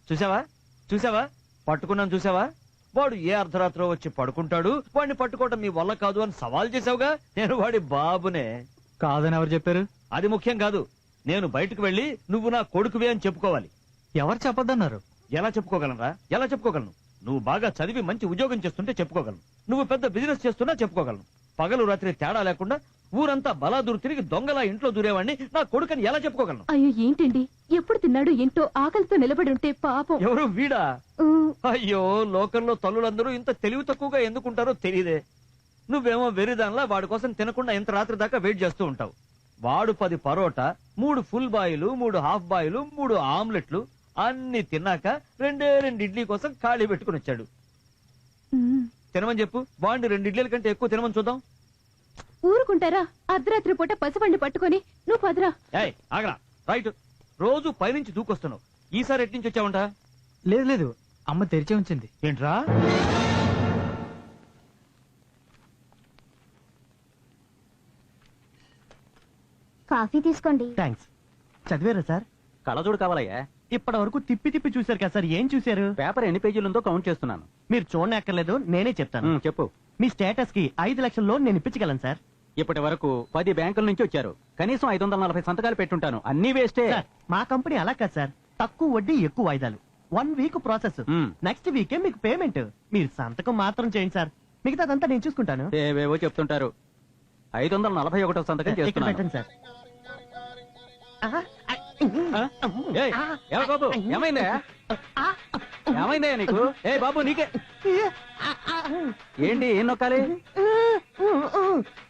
చూసావా చూసావా పట్టుకున్నాను చూసావా? వాడు ఏ అర్ధరాత్రో వచ్చి పడుకుంటాడు, వాడిని పట్టుకోవటం మీ వల్ల కాదు అని సవాల్ చేసావుగా. నేను వాడి బాబునే. కాదని ఎవరు చెప్పారు? అది ముఖ్యం కాదు. నేను బయటకు వెళ్లి నువ్వు నా కొడుకువే అని చెప్పుకోవాలి. ఎవరు చెప్పొద్దన్నారు? ఎలా చెప్పుకోగలనరా? ఎలా చెప్పుకోగలను? నువ్వు బాగా చదివి మంచి ఉద్యోగం చేస్తుంటే చెప్పుకోగలను. నువ్వు పెద్ద బిజినెస్ చేస్తున్నా చెప్పుకోగలను. పగలు రాత్రి తేడా లేకుండా ఊరంతా బలాదూరు తిరిగి దొంగలా ఇంట్లో దూరేవాడిని నా కొడుకని ఎలా చెప్పుకోగలను? అయ్యో ఏంటండి, ఎప్పుడు తిన్నాడు ఏంటో ఆకలితో నిలబడి ఉంటే పాపం. ఎవరు వీడా? అయ్యో, లోకంలో తల్లులందరూ ఇంత తెలివి తక్కువగా ఎందుకుంటారో తెలియదే. నువ్వేమో వెరిదాన్లా వాడి కోసం తినకుండా ఇంత రాత్రి దాకా వెయిట్ చేస్తూ ఉంటావు. వాడు 10 పరోటా, 3 ఫుల్ బాయిలు, 3 హాఫ్ బాయిలు, 3 ఆమ్లెట్లు అన్ని తిన్నాక 2 ఇడ్లీ కోసం ఖాళీ పెట్టుకుని వచ్చాడు. తినమని చెప్పు. వాడిని 2 ఇడ్లీల కంటే ఎక్కువ తినమని చూద్దాం. ఊరుకుంటారా? అర్ధరాత్రి పూట పసివాణ్ణి పట్టుకొని నువ్వు పదరా. ఏయ్ ఆగరా. రైట్, రోజు పైనుంచి దూకొస్తున్నావు. ఈసారి ఎట్నుంచి వచ్చావంట? లేదు లేదు, అమ్మ తెరిచే ఉంచింది. ఏంట్రా? కాఫీ తీసుకోండి. థ్యాంక్స్. చదివారా సార్? కళ్ళజోడు కావాలయ్యా. ఇప్పటి వరకు తిప్పి తిప్పి చూశారు కదా సార్, ఏం చూశారు? పేపర్ ఎన్ని పేజీలుందో కౌంట్ చేస్తున్నాను. మీరు చూడనక్కర్లేదు, నేనే చెప్తాను. చెప్పు. మీ స్టేటస్ కి 5 లక్షల లోన్ నేను ఇప్పించగలను సార్. ఇప్పటి వరకు 10 బ్యాంకుల నుంచి వచ్చారు. కనీసం 540 సంతకాలు పెట్టుంటాను. అన్ని వేస్టే. సార్, మా కంపెనీ అలా కాదు సార్. తక్కువ వడ్డీ ఎక్కువ వాయిదాలు. 1 వీక్ ప్రాసెస్. నెక్స్ట్ వీకే మీకు పేమెంట్. మీరు సంతకం మాత్రం చేయండి సార్, మిగతాదంతా నేను చూసుకుంటాను. ఏవేవో చెప్తుంటారు. 541 సంతకం ఇక్కడ చేస్తున్నాను. పెట్టండి సార్. ఏయ్, ఏమో బాబు, ఏమైందా? ఏమైందా నీకు? ఏ బాబు, నీకే ఏంటి? ఏం నొక్కాలి?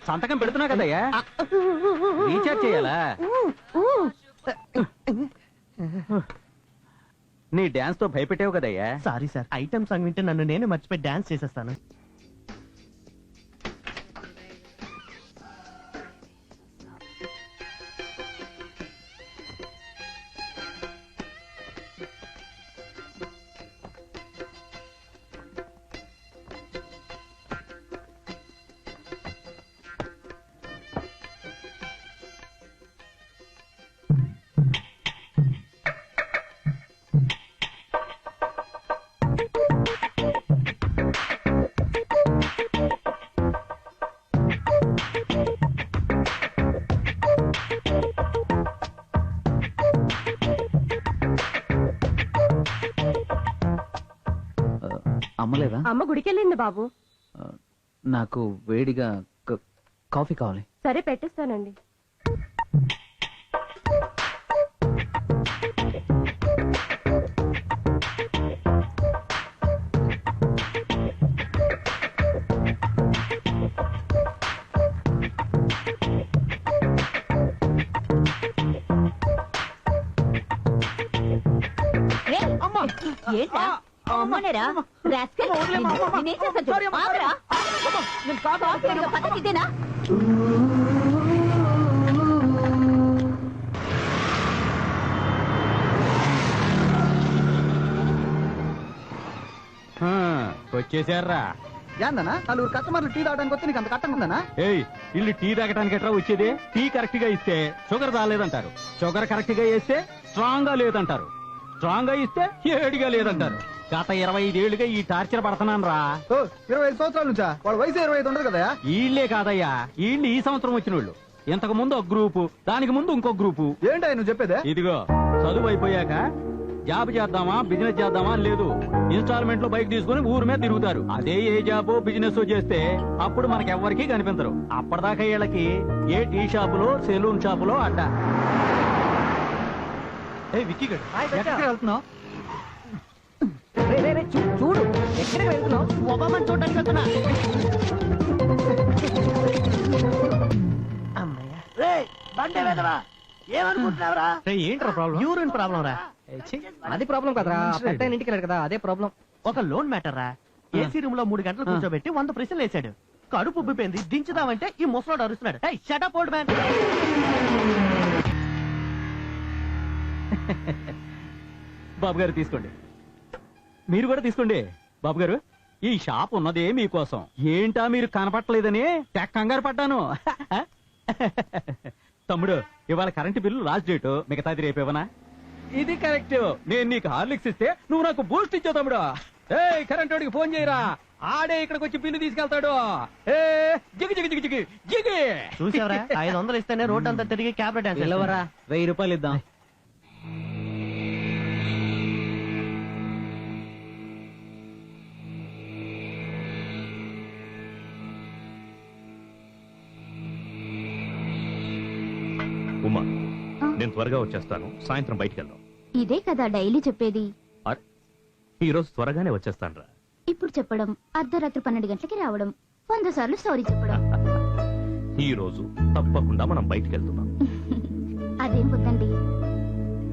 సంతకం పెడుతున్నా కదయ్యా. రీఛార్జ్ చేయాలా? నీ డాన్స్ తో భయపెట్టావు కదయ్యా. సారీ సార్, ఐటమ్ సాంగ్ వింటే నన్ను నేనే మర్చిపోయి డాన్స్ చేసేస్తాను. అమ్మలేదా? అమ్మ గుడికెళ్ళింది బాబు. నాకు వేడిగా కాఫీ కావాలి. సరే పెట్టిస్తానండి. ఏంటా అమ్మనేరా? పద్ధతిదేనా? వచ్చేసారా? ఏందన్నా నలుగురు కస్టమర్లు టీ తాగడానికి వస్తే నీకు అంత కట్టం ఉందనా? ఏయ్, ఇల్లు టీ తాగటానికి ఎట్లా వచ్చేది? టీ కరెక్ట్ గా ఇస్తే షుగర్ రాలేదంటారు. షుగర్ కరెక్ట్ గా వేస్తే స్ట్రాంగ్ గా లేదంటారు. స్ట్రాంగ్ గా ఇస్తే ఏడిగా లేదంటారు. గత 25 ఏళ్లుగా ఈ టార్చర్ పడుతున్నాను రా. 25 సంవత్సరాల నుంచా? వాడు వయసు 25 ఉండదు కదా? ఈళ్లే కాదయ్యా, ఈళ్ళు ఈ సంవత్సరం వచ్చిన వాళ్ళు. ఇంతకు ముందు ఒక గ్రూపు, దానికి ముందు ఇంకో గ్రూపు. ఏంటో నువ్వు చెప్పేదే? ఇదిగో, చదువు అయిపోయాక జాబ్ చేద్దామా బిజినెస్ చేద్దామా అని లేదు. ఇన్స్టాల్మెంట్ లో బైక్ తీసుకుని ఊరు మీద తిరుగుతారు. అదే ఏ జాబో బిజినెస్ చేస్తే అప్పుడు మనకెవ్వరికీ కనిపించరు. అప్పటిదాకా వీళ్ళకి ఏ టీ షాపులో సెలూన్ షాపులో అడ్డా. విక్కీ గడు ఎక్కడికి వెళ్తున్నావు? చూడు ఎక్కడికి వెళ్తున్నావు? ఒబామాని చూడడానికి వెళ్తున్నా. ఏంట్రా ప్రాబ్లం? యూరిన్ ప్రాబ్లం రా. అది ప్రాబ్లం కదరా, పెద్ద ఇంటికి వెళ్ళాడు కదా, అదే ప్రాబ్లం. ఒక లోన్ మ్యాటర్ రా. ఏసీ రూమ్ లో 3 గంటలు కూర్చోబెట్టి 100 ప్రశ్నలు వేసాడు. కడుపు ఉబ్బిపోయింది, దించుదామంటే ఈ ముసలోడు అరుస్తున్నాడు. హే షట్ అప్ ఓల్డ్ మ్యాన్. బాబు గారు తీసుకోండి, మీరు కూడా తీసుకోండి. బాబు గారు, ఈ షాప్ ఉన్నదే మీకోసం. ఏంటా మీరు కనపట్టలేదని కంగారు పడ్డాను. తమ్ముడు ఇవాళ కరెంటు బిల్లు లాస్ట్ డేట్, మిగతాది రేపేవనా? ఇది కరెక్ట్. నేను నీకు హార్లిక్స్ ఇస్తే నువ్వు నాకు బూస్ట్ ఇచ్చావు తమ్ముడు. ఏ కరెంట్ వాడికి ఫోన్ చేయరా, ఆడే ఇక్కడికి వచ్చి బిల్లు తీసుకెళ్తాడు. ఏ జిగి జిగి జిగి జిగి జిగి. చూసావరా 500 ఇస్తేనే రోడ్ అంతా తిరిగి క్యాబ్ డాన్స్ పిల్లవరా 1000 రూపాయలు ఇద్దాం. ఉమా, నేను త్వరగా వచ్చేస్తాను, సాయంత్రం బయటికి వెళ్దాం. ఇదే కదా డైలీ చెప్పేది. ఈ రోజు త్వరగానే వచ్చేస్తాను రా. ఇప్పుడు చెప్పడం, అర్ధరాత్రి 12 గంటలకి రావడం, 100 సార్లు సారీ చెప్పడం. ఈ రోజు తప్పకుండా మనం బయటికి వెళ్తున్నాం. అదేం వద్దండి,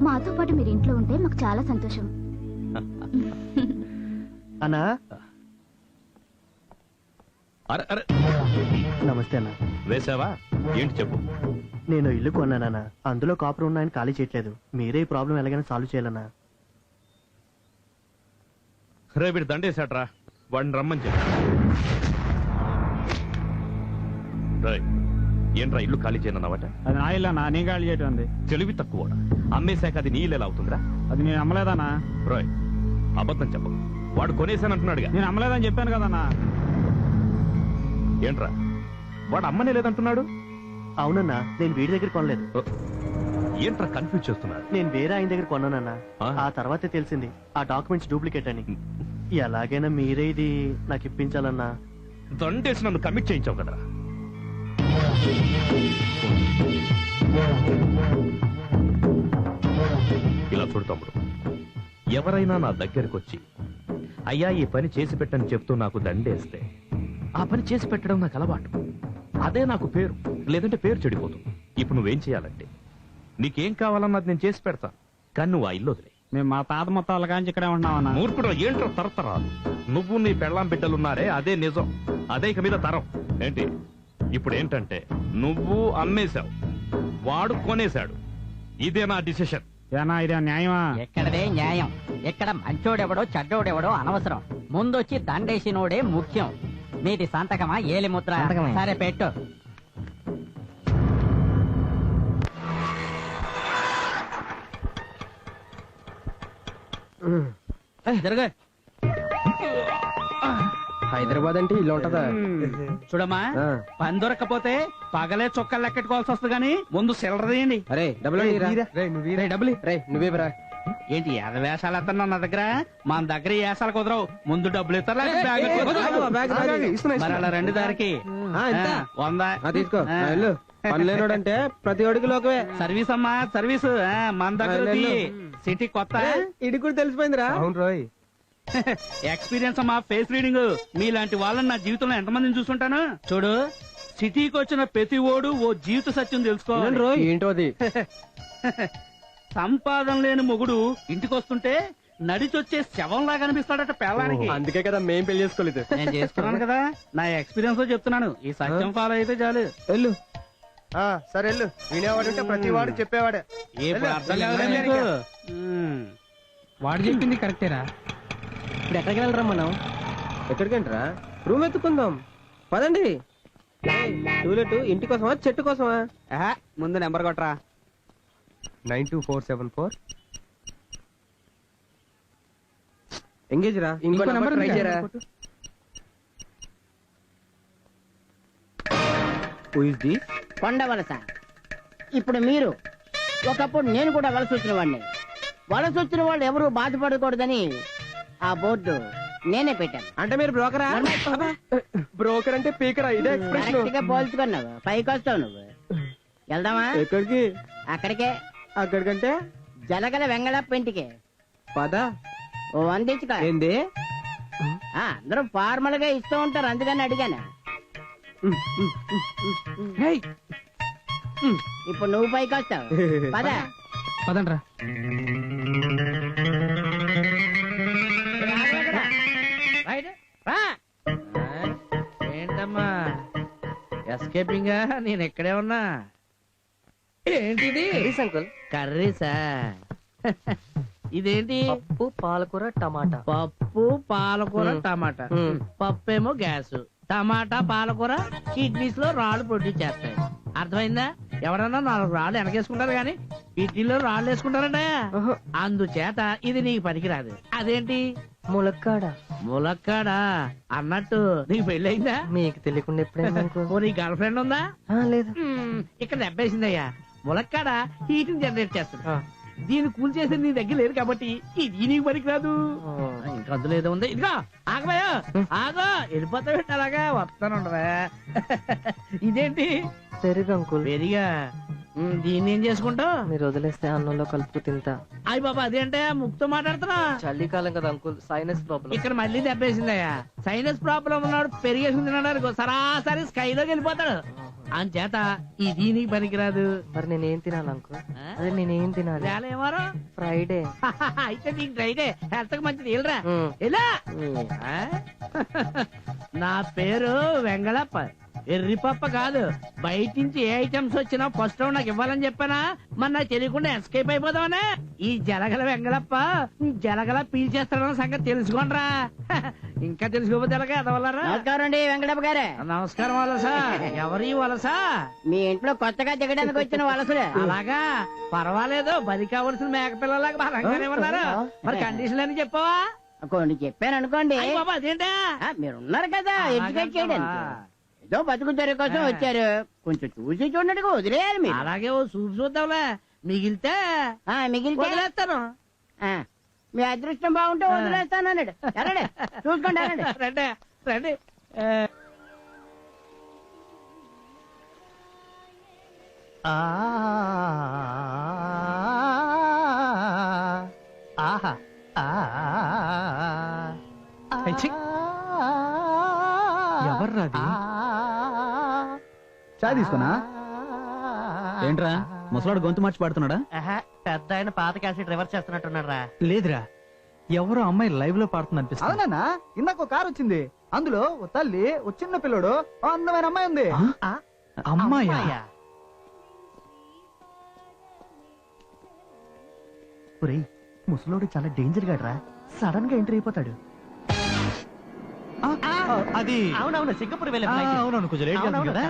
మాతో పాటు మీరు ఇంట్లో ఉంటే మాకు చాలా సంతోషం. అన్నా అరే అరే, నమస్తే అన్న. వేసావా? ఏంటి చెప్పు. నేను ఇల్లు కొన్నానన్నా, అందులో కాపురం ఉన్నాయని ఖాళీ చేయట్లేదు. మీరే ఈ ప్రాబ్లం ఎలాగైనా సాల్వ్ చేయాలన్నా. రే వీడు దండేశాడ్రా, వాడిని రమ్మని చెప్పు. రేయ్, ఏంట్రా ఇల్లు ఖాళీ చేయనన్నావట? అది నా ఇల్లు అన్నా, నేను ఖాళీ చేయటం ఉంది. తెలివి తక్కువ అమ్మేశాక అది నీ ఇల్లు ఎలా అవుతుందిరా? అది నేను అమ్మలేదన్నా. రాయ్, అబద్ధం చెప్పు. వాడు కొనేసానంటున్నాడుగా. నేను అమ్మలేదని చెప్పాను కదన్నా. ఏంట్రా వాడు అమ్మనే లేదంటున్నాడు? అవునన్నా, నేను వీడి దగ్గర కొనలేదు. ఏంట్రా కన్ఫ్యూజ్ చేస్తున్నాడు? నేను వేరే ఆయన దగ్గర కొన్నానన్నా. ఆ? ఆ తర్వాతే తెలిసింది ఆ డాక్యుమెంట్స్ డూప్లికేట్ అని. ఎలాగైనా మీరే ఇది నాకు ఇప్పించాలన్నా. దండేసి నన్ను కమిట్ చేయించావు కదరా. ఇలా చూడు తమ్ముడు, ఎవరైనా నా దగ్గరకు వచ్చి అయ్యా ఈ పని చేసి పెట్టని చెప్తూ నాకు దండేస్తే ఆ పని చేసి పెట్టడం నాకు అలవాటు. అదే నాకు పేరు, లేదంటే పేరు చెడిపోతుంది. ఇప్పుడు నువ్వేం చేయాలంటే, నీకేం కావాలన్నది నేను చేసి పెడతా, కానీ నువ్వు ఆ ఇల్లు వదిలే. మేము మా తాత మొత్తాల కాంచి ఇక్కడే ఉంటున్నామన్నా. మూర్ఖుడు, ఏంట్రా తరతరాలు నువ్వు నీ పెళ్ళాం బిడ్డలున్నారే అదే నిజం, అదే ఇక మీద తరం. ఏంటి ఇప్పుడు ఏంటంటే, నువ్వు అమ్మేశావు, వాడు కొనేశాడు. ఇదే నా డిసిషన్. ఏనా ఇదే న్యాయమా? ఎక్కడదే న్యాయం? ఎక్కడ మంచోడెవడో చెడ్డోడెవడో అనవసరం, ముందొచ్చి దండేసినోడే ముఖ్యం. మీది సంతకమా ఏలి ముద్ర? సంతకమే. సరే పెట్టు. జరగా హైదరాబాద్ అంటే ఇల్లు ఉంటదా? చూడమ్మా, ఆ. పని దొరకపోతే పగలే చొక్కలు లెక్కెట్టుకోవాల్సి వస్తుంది కానీ ముందు సిల్లర తీయండి. అరే డబ్బులు డబ్బులు రే నువ్వే బరా. ఏంటి వేషాలు ఎత్తన్నా నా దగ్గర? మన దగ్గర ఈ వేషాలు కుదరవు. ముందు డబ్బులు ఇస్తారా? మరి అలా రెండు దారికి ఎంత? 100 తీసుకో పని లేనోడంటే ప్రతి ఒడికి లోకమే. సర్వీస్ అమ్మా, సర్వీస్ మన దగ్గర ఉంది. సిటీ కొత్త ఇది కూడా తెలిసిపోయిందిరా. అవును రోయ్, ఎక్స్పీరియన్స్ అమ్మా, ఫేస్ రీడింగ్. మీలాంటి వాళ్ళని నా జీవితంలో ఎంతమందిని చూసుంటాను. చూడు, సిటీకి వచ్చిన ప్రతి ఓడు ఓ జీవిత సత్యం తెలుసుకోవాలి. రోయ్ ఏంటో అది. సంపాదన లేని మొగుడు ఇంటికి వస్తుంటే నడిచొచ్చే శవంలా కనిపిస్తాడట పెళ్ళానికి. అందుకే కదా మేం పెళ్లి చేసుకోలేదు. నేను చేసుకున్నాను కదా, నా ఎక్స్పీరియన్స్ తో చెప్తున్నాను. ఈ సత్యం ఫాలో అయితే చాలు. వెళ్ళు. సరే వెళ్ళు. వినేవాడుంటే ప్రతి వాడు చెప్పేవాడే. ఇప్పుడు అర్థం కాదులే నీకు. వాడు చెప్పింది కరెక్టేరా. ఇప్పుడు ఎక్కడికి వెళ్ళరా మనం? ఎక్కడికంటరా? రూమ్ ఎత్తుకుందాం పదండి. టూలెట్ ఇంటి కోసమా చెట్టు కోసమా? ముందు నెంబర్ కొట్టరా. 92474 ఎంగేజ్ రా. ఇంకో నెంబర్ ట్రై చేయరా. Who is this? కొండ వలస. ఇప్పుడు మీరు, ఒకప్పుడు నేను కూడా వలస వచ్చిన వాడిని. వలస వచ్చిన వాళ్ళు ఎవరు బాధపడకూడదని ఆ బోర్డు నేనే పెట్టాను. అంటే మీరు బ్రోకరా? బ్రోకర్ అంటే పీకరా? ఇదే ఎక్స్ప్రెషన్. కరెక్ట్ గా పోల్చుకున్నావు, పైకి వస్తావు నువ్వు. వెళ్దామా? ఎక్కడికి? అక్కడికే. అక్కడికంటే జలగల వెంగళప్ప ఇంటికి పద. ఓ 100 ఇచ్చుకో. ఏంది? అందరూ ఫార్మల్ గా ఇస్తూ ఉంటారు, అందుకని అడిగాను. ఇప్పుడు నువ్వు పైకి వస్తావు. పద పదండ్రా. ఏంటమ్మా ఎస్కేపింగ్? నేను ఎక్కడే ఉన్నా. ఏంటిది? అంకుల్ కర్రీసా? ఇదేంటి? పప్పు పాలకూర టమాటా. పప్పు పాలకూర టమాటా. పప్పు ఏమో గ్యాస్, టమాటా పాలకూర కిడ్నీస్ లో రాళ్ళు ప్రొడ్యూస్ చేస్తాయి. అర్థమైందా? ఎవరన్నా 4 రాళ్ళు వెనకేసుకుంటారు గాని వీటిల్లో రాళ్ళు వేసుకుంటారంటే అందుచేత ఇది నీకు పనికిరాదు. అదేంటి ములక్కాడ ములక్కాడా అన్నట్టు నీకు పెళ్ళయిందా? మీకు తెలియకుండా ఎప్పుడైనా ఓ నీ గర్ల్ ఫ్రెండ్ ఉందా? లేదు. ఇక్కడ దెబ్బేసిందయ్యా. ములక్కాడ హీట్ జనరేట్ చేస్తుంది. దీన్ని కూల్ చేసి నీ దగ్గర లేదు కాబట్టి ఇది నీకు పనికిరాదు. ఇంకా అందులో ఏదో ఉంది. ఇదిగో ఆగబోయో ఆగో వెళ్ళిపోతా పెట్టి అలాగా వస్తానుండవా. ఇదేంటి పెరుగు అంకుల్. పెరిగా దీన్ని ఏం చేసుకుంటావు? మీరు వదిలేస్తే అన్నంలో కలుపు తింటా. అయ్యి బాబా అదేంటే ముక్తో మాట్లాడుతున్నా. చలికాలం కదా అంకుల్, సైనస్ ప్రాబ్లం. ఇక్కడ మళ్ళీ దెబ్బేసిందయ్యా. సైనస్ ప్రాబ్లం ఉన్నాడు పెరిగేసింది సరాసరి స్కైలోకి వెళ్ళిపోతాడు. అంచేత ఇది నీకు పనికిరాదు. మరి నేనేం తినాలి అంకుల్? అదే నేనేం తినాలి? వేలేమారు ఫ్రైడే. అయితే నీకు ఫ్రైడే హెల్త్ కి మంచిది. వెళ్ళరా ఎలా? నా పేరు వెంగళప్ప, ఎర్రిపప్ప కాదు. బయట నుంచి ఏ ఐటమ్స్ వచ్చినా ఫస్ట్ రౌండ్ నాకు ఇవ్వాలని చెప్పానా? మరి నాకు తెలియకుండా ఎస్కేప్ అయిపోదామనే. ఈ జలగల వెంగళప్ప జలగల పీల్చేస్తాడన్న సంగతి తెలుసుకోండిరా. ఇంకా తెలుసుకోపోతే ఎలాగా ఎదవలరా? నమస్కారం అండి వెంకటప్ప గారే. నమస్కారం వలసా. ఎవరి వలసా? మీ ఇంట్లో కొత్తగా దిగడానికి వచ్చిన వలసలే. అలాగా పర్వాలేదు. బలి కావలసిన మేకపిల్లలాగా బలంగానే ఉన్నారు. మరి కండిషన్ అని చెప్పవా? కొన్ని చెప్పాను అనుకోండి. బాబా అదేంటా? మీరున్నారు కదా ఎడ్యుకేట్ చేయడానికి. ఏదో బతుకు తెర కోసం వచ్చారు, కొంచెం చూసి చూడండి వదిలేయాలి మీరు. అలాగే ఓ చూపు చూద్దాంలే. మిగిలితే మిగిలితే వదిలేస్తాను. మీ అదృష్టం బాగుంటే వదిలేస్తాను అన్నాడు. ఎరండి చూసుకోండి ఎరండి. రండి రండి. ఆహా ఎవర్రాది? చాయ్ తీసుకున్నా. ఏంట్రా ముసలాడు గొంతు మార్చి పాడుతున్నాడా? పెద్ద ఆయన పాత క్యాసెట్ రివర్స్ చేస్తున్నట్టున్నాడు రా. లేదురా, ఎవరో అమ్మాయి లైవ్ లో పాడుతుంది అనిపిస్తుంది. అవునా? ఇందాక కారు వచ్చింది, అందులో ఓ తల్లి, ఓ చిన్న పిల్లడు, ఓ అందమైన అమ్మాయి ఉంది. అమ్మాయా? ఒరేయ్, ముసలోడు చాలా డేంజర్ గాడ్రా. సడన్ గా ఎంటర్ అయిపోతాడు. అది అవునవును, సింగపూర్ వెళ్ళే అవునవును, కొంచెం లేట్ అవుతుంది కదా.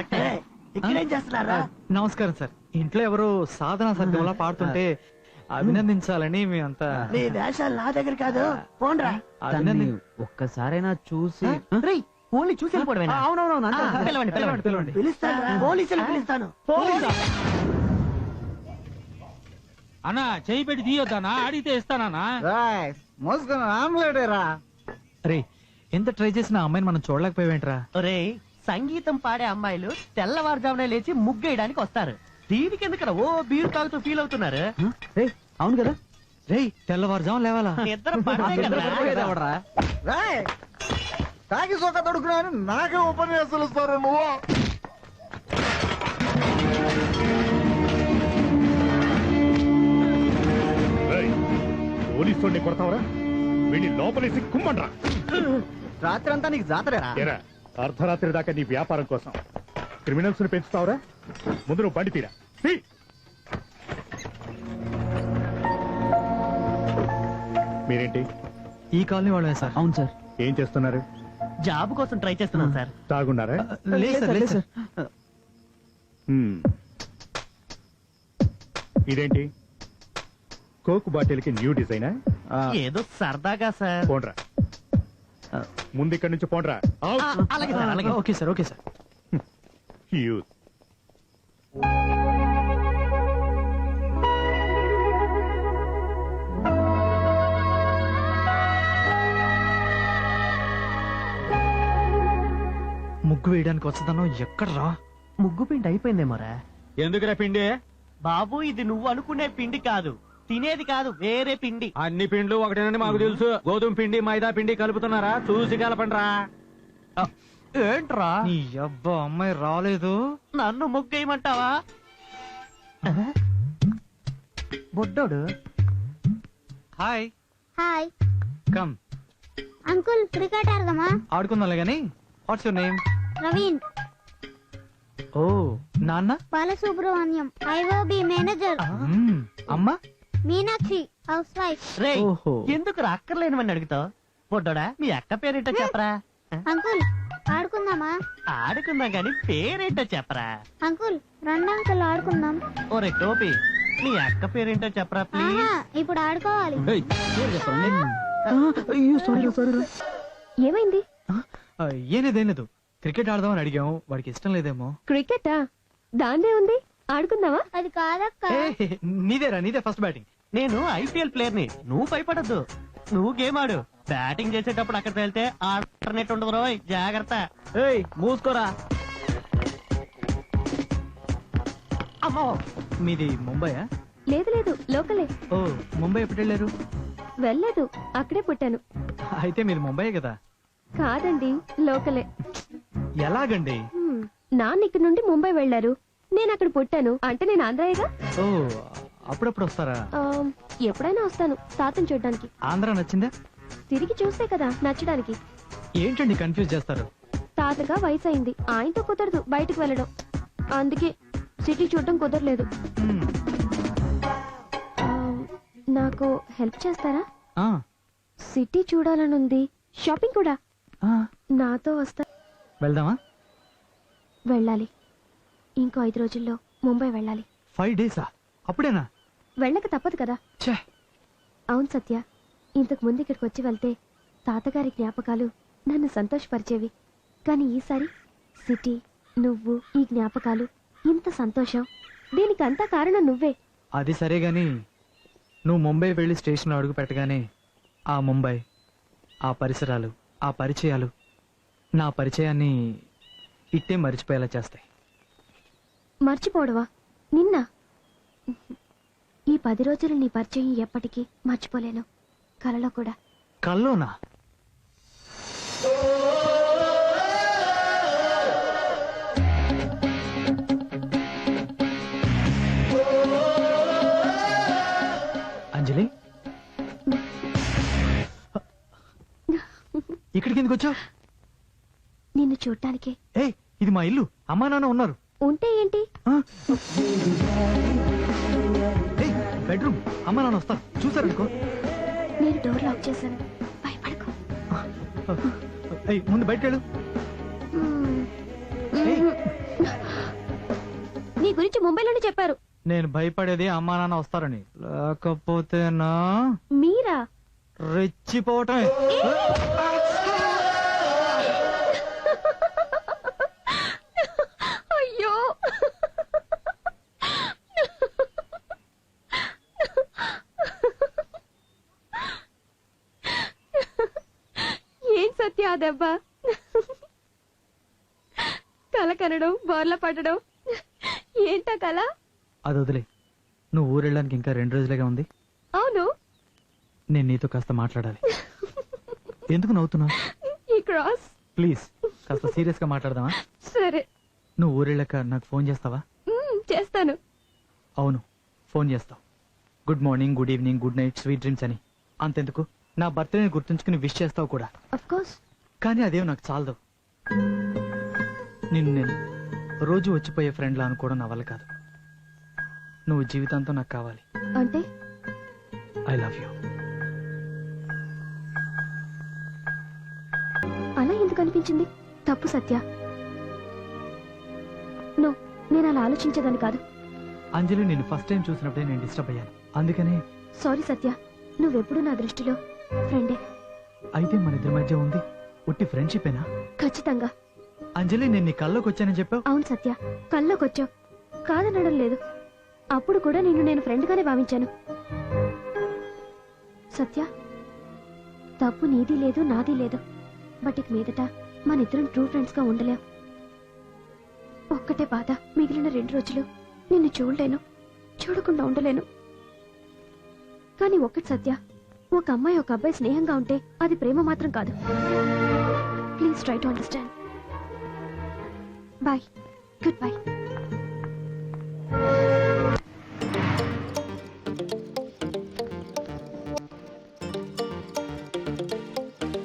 ఇక్కడేం చేస్తున్నారా? నమస్కారం సార్. ఇంట్లో ఎవరో సాధనా సత్యంలా పాడుతుంటే అభినందించాలని మీ అంతా. నీ వేషాలు నా దగ్గర కాదు, పోండ్రా. ఒక్కసారైనా చూసి ఓన్లీ చూసి వెళ్ళిపోవడమేనా? అవునవును, పిలవండి పిలవండి పిలవండి. పిలుస్తాను. పోలీసులు పిలుస్తాను. అన్నా చేయి పెట్టి తీయొద్దానా? అడిగితే ఇస్తానా? మోసుకొని ఆమ్లేడేరా. అరే, ఎంత ట్రై చేసిన అమ్మాయిని మనం చూడలేకపోయావేంట్రా? ఒరేయ్, సంగీతం పాడే అమ్మాయిలు తెల్లవారుజామునే లేచి ముగ్గేయడానికి వస్తారు. దీనికి ఎందుకరా ఓ బీరు తాగుతూ ఫీల్ అవుతున్నారు? అవును కదా. రేయ్, తెల్లవారుజాము లేవాలా? ఇద్దరు పడతాయి కదరా. తాగి సోక తడుకున్నాను, నాకే ఉపన్యాసాలు ఇస్తారు నువ్వు. పోలీసు కొడతావరా? వీడిని లోపలేసి కుమ్మండ్రా. రాత్రి అంతా నీకు జాతరేరా? అర్ధరాత్రి దాకా నీ వ్యాపారం కోసం క్రిమినల్స్ ని పెంచుతావురా? ముందు నువ్వు బండి తీరా. మీరేంటి ఈ కాలనీ వాళ్ళే సార్. అవును సార్. ఏం చేస్తున్నారు? జాబ్ కోసం ట్రై చేస్తున్నాను సార్. తాగున్నారా? లేదు సార్. ఇదేంటి కోక్ బాటిల్ కి న్యూ డిజైనా? ఏదో సరదాగా సార్. పోండ్రా, ముందు ఇక్కడి నుంచి పోండ్రా. అలాగే సార్, అలాగే. Okay sir, okay sir. ముగ్గు వేయడానికి వస్తుందనో ఎక్కడ్రా? ముగ్గు పిండి అయిపోయిందేమోరా. ఎందుకురా పిండి? బాబు, ఇది నువ్వు అనుకునే పిండి కాదు, తినేది కాదు, వేరే పిండి. అన్ని పిండ్లు ఒకటేనని మాకు తెలుసు. గోధుమ పిండి మైదా పిండి కలుపుతున్నారా? చూసి కలపండ్రా. ఏంట్రా? నీ అబ్బా, అమ్మాయి రాలేదు. నన్ను ముగ్గేయమంటావా? బొడ్డోడు. Hi. Hi come. Uncle, cricket ఆడదామా? ఆడుకుందాంలే గాని. What's your name? Praveen. Oh, నాన్న? Balasubramanyam, IOB manager. అమ్మా? Meenakshi, house wife. రే, ఓహో. ఎందుకు అక్కర్లేనివని అడుగుతావు? బొడ్డోడా, మీ అక్క పేరేంటో చెప్పరా? అంకుల్, ఆడుకుందామా? ఆడుకుందాం గాని పేరేంటో చెప్పరా. అంకుల్ రండి అంకుల్ ఆడుకుందాం. ఓరే టోపీ, నీ అక్క పేరేంటో చెప్పరా ప్లీజ్. ఆహా, ఇప్పుడు ఆడుకోవాలి. అయ్యో సారీ ఏమైంది? ఏనేదేం లేదు, క్రికెట్ ఆడదామని అడిగాం, వాడికి ఇష్టం లేదేమో. క్రికెటా? దాన్నే ఉంది, ఆడుకుందావా? అది కాదక్క. నీదే ఫస్ట్ బ్యాటింగ్. నేను ఐపీఎల్ ప్లేయర్ ని, నువ్వు భయపడద్దు. నువ్వు గేమ్ ఆడు. బ్యాటింగ్ చేసేటప్పుడు అక్కడ వెళ్తే ఆల్టర్నేట్ ఉండదు రోయ్, జాగ్రత్త. ఏయ్ మూసుకోరా. అమ్మో, మీది ముంబైయా? లేదు లేదు, లోకలే. ఓ, ముంబై ఎప్పుడు వెళ్ళారు? వెళ్ళలేదు, అక్కడే పుట్టాను. అయితే మీది ముంబైయే కదా? కాదండి, లోకలే. ఎలాగండి? నాన్న ఇక్కడ నుండి ముంబై వెళ్ళారు, నేను అక్కడ పుట్టాను. అంటే నేను ఆంధ్రాయేగా. ఓ, అప్పుడప్పుడు వస్తారా? ఎప్పుడైనా వస్తాను తాతను చూడడానికి. ఆంధ్ర నచ్చిందా? తిరిగి చూస్తే కదా నచ్చడానికి. ఏంటండి కన్ఫ్యూజ్ చేస్తారు? తాతగా వయసు అయింది, ఆయనతో కుదరదు బయటకు వెళ్ళడం. అందుకే సిటీ చూడడం కుదరలేదు. మ్మ్. నాకు హెల్ప్ చేస్తారా? ఆ, సిటీ చూడాలనుంది, షాపింగ్ కూడా. ఆ, నాతో వస్తా. వెళ్దామా? వెళ్ళాలి. ఇంకో 5 రోజుల్లో ముంబై వెళ్ళాలి. 5 డేసా? అప్పుడేనా? వెళ్ళక తప్పదు కదా. ఛే, అవును సత్య, ఇంతకు ముందు ఇక్కడికి వచ్చి వెళ్తే తాతగారి జ్ఞాపకాలు నన్ను సంతోషపరిచేవి. కానీ ఈసారి సిటీ, నువ్వు, ఈ జ్ఞాపకాలు, ఇంత సంతోషం, దీనికంతా కారణం నువ్వే. అది సరే గాని నువ్వు ముంబై వెళ్ళి స్టేషన్లో అడుగు పెట్టగానే ఆ ముంబై, ఆ పరిసరాలు, ఆ పరిచయాలు నా పరిచయాన్ని ఇట్టే మరిచిపోయేలా చేస్తాయి. మర్చిపోవడవా? నిన్న ఈ 10 రోజులు నీ పరిచయం ఎప్పటికీ మర్చిపోలేను, కలలో కూడా. కల్లోనా? అంజలి, ఇక్కడికి ఎందుకు వచ్చావు? నిన్ను చూడటానికే. ఏయ్, ఇది మా ఇల్లు, అమ్మా నాన్న ఉన్నారు. ఉంటే ఏంటి? ఆ? ఏయ్, బెడ్రూమ్, అమ్మా నాన్న వస్తారు, చూసారనుకో. నేను డోర్ లాక్ చేశాను, భయపడకు. ఏయ్, ముందు బయటకు వెళ్ళు. ఏయ్, నీ గురించి ముంబైలోనే చెప్పారు. నేను భయపడేది అమ్మా నాన్న వస్తారని, లేకపోతేనా మీరా? రెచ్చిపోవటమే. అయ్యో, ఏం సత్య ఆ దెబ్బ? కల కనడం, బోర్ల పడడం, ఏంటా కల? అది వదిలే, నువ్వు ఊరెళ్ళడానికి ఇంకా 2 రోజులుగా ఉంది. అవును, నేను నీతో కాస్త మాట్లాడాలి. ఎందుకు నవ్వుతున్నావు? ఈ క్రాస్. ప్లీజ్ కాస్త సీరియస్ గా మాట్లాడదామా? సరే, నువ్వు ఊరెళ్ళాక నాకు ఫోన్ చేస్తావా? చేస్తాను. అవును, ఫోన్ చేస్తావు. Good morning, good evening, good night, sweet dreams అని. అంతెందుకు, నా బర్త్డేని గుర్తుంచుకుని విష్ చేస్తావు కూడా. Of course. కానీ అదేం నాకు చాలదు. నిన్ను నేను రోజు వచ్చిపోయే ఫ్రెండ్లా అనుకోవడం నా వల్ల కాదు. నువ్వు జీవితాంతం నాకు కావాలి. అంటే ఐ లవ్ యూ. అలా ఎందుకు అనిపించింది? తప్పు సత్య. నో, నేను అలా ఆలోచించేదాన్ని కాదు. అంజలి, నేను ఫస్ట్ టైం చూసినప్పుడే నేను డిస్టర్బ్ అయ్యాను, అందుకనే. సారీ సత్య, నువ్వెప్పుడు నా దృష్టిలో ఫ్రెండే. అయితే మన ఇద్దరి మధ్య ఉంది ఉట్టి ఫ్రెండ్షిపేనా? ఖచ్చితంగా. అంజలి, నేను నీ కల్లోకి వచ్చానని చెప్పావు. అవును సత్య, కల్లోకొచ్చావు, కాదనడం లేదు. అప్పుడు కూడా నేను ఫ్రెండ్ గానే భావించాను. సత్య, తప్పు నీది లేదు, నాది లేదు. బట్ ఇక మీదట మన ఇద్దరం ట్రూ ఫ్రెండ్స్ గా ఉండలేం. ఒక్కటే బాధ, మిగిలిన 2 రోజులు నిన్ను చూడలేను, చూడకుండా ఉండలేను. కానీ ఒక్కటి సత్య, ఒక అమ్మాయి ఒక అబ్బాయి స్నేహంగా ఉంటే అది ప్రేమ మాత్రం కాదు. Please try to understand. Bye, good bye.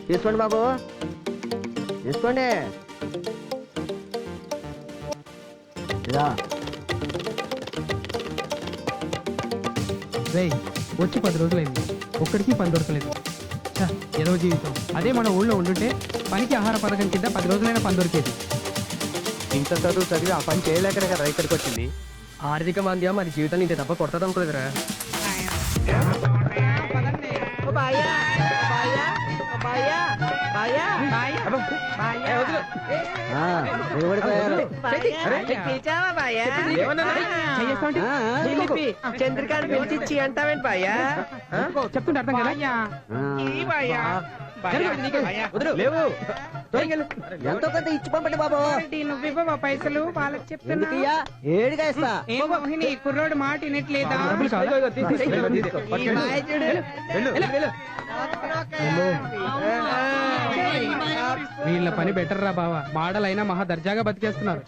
తీసుకోండి బాబు, తీసుకోండి. వచ్చి 10 రోజులైంది, ఒక్కడికి పని దొరకలేదు. ఏదో జీవితం. అదే మన ఊళ్ళో ఉండుంటే పనికి ఆహార పథకం కింద 10 రోజులైనా పని దొరికేది. ఇంత చదువు చదివి ఆ పని చేయలేకనే కదా ఇక్కడికి వచ్చింది. ఆర్థిక మాంద్యం మరి జీవితం ఇంత తప్ప కొడతాం అనుకోలేదురా. చంద్రకాంత్ పిలిచి అంటావేంటి బాయ్యా? చెప్తుంటే అర్థం కదా. లేవు ఎంతో కొంత ఇచ్చి పంపండి బాబు. నువ్వు పైసలు వాళ్ళకి చెప్తున్నా ఏడుగా ఇస్తా. మోహిని కుర్రోడు మాట వినట్లేదా? వీళ్ళ పని బెటర్ రా బావా. మాడలైనా మహా దర్జాగా బతికేస్తున్నారు.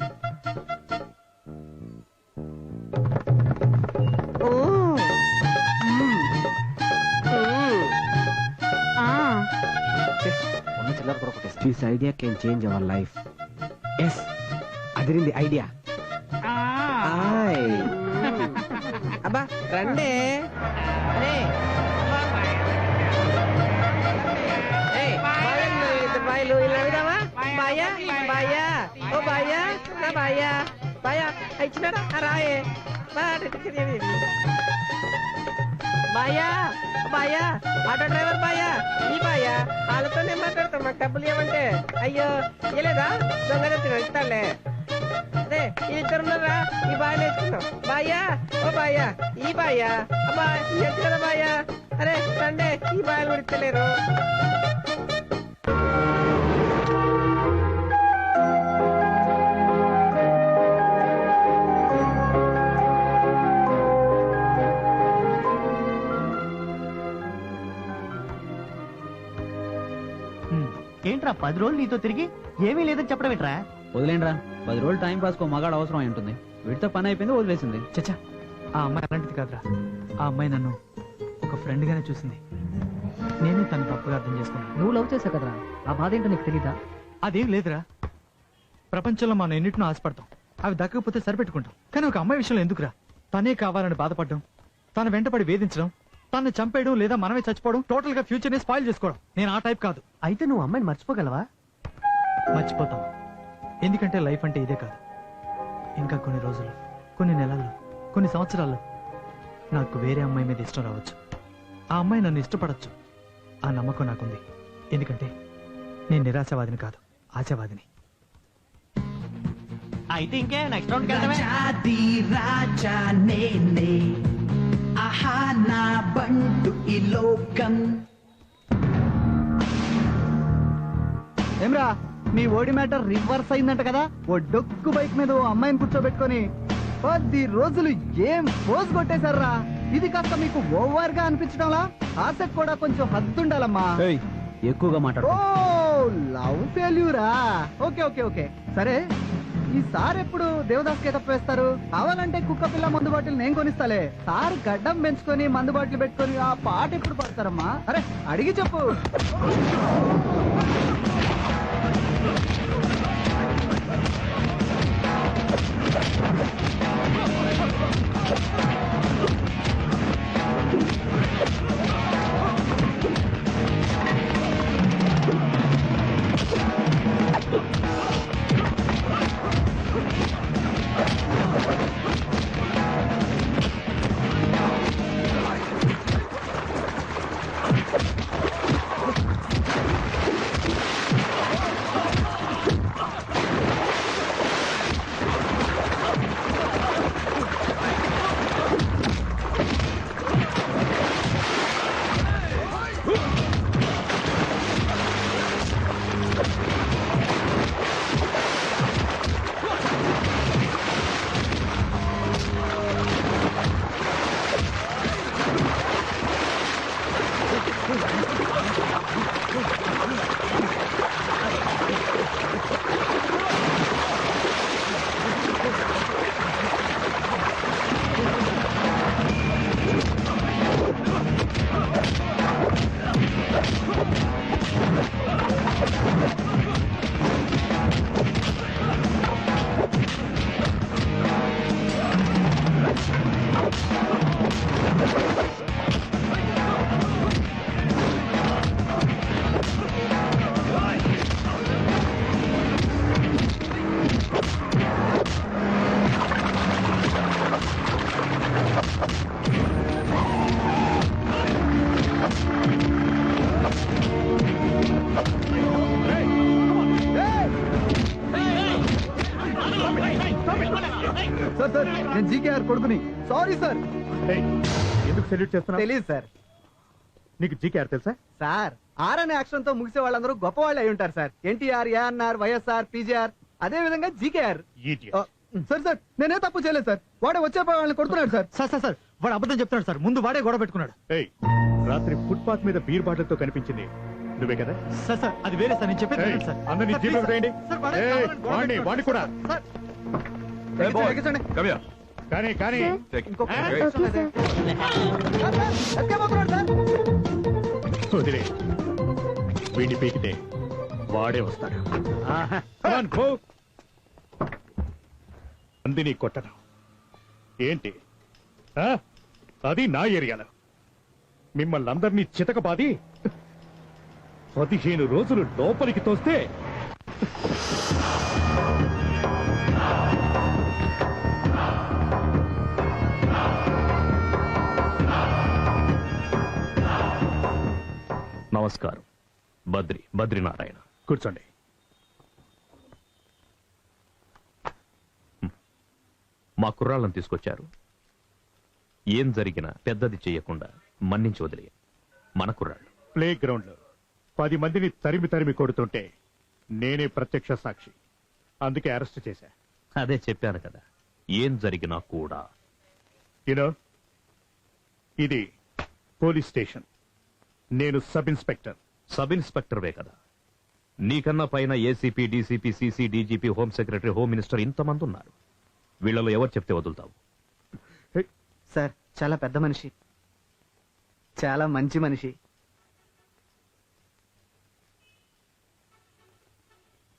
This idea can change our life. Yes, Adirindi idea. అబ్బా రండే. బాయలు ఇలా విడవా బాయా బాయా ఓ బాయా నా బాయా బాయా ఇచ్చినారా రాయే బాయా బాయా ఆటో డ్రైవర్ బాయా ఈ బాయా వాళ్ళతోనే మాట్లాడతాం. మాకు డబ్బులు ఇవ్వమంటే అయ్యో ఇవ్వలేదా? దొంగ ఇస్తాలే. అదే ఇద్దరున్నారా? ఈ బాయలు వేసుకున్నాం. బాయా ఓ బాయా ఈ బాయా అబ్బా ఎత్తు కదా బాయా. అరే రండే ఈ బాయలు కూడా ఇస్తలేరు. ఏంట్రా 10 రోజులు నీతో తిరిగి ఏమీ లేదని చెప్పడం ఏంట్రా? వదిలేండ్రా, 10 రోజులు టైం పాస్ కో మగాడు అవసరం అయి ఉంటుంది. వీటితో పని అయిపోయింది, వదిలేసింది. చచ్చా, ఆ అమ్మాయి అలాంటిది కాదురా. ఆ అమ్మాయి నన్ను ఒక ఫ్రెండ్ గానే చూసింది. నేనే తను తప్పుగా అర్థం చేసుకున్నాను. నువ్వు లవ్ చేసావు కదరా, ఆ బాధ ఏంటో నీకు తెలీదా? అదేం లేదురా. ప్రపంచంలో మనం ఎన్నిటినో ఆశపడతాం, అవి దక్కకపోతే సరిపెట్టుకుంటాం. కానీ ఒక అమ్మాయి విషయంలో ఎందుకురా? తనే కావాలని బాధపడడం, తన వెంటపడి వేధించడం, తను చంపేయడం లేదా మనమే చచ్చిపోవడం, టోటల్ గా ఫ్యూచర్ ని స్పాయిల్ చేసుకోవడం. నేను ఆ టైప్ కాదు. అయితే నువ్వు అమ్మాయిని మర్చిపోగలవా? మర్చిపోతాం. ఎందుకంటే లైఫ్ అంటే ఇదే కాదు. ఇంకా కొన్ని రోజులు, కొన్ని నెలల్లో, కొన్ని సంవత్సరాల్లో నాకు వేరే అమ్మాయి మీద ఇష్టం రావచ్చు. ఆ అమ్మాయి నన్ను ఇష్టపడచ్చు. ఆ నమ్మకం నాకుంది. ఎందుకంటే నేను నిరాశవాదిని కాదు, ఆశావాదిని. అయితే ఇంకే నెక్స్ట్ రౌండ్ వెళ్ళడమే. ఏమ్రా, మీ ఓడి మ్యాటర్ రివర్స్ అయిందంట కదా? ఓ డొక్కు బైక్ మీద ఓ అమ్మాయిని కూర్చోబెట్టుకొని 10 రోజులు ఏం పోజ్ కొట్టేశారా? ఇది కాస్త మీకు ఓవర్ గా అనిపించడంలా? ఆశకు కూడా కొంచెం హద్దుండాలమ్మా. ఎక్కువగా మాట్లాడు. ఓ లవ్ ఫెయిల్యూరా? ఓకే ఓకే ఓకే సరే. ఈసారి ఎప్పుడు దేవదాస్ కే తప్పు వేస్తారు? కావాలంటే కుక్క పిల్ల మందు బాటిల్ నేను కొనిస్తాలే. సార్ గడ్డం పెంచుకొని మందు బాటిల్ పెట్టుకొని ఆ పాట ఎప్పుడు పడతారమ్మా? అరే అడిగి చెప్పు. జీకేఆర్ కొడుకుని. Sorry sir. ఏయ్, ఎందుకు సెల్యూట్ చేస్తున్నావు? తెలియదు సార్. నీకు జీకేఆర్ తెలుసా? సార్ ఆర్ అనే అక్షరంతో ముగిసే వాళ్ళందరూ గొప్ప వాళ్ళు అయి ఉంటారు సార్. ఎన్టీఆర్, ఏఎన్ఆర్, వైఎస్ఆర్, పీజీఆర్, అదే విధంగా జీకేఆర్. Idiot. సార్ సార్ నేనే తప్పు చేయలేదు సార్. వాడే వచ్చే వాళ్ళని కొడుతున్నాడు సార్. సార్ సార్ సార్ వాడు అబద్ధం చెప్తున్నాడు సార్. ముందు వాడే గొడవ పెట్టుకున్నాడు. ఏయ్, రాత్రి ఫుట్పాత్ మీద బీర్ బాటిల్తో కనిపించింది నువ్వే కదా? సార్ సార్ అది వేరే సార్. నేను చెప్పేది ఏయ్, వినండి సార్. అందరినీ సార్, జీపులోకి ప్లీజ్ వేయండి. సార్, వాడే ఏయ్, కావాలని గొడవ వాడిని పెట్టుకున్నాడు. కూడా. Sir, Hey, boy. ఎక్కించండి. Come here. కానీ కానీ ఇంకో ఆ? కేసు ఉంది సార్. సార్, సార్, escape అవుతున్నాడు సార్. వదిలే, వీడిని పీకితే వాడే వస్తాడు. Come on, go. అందిని కొట్టడం ఏంటి? ఆ? అది నా ఏరియాలో మిమ్మల్ని అందరినీ చితకబాది 15 రోజులు లోపలికి తోస్తే నమస్కారం. బద్రీనారాయణ. కూర్చోండి. మా కుర్రాళ్ళని తీసుకొచ్చారు. ఏం జరిగినా పెద్దది చెయ్యకుండా మన్నించి వదిలే మన కుర్రాళ్ళు. ప్లే గ్రౌండ్ లో 10 మందిని తరిమి తరిమి కొడుతుంటే నేనే ప్రత్యక్ష సాక్షి. అందుకే అరెస్ట్ చేశా. అదే చెప్పాను కదా, ఏం జరిగినా కూడా. యూనో, ఇది పోలీస్ స్టేషన్. నేను సబ్ ఇన్స్పెక్టర్. సబ్ ఇన్స్పెక్టర్వే కదా. నీకన్నా పైన ACP, DCP, CC, DGP, home secretary, home minister ఇంతమంది ఉన్నారు. వీళ్ళలో ఎవరు చెప్తే వదులుతావు? సార్ చాలా పెద్ద మనిషి, చాలా మంచి మనిషి.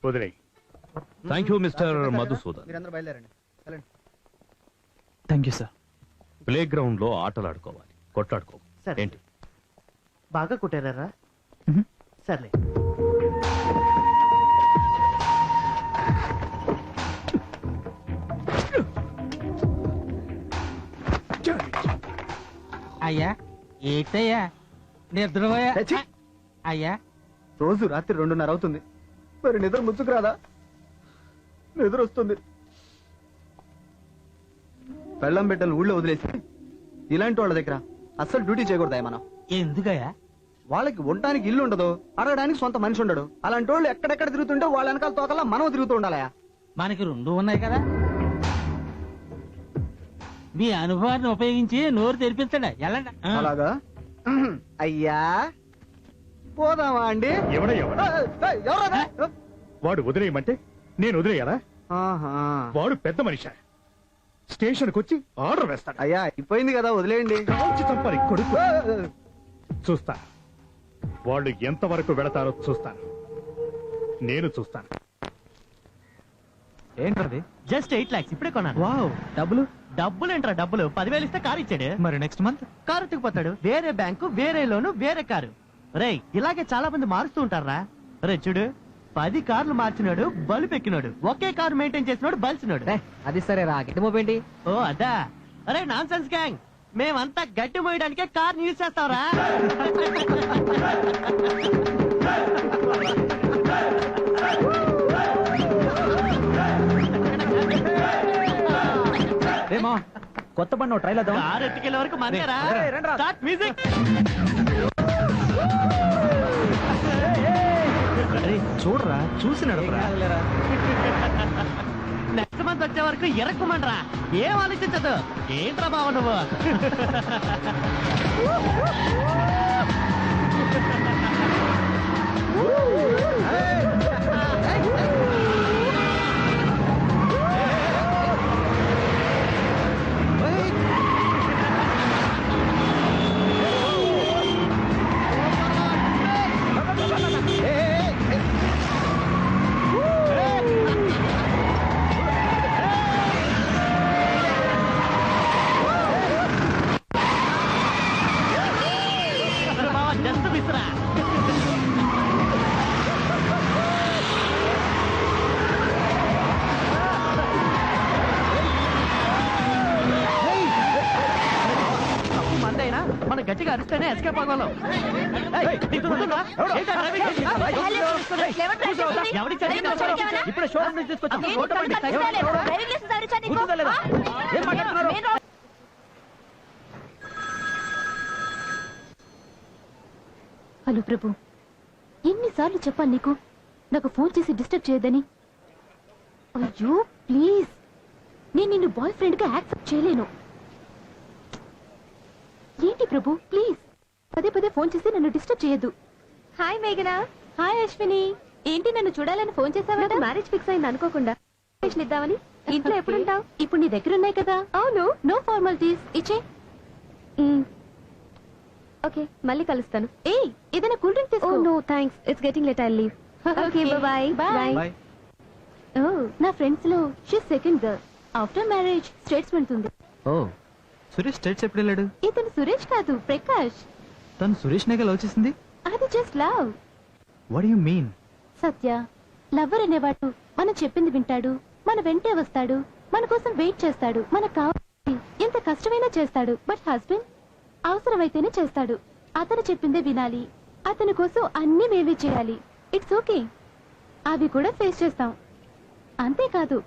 వదిలే. Thank you mister Madhusudan. మీరందరూ బయలుదేరండి. వెళ్ళండి. Thank you sir. Play ground లో ఆటలాడుకోవాలి, కొట్లాడుకో. సరే. ఏంటి? బాగా కుట్టారా? సర్లే. అయ్యా ఏటయ్యా నిద్రపోయా? అయ్యా రోజు రాత్రి 2:30 అవుతుంది. మరి నిద్ర ముచ్చుకు రాదా? నిద్ర వస్తుంది. పెళ్ళం బిడ్డలు ఊళ్ళో వదిలేసి ఇలాంటి వాళ్ళ దగ్గర అస్సలు డ్యూటీ చేయకూడదా మనం? ఎందుకయ్యా? వాళ్ళకి ఉండడానికి ఇల్లు ఉండదు, అడగడానికి సొంత మనిషి ఉండడు. అలాంటి వాళ్ళు ఎక్కడెక్కడ తిరుగుతుంటే వాళ్ళ వెనకాల తోకల్లా మనం తిరుగుతూ ఉండాలయా? మనకి 2 ఉన్నాయి కదా. మీ అనుభవాన్ని ఉపయోగించి నోరు తెరిపించండి. ఎలాంటి అలాగా? అయ్యా పోదామా అండి? ఎవడయ్యా? ఎవరదా? వాడు వదిలేయమంటే నేను వదిలేయాలా? వాడు పెద్ద మనిషి. స్టేషన్కి వచ్చి ఆర్డర్ వేస్తాడు. అయ్యా అయిపోయింది కదా, వదిలేయండి. కాల్చి చంపని కొడుకు. చూస్తా వాళ్ళు ఎంతవరకు వెళతారో చూస్తాను. నేను చూస్తాను. ఏంటది? జస్ట్ 8 lakhs ఇప్పుడే కొన్నాను. వావ్. డబ్బులు? డబ్బులు ఏంట్రా డబ్బులు? 10,000 ఇస్తే కారు ఇచ్చాడు. మరి నెక్స్ట్ మంత్ కారు ఎత్తుకుపోతాడు. వేరే బ్యాంకు, వేరే లోను, వేరే కారు. రేయ్ ఇలాగే చాలా మంది మారుస్తూ ఉంటారా? రే చూడు, 10 కార్లు మార్చినాడు, బలుపు ఎక్కినాడు. ఒకే కారు మెయింటైన్ చేసినాడు, బలిసినాడు. అది సరే రా గిట్ట మోపేంటి? ఓ అదా. అరే నాన్ సెన్స్ గ్యాంగ్, మేమంతా గట్టి మోయడానికే కార్ యూజ్ చేస్తావరా? రేమా కొత్త బండి ట్రైల్ అద్దాం. కార్ ఎత్తుకెళ్ళే వరకు మందేరా. Start music. చూడరా, చూసి నడపరా. నెక్స్ట్ మంత్ వచ్చే వరకు ఎరక్కుమండ్రా. ఏం ఆలోచించదు. ఏంట్రా బావ నువ్వు? మనం గట్టిగా అరిస్తేనే ఎస్కేప్ అవ్వగలం. ఏయ్, నీకు గుర్తుందా? ఏంటా డ్రైవింగ్ చేసి? ఎవరికి చదివింది? ఇప్పుడే షోరూమ్ నుంచి తీసుకొచ్చాం. గుర్తుందా లేదా? ఏం మాట్లాడుతున్నారు? హలో ప్రభు, ఎన్నిసార్లు చెప్పాను నీకు నాకు ఫోన్ చేసి డిస్టర్బ్ చేయొద్దని? అయ్యో ప్లీజ్, నేను నిన్ను బాయ్ ఫ్రెండ్ గా యాక్సెప్ట్ చేయలేను. ఏంటి ప్రభు ప్లీజ్, పదే పదే ఫోన్ చేసి నన్ను డిస్టర్బ్ చేయొద్దు. హాయ్ మేఘనా. హాయ్ అశ్విని. ఏంటి నన్ను చూడాలని ఫోన్ చేసావా? మ్యారేజ్ ఫిక్స్ అయింది అనుకోకుండా ఇద్దామని. ఇంట్లో ఎప్పుడుంటావు? ఇప్పుడు నీ దగ్గర ఉన్నాయి కదా. అవును, నో ఫార్మాలిటీస్, ఇచ్చే. ఓకే, మళ్ళీ కలుస్తాను. ఏయ్, ఏదైనా కూల్ డ్రింక్ తీసుకో. No thanks, it's getting late, I leave. Okay, bye bye. Bye. ఓ, నా ఫ్రెండ్స్ లో she second girl. After marriage States వెళ్తుంది. ఓ, సురేష్ స్టేట్స్ ఎప్పుడు వెళ్ళాడు? ఇతను సురేష్ కాదు, ప్రకాష్. తను సురేష్ నేగా లవ్ చేసింది? అది just love. What you mean? Satya, lover అనేవాడు మనం చెప్పింది వింటాడు, మన వెంటే వస్తాడు, మన కోసం వెయిట్ చేస్తాడు, మనకు కావాలి ఎంత కష్టమైనా చేస్తాడు. బట్ హస్బెండ్ అవసరమైతేనే చేస్తాడు. అతను చెప్పిందే వినాలి, అతని కోసం అన్ని మేమే చేయాలి. ఇట్స్ ఓకే, అవి కూడా ఫేస్ చేస్తాం. అంతేకాదు,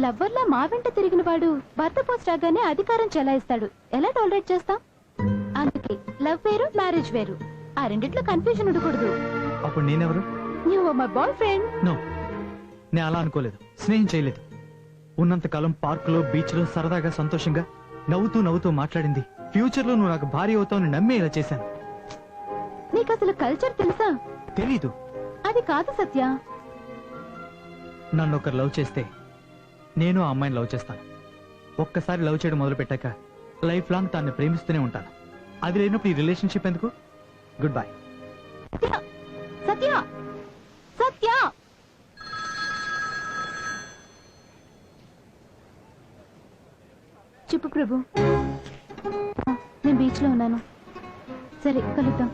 లవ్వర్లా మా వెంట తిరిగిన వాడు భర్త పోస్ట్ రాగానే అధికారం చెలాయిస్తాడు. ఎలా టాలరేట్ చేస్తాం? అందుకే లవ్ వేరు, మ్యారేజ్ వేరు. ఆ రెండిట్లో కన్ఫ్యూజన్ ఉండకూడదు. అప్పుడు నేనెవరు? You are my boyfriend. No, నేను అలా అనుకోలేదు, స్నేహం చేయలేదు. ఉన్నంతకాలం పార్క్ లో, బీచ్ లో సరదాగా సంతోషంగా నవ్వుతూ నవ్వుతూ మాట్లాడింది. ఫ్యూచర్ లో నువ్వు నాకు భార్య అవుతావని నమ్మే ఇలా చేశాను. నీకు అసలు కల్చర్ తెలుసా? తెలీదు. అది కాదు సత్య. నన్ను ఒకరు లవ్ చేస్తే నేను ఆ అమ్మాయిని లవ్ చేస్తాను. ఒక్కసారి లవ్ చేయడం మొదలు పెట్టాక లైఫ్ లాంగ్ తాన్ని ప్రేమిస్తూనే ఉంటాను. అది లేనప్పుడు ఈ రిలేషన్షిప్ ఎందుకు? Good bye. సత్య, సత్య. చెప్పు ప్రభు. నేను బీచ్ లో ఉన్నాను. సరే, కలుద్దాం.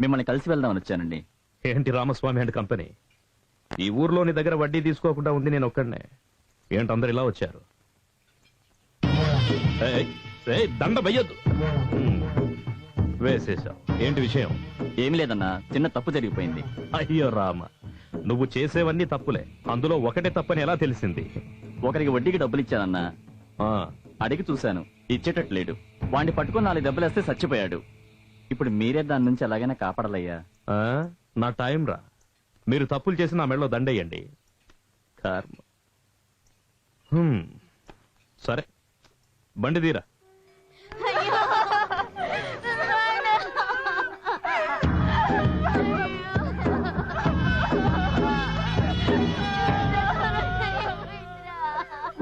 మిమ్మల్ని కలిసి వెళ్దామని వచ్చానండి. ఏంటి రామస్వామి అండ్ కంపెనీ? ఈ ఊర్లో నీ దగ్గర వడ్డీ తీసుకోకుండా ఉంది నేను ఒక్కడనే. ఏంటి అందరు ఇలా వచ్చారు? దండ వెయ్యొద్దు. వేసేసావు. ఏంటి విషయం? ఏమి లేదన్నా, చిన్న తప్పు జరిగిపోయింది. అయ్యో రామ, నువ్వు చేసేవన్నీ తప్పులే. అందులో ఒకటే తప్పని ఎలా తెలిసింది? ఒకరికి వడ్డీకి డబ్బులు ఇచ్చానన్నా. అడిగి చూశాను, ఇచ్చేటట్లేడు. వాడిని పట్టుకుని 4 దెబ్బలేస్తే చచ్చిపోయాడు. ఇప్పుడు మీరే దాని నుంచి ఎలాగైనా కాపాడాలయ్యా. నా టైం రా. మీరు తప్పులు చేసి నా మెడలో దండేయండి. కర్మ. సరే, బండి తీరా.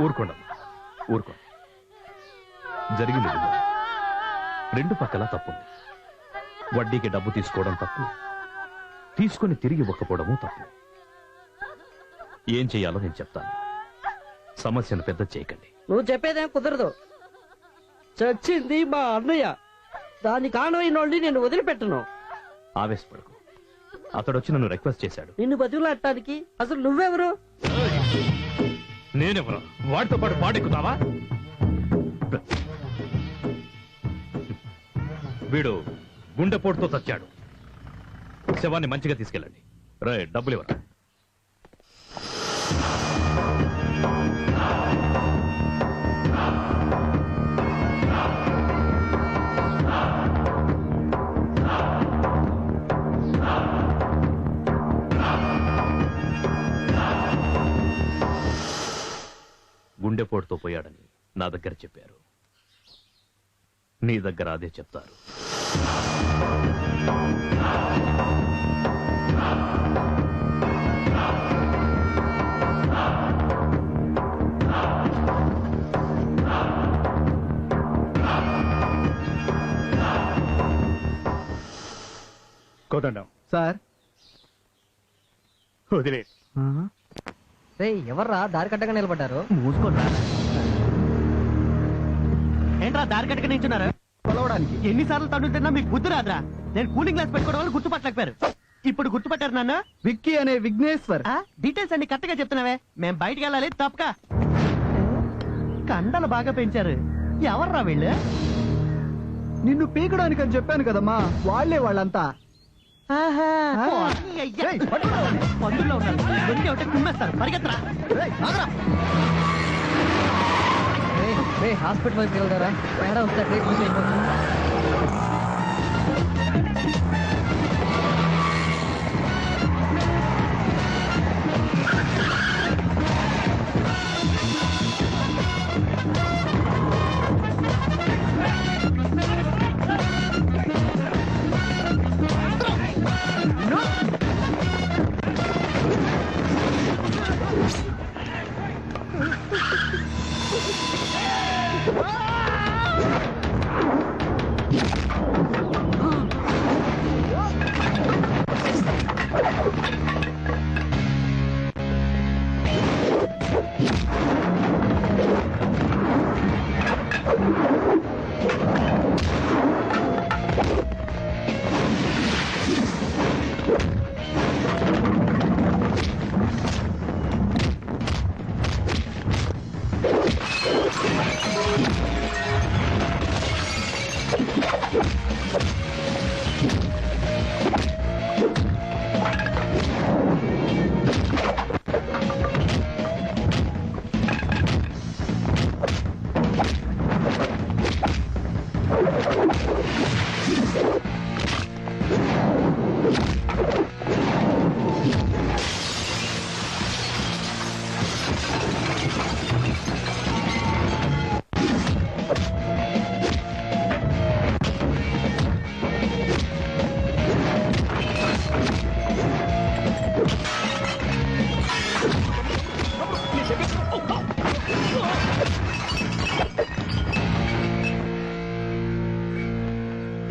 ఊరుకోండి, ఊరుకో. జరిగింది ఇదిగో. 2 పక్కల తప్పుంది. వడ్డీకి డబ్బు తీసుకోవడం తప్పు, తీసుకొని తిరిగి ఇవ్వకపోవడము తప్పు. ఏం చెయ్యాలో నేను చెప్తాను. సమస్యను పెద్ద చేయకండి. నువ్వు చెప్పేదేం కుదరదు. చచ్చింది మా అన్నయ్య. దాని కారణమైనోళ్ళని నేను వదిలిపెట్టను. ఆవేశపడకు. అతడు వచ్చి నన్ను రిక్వెస్ట్ చేశాడు. నిన్ను బతుకులాడటానికి. అసలు నువ్వెవరు? నేనెవరు? వాడితో పాటు పాడెక్కుతావా? వీడు గుండెపోటుతో చచ్చాడు. శవాన్ని మంచిగా తీసుకెళ్ళండి. రే, డబ్బులు ఇవ్వరా. గుండెపోటుతో పోయాడని నా దగ్గర చెప్పారు. నీ దగ్గర అదే చెప్తారు. కోదండం సార్. వదిలే. ఎవర్రా దారి కట్టగా నిలబడ్డారు? మూసుకోండి. ఏంట్రా దారి కట్టక నించున్నారు? కొలవడానికి ఎన్నిసార్లు తడుతున్నా మీకు బుద్ధి రాదురా? నేను కూలింగ్ గ్లాస్ పెట్టుకోవడం వల్ల గుర్తుపట్టలేకపోయారు. ఇప్పుడు గుర్తుపట్టారు నాన్న? విక్కీ అనే విఘ్నేశ్వర్. డీటెయిల్స్ అన్ని కరెక్ట్ గా చెప్తున్నావే. మేం బయటికి వెళ్ళాలి తప్పక. కండలు బాగా పెంచారు. ఎవర్రా వీళ్ళు? నిన్ను పీకడానికి అని చెప్పాను కదమ్మా, వాళ్లే వాళ్ళంతా. పందుల్లో ఉన్నారు. దొరికి ఒకటి కుమ్మేస్తారు. పరిగెత్తరా. హాస్పిటల్ వైపు వెళ్తారా? తేడా వస్తే ట్రీట్మెంట్ అయిపోతుంది.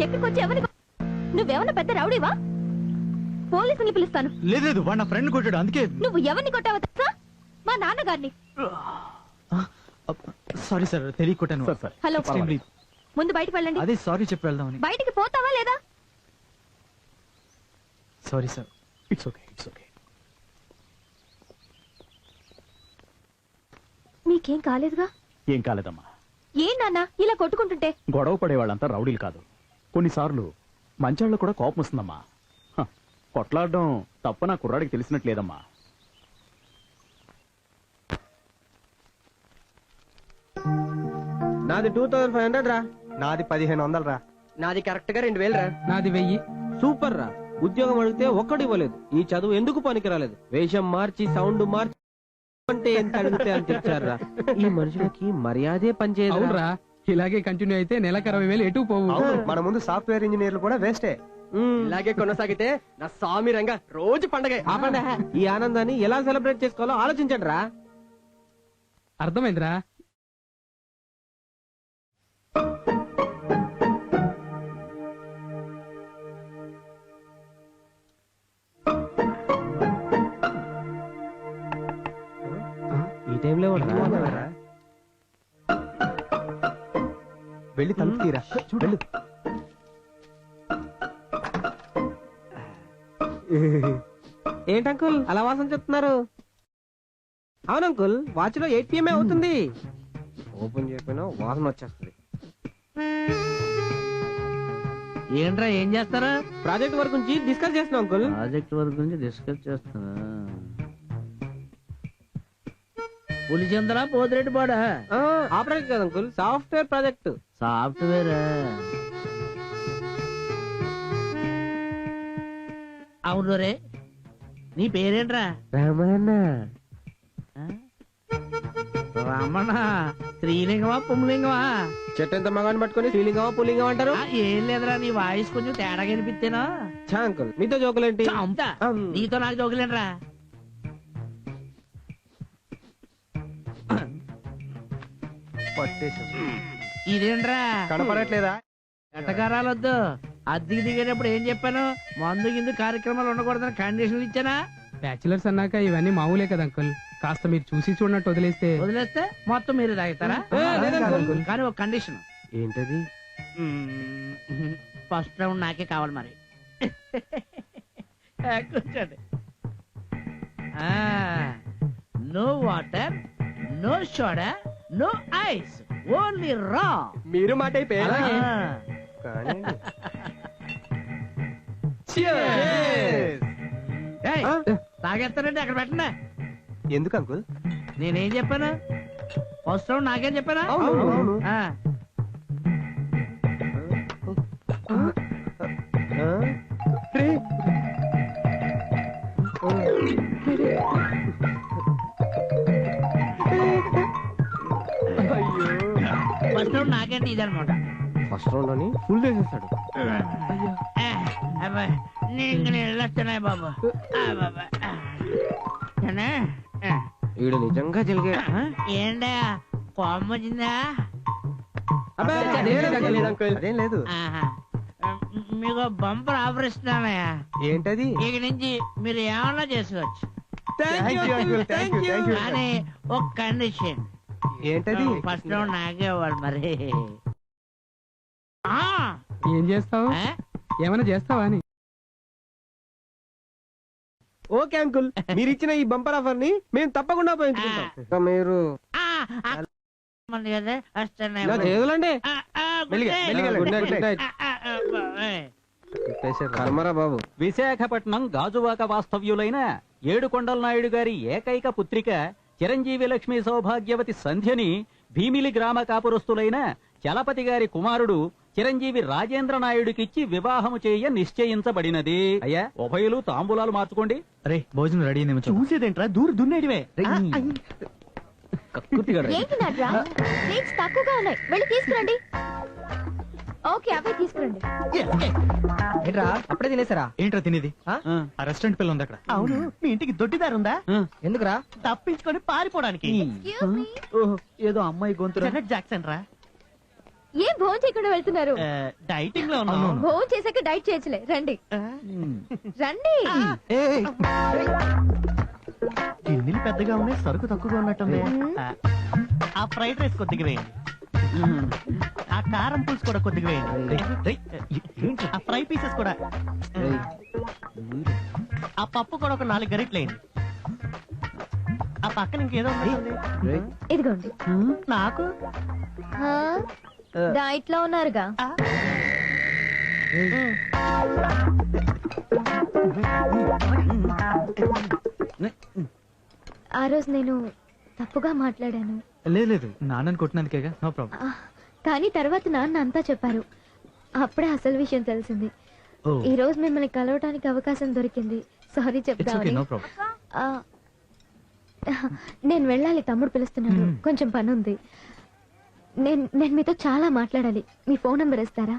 ఎక్కడికొచ్చి ఎవరిని నువ్వేమన్నా పెద్ద రౌడీవా? పోలీసుని పిలుస్తాను. లేదు, వాడు నా ఫ్రెండ్ కొట్టాడు, అందుకే. నువ్వు ఎవరిని కొట్టావో తెలుసా? మా నాన్నగారిని. సారీ సార్, తెలియ కొట్టాను. హలో, ముందు బయటకు వెళ్ళండి. అదే సారీ చెప్పి వెళ్దామని. బయటికి పోతావా లేదా? Sorry sir. It's okay. మీకేం కాలేదుగా? ఏం కాలేదమ్మా. ఏం నాన్న ఇలా కొట్టుకుంటుంటే? గొడవ పడే వాళ్ళంతా రౌడీలు కాదు. కొన్నిసార్లు మంచాళ్ళు కూడా కోపం వస్తుందమ్మా. కొట్లాడడం తప్ప నా కుర్రాడికి తెలిసినట్లేదమ్మా. నాది 2500 రా. నాది 1500 రా. నాది కరెక్ట్ గా 2000 రా. నాది 1000. సూపర్ రా. ఉద్యోగం అడిగితే ఒక్కడు ఇవ్వలేదు. ఈ చదువు ఎందుకు పనికిరాలేదు. వేషం మార్చి సౌండ్ మార్చి అంటే ఎంత అడిగితే అంత ఇచ్చారా. ఈ మనుషులకి మర్యాదే పనిచేయదు. ఇలాగే కంటిన్యూ అయితే నెలకు 60,000 ఎటు పోవు. మన ముందు సాఫ్ట్వేర్ ఇంజనీర్లు కూడా వేస్టే. ఇలాగే కొనసాగితే నా స్వామి రంగా రోజు పండగ. ఈ ఆనందాన్ని ఎలా సెలబ్రేట్ చేసుకోవాలో ఆలోచించండి రా. అర్థమైందిరా. ఈ టైంలో వెళ్ళి తలుపు తీరా. వెళ్ళు. ఏంటంకుల్ అలా వాసన చెప్తున్నారు? అవును అంకుల్, వాచ్ లో 8 PM అవుతుంది. ఓపెన్ చేయకపోయినా వాసన వచ్చేస్తుంది. ఏంట్రా ఏం చేస్తారా? ప్రాజెక్ట్ వర్క్ గురించి డిస్కస్ చేస్తున్నాం అంకుల్. ప్రాజెక్ట్ వర్క్ గురించి డిస్కస్ చేస్తున్నా. పులిచంద్ర పోతిరెడ్డి పాడా? ఆ ప్రాజెక్ట్ కదా అంకుల్, సాఫ్ట్వేర్ ప్రాజెక్ట్. సాఫ్ట్వేర్. అవును రే, నీ పేరేంట్రా? రమణ. రమణ స్త్రీలింగమా పుంలింగమా? చెట్టంత మగాన్ని పట్టుకుని స్త్రీలింగమా పుల్లింగమా అంటారు? ఏం లేదురా, నీ వాయిస్ కొంచెం తేడాగా వినిపిస్తేనా? చా అంకుల్, మీతో జోకులేంటి? నీతో నాకు జోకులేంట్రా. ఇదేంట్రా కనపడట్లేదా? ఎటకారాలొద్దు. అద్దెకి దిగేటప్పుడు ఏం చెప్పాను? మందు గిందు కార్యక్రమాలు ఉండకూడదని కండిషన్లు ఇచ్చానా? బ్యాచిలర్స్ అన్నాక ఇవన్నీ మామూలే కదా అంకుల్. కాస్త మీరు చూసి చూడనట్టు వదిలేస్తే మొత్తం మీరు తాగుతారా? కానీ ఒక కండిషన్. ఏంటది? ఫస్ట్ రౌండ్ నాకే కావాలి మరి. కూర్చోండి. No water, no soda, no ice, only raw. మీరు మాట అయిపోయారు. తాగేస్తానండి, అక్కడ పెట్టండి. ఎందుకు అంకుల్? నేనేం చెప్పాను? ఫస్ట్ రౌండ్ నాకేం చెప్పానా? ఆ. ఫస్ట్ రౌండ్ నాకంటే ఇదనమాట. ఫస్ట్ రౌండ్ అని ఫుల్ చేసేస్తాడు. నీకు వెళ్ళొస్తున్నాయి బాబు. వీడు నిజంగా జరిగే ఏంటా కోపం వచ్చిందా? అదేం లేదు. మీకు బంపర్ ఆఫర్ ఇస్తున్నానయ్యా. ఏంటది? ఇక నుంచి మీరు ఏమన్నా చేసుకోవచ్చు. థాంక్యూ. కానీ ఒక కండిషన్. ఏంటది? ఫస్ట్ రౌండ్ నాకే ఇవ్వాలి మరి. ఏం చేస్తావు? ఏమైనా చేస్తావా అని. ఓకే అంకుల్, మీరు ఇచ్చిన ఈ బంపర్ ఆఫర్ ని మేము తప్పకుండా ఉపయోగించుకుంటాం. మీరు చేదులండి. కర్మరా బాబు. విశాఖపట్నం గాజువాక వాస్తవ్యులైన ఏడుకొండల నాయుడు గారి ఏకైక పుత్రిక చిరంజీవి లక్ష్మీ సౌభాగ్యవతి సంధ్యని భీమిలి గ్రామ కాపురస్తులైన చలపతి గారి కుమారుడు చిరంజీవి రాజేంద్ర నాయుడుకిచ్చి వివాహము చేయ నిశ్చయించబడినది. అయ్యా, ఉభయులు తాంబూలాలు మార్చుకోండి. రే భోజనం రెడీ చూసేదేంట్రా, దూరు దున్నేడివే. ఏంటి నట్రా? ప్లేట్స్ తక్కువగా ఉన్నాయి, వెళ్ళి తీసుకురండి. ఓకే, అవే తీసుకురండి. ఏంట్రా అప్పుడే తినేసారా? ఏంట్రా తినేది? ఆ రెస్టారెంట్ పిల్ల ఉంది అక్కడ. అవును, మీ ఇంటికి దొడ్డిదారుందా? ఎందుకురా? తప్పించుకొని పారిపోవడానికి. ఏదో అమ్మాయి గొంతు జనరల్ జాక్సన్ రా. ఏం భోజనం చేయకుండా వెళ్తున్నారు? డైటింగ్ లో ఉన్నాను. భోజనం చేశాక డైట్ చేయొచ్చులే, రండి రండి. గిన్నెలు పెద్దగా ఉన్నాయి, సరుకు తక్కువగా ఉన్నట్టుంది. ఆ ఫ్రైడ్ రైస్ కొద్దిగా వేయండి. ఆ కారం పులుసు కూడా కొద్దిగా వేయండి. ఆ ఫ్రై పీసెస్ కూడా. ఆ పప్పు కూడా ఒక 4 గరిటెలు వేయండి. ఆ పక్కన ఇంకేదో ఉంది. ఇదిగోండి. నాకు డైట్ లో ఉన్నారుగా. ఆ రోజు నేను తప్పుగా మాట్లాడాను. లేదు, నాన్నని కొట్టినందుకేగా, నో ప్రాబ్లం. కానీ తర్వాత నాన్న అంతా చెప్పారు. అప్పుడే అసలు విషయం తెలిసింది. ఈ రోజు మిమ్మల్ని కలవడానికి అవకాశం దొరికింది. సారీ చెప్తాను. నేను వెళ్ళాలి, తమ్ముడు పిలుస్తున్నాడు. కొంచెం పని ఉంది. నేను మీతో చాలా మాట్లాడాలి. మీ ఫోన్ నంబర్ ఇస్తారా?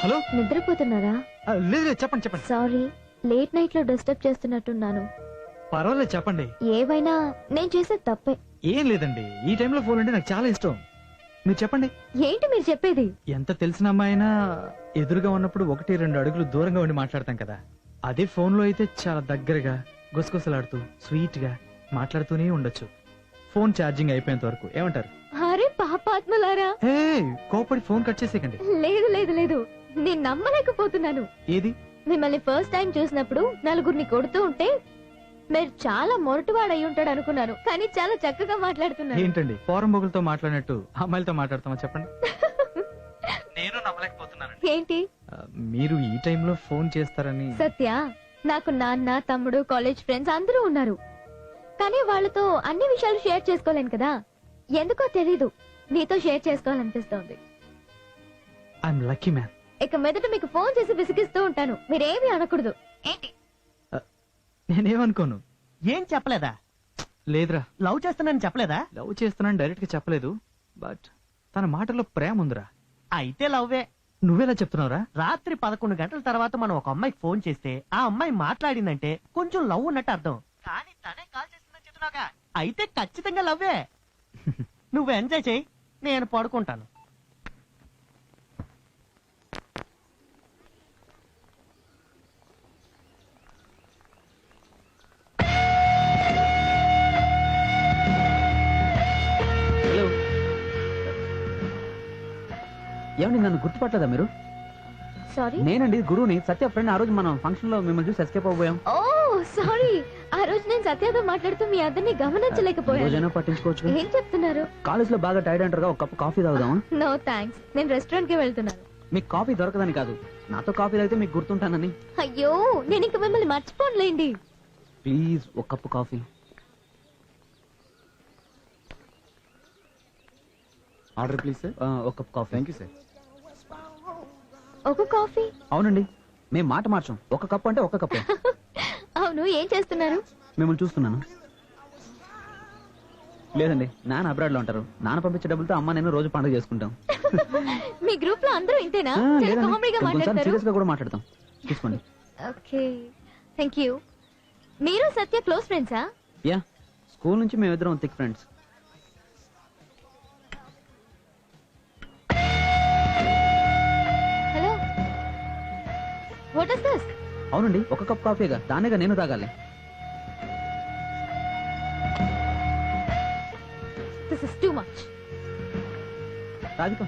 హలో, నిద్రపోతున్నారా? లేదు, చెప్పండి. సారీ, లేట్ నైట్ లో డిస్టర్బ్ చేస్తున్నట్టున్నాను. పర్వాలేదు, చెప్పండి. ఏవైనా నేను చేసేది తప్పే. ఏం లేదండి, ఈ టైంలో ఫోన్ అంటే నాకు చాలా ఇష్టం. మీరు చెప్పండి. ఏంటి మీరు చెప్పేది? ఎంత తెలిసిన అమ్మాయినా ఎదురుగా ఉన్నప్పుడు 1-2 అడుగులు దూరంగా ఉండి మాట్లాడతాం కదా. అదే ఫోన్ లో అయితే చాలా దగ్గరగా గుసగుసలాడుతూ స్వీట్ గా మాట్లాడుతూనే ఉండొచ్చు, ఫోన్ ఛార్జింగ్ అయిపోయేంత వరకు. ఏమంటారు? అరే పాపాత్మలారా, కోపడి ఫోన్ కట్ చేసేకండి. లేదు లేదు లేదు, నేను నమ్మలేకపోతున్నాను. ఏది? మిమ్మల్ని ఫస్ట్ టైం చూసినప్పుడు నలుగురిని కొడుతూ ఉంటే మీరు చాలా మొరటువాడు అయి ఉంటాడు అనుకున్నాను. కానీ చాలా చక్కగా మాట్లాడుతున్నారు. ఏంటండి పోరం బొగులతో మాట్లాడినట్టు అమ్మాయిలతో మాట్లాడతామా చెప్పండి. నేను నమ్మలేకపోతున్నాను. ఏంటి? మీరు ఈ టైంలో ఫోన్ చేస్తారని. సత్య, నాకు నాన్న, తమ్ముడు, కాలేజ్ ఫ్రెండ్స్ అందరూ ఉన్నారు. కానీ వాళ్ళతో అన్ని విషయాలు షేర్ చేసుకోలేను కదా. ఎందుకో తెలీదు, నీతో షేర్ చేసుకోవాలనిపిస్తోంది. I'm lucky man. ఇక మీదట మీకు ఫోన్ చేసి విసిగిస్తూ ఉంటాను. మీరేమీ అనకూడదు. ఏంటి? నేనేమనుకోను. ఏం చెప్పలేదా? లేదురా. లవ్ చేస్తున్నాను చెప్పలేదా? లవ్ చేస్తున్నాను డైరెక్ట్ గా చెప్పలేదు, బట్ తన మాటల్లో ప్రేమ ఉందిరా. అయితే లవ్వే. నువ్వెలా చెప్తున్నావురా? రాత్రి 11 గంటల తర్వాత మనం ఒక అమ్మాయికి ఫోన్ చేస్తే ఆ అమ్మాయి మాట్లాడిందంటే కొంచెం లవ్ ఉన్నట్టు అర్థం. కానీ తనే కాల్ చేస్తుందని చెప్తున్నావుగా, అయితే ఖచ్చితంగా లవ్వే. నువ్వు ఎంజాయ్ చేయి, నేను పడుకుంటాను. ఏమండి నన్ను గుర్తుపట్టలేదా మీరు? సారీ. నేనండి గురువుని, సత్య ఫ్రెండ్. ఆ రోజు మనం ఫంక్షన్ లో మిమ్మల్ని చూసి ఎస్కేప్ అవ్వబోయాం. ఓ సారీ, ఆ రోజు నేను సత్యతో మాట్లాడుతూ మీ అద్దరిని గమనించలేకపోయాను. రోజైనా పట్టించుకోవచ్చు. ఏం చెప్తున్నారు? కాలేజ్ లో బాగా టైర్డ్ అంటారుగా, ఒక కప్పు కాఫీ తాగుదామా? నో థ్యాంక్స్, నేను రెస్టారెంట్ కి వెళ్తున్నాను. మీకు కాఫీ దొరకదని కాదు, నాతో కాఫీ తాగితే మీకు గుర్తుంటానని. అయ్యో, నేను ఇంక మిమ్మల్ని మర్చిపోనులేండి. ప్లీజ్ ఒక cup coffee. Order please sir. ఒక cup coffee. Thank you sir. ఒక కాఫీ? అవునండి, మేము మాట మార్చాం. ఒక కప్పు అంటే ఒక కప్పే. అవును, ఏం చేస్తున్నారు? మిమ్మల్ని చూస్తున్నాను. లేదండి, నాన్న అబ్రాడ్ లో ఉంటారు. నాన్న పంపించే డబ్బులతో అమ్మ నేను రోజు పండుగ చేసుకుంటాం. మీ గ్రూప్ లో అందరూ ఇంతేనా? కామెడీగా మాట్లాడతారు. సీరియస్ గా కూడా మాట్లాడతాం. తీసుకోండి. Okay, thank you. మీరు సత్య క్లోజ్ ఫ్రెండ్సా? యా, స్కూల్ నుంచి మేమిద్దరం thick friends. Hello, what is this? అవునండి, ఒక కప్ కాఫీగా, దానిగా నేను తాగాలి. This is too much. Radhika,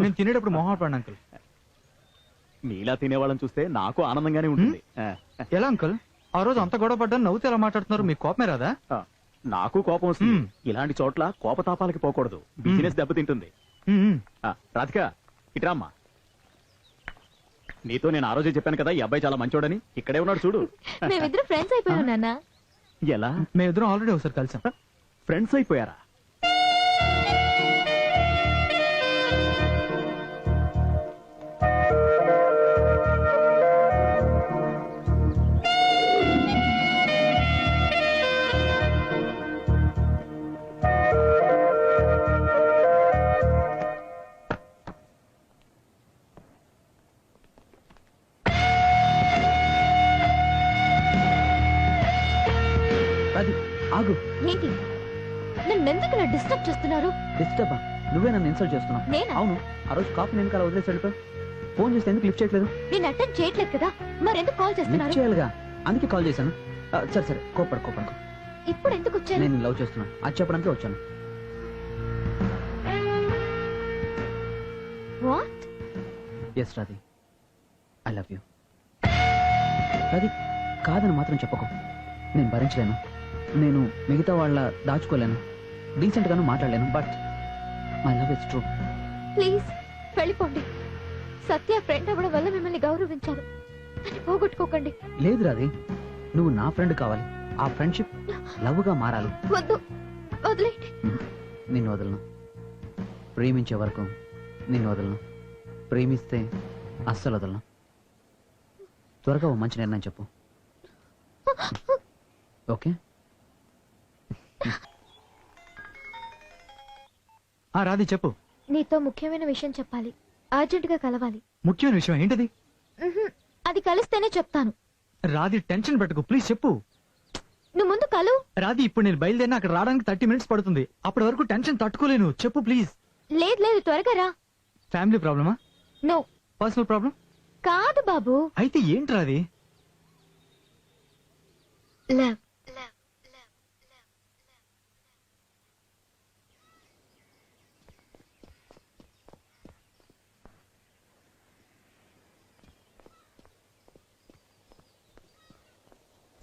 నేను తినేటప్పుడు మొహమాట పడిన అంకుల్. నీలా తినేవాళ్ళని చూస్తే నాకు ఆనందంగానే ఉంటుంది. ఎలా అంకుల్, ఆ రోజు అంత గొడవ పడ్డా నవ్వుతూ ఎలా మాట్లాడుతున్నారు? మీకు కోపమే రాదా? నాకు కోపం వస్తుంది. ఇలాంటి చోట్ల కోపతాపాలకి పోకూడదు, బిజినెస్ దెబ్బతింటుంది. రాధిక, ఇట్రామ్మా. నీతో నేను ఆ రోజే చెప్పాను కదా, ఈ అబ్బాయి చాలా మంచోడని. ఇక్కడే ఉన్నాడు చూడు. మేమిద్దరు ఫ్రెండ్స్ అయిపోయాం నాన్న. ఎలా? మేమిద్దరం ఆల్రెడీ ఒకసారి కలిసాం. ఫ్రెండ్స్ అయిపోయారా? ఆగు. ఏంటి నన్ను ఎందుకు ఇలా డిస్టర్బ్ చేస్తున్నారు? డిస్టర్బ్? నువ్వే నన్ను ఇన్సల్ట్ చేస్తున్నావు. నేనా? అవును, ఆ రోజు కాఫీ నేను అలా వదిలేసి వెళ్ళిపో. ఫోన్ చేస్తే ఎందుకు లిఫ్ట్ చేయట్లేదు? నేను అటెండ్ చేయట్లేదు కదా, మరెందుకు కాల్ లిఫ్ట్ చేస్తున్నారు? చేయాలిగా, అందుకే కాల్ చేశాను. సరే సరే, కోపడు. ఇప్పుడు ఎందుకు వచ్చారు? నేను లవ్ చేస్తున్నాను, అది చెప్పడానికి వచ్చాను. What? Yes Radhi, I love you. Radhi, కాదని మాత్రం చెప్పకు. నేను భరించలేను. నేను మిగతా వాళ్ళ దాచుకోలేను, డీసెంట్ గాను మాట్లాడలేను. But my love is true. Please వెళ్ళిపోండి. సత్య ఫ్రెండ్ అవ్వడం వల్ల మిమ్మల్ని గౌరవించారు, అని పోగొట్టుకోకండి. లేదు రాధి, నువ్వు నా ఫ్రెండ్ కావాలి. ఆ ఫ్రెండ్షిప్ లవ్ గా మారాలి. వద్దు, వదిలేండి. నిన్ను వదలను. ప్రేమించే వరకు నిన్ను వదలను. ప్రేమిస్తే అస్సలు వదలను. త్వరగా ఓ మంచి నిర్ణయం చెప్పు. ఓకే? రాధి చెప్పు. నీతో ముఖ్యమైన విషయం చెప్పాలి, అర్జెంట్ గా కలవాలి. ముఖ్యమైన విషయం ఏంటది? అది కలిస్తేనే చెప్తాను. రాధి టెన్షన్ పెట్టకు, ప్లీజ్ చెప్పు. నువ్వు ముందు కలు. రాధి, ఇప్పుడు నేను బయలుదేరిన అక్కడ రావడానికి 30 minutes పడుతుంది. అప్పటి వరకు టెన్షన్ తట్టుకోలేను. చెప్పు ప్లీజ్. లేదు లేదు, త్వరగా రా. ఫ్యామిలీ ప్రాబ్లమా? నో. Personal problem? కాదు బాబు. అయితే ఏంటి రాధి? లవ్.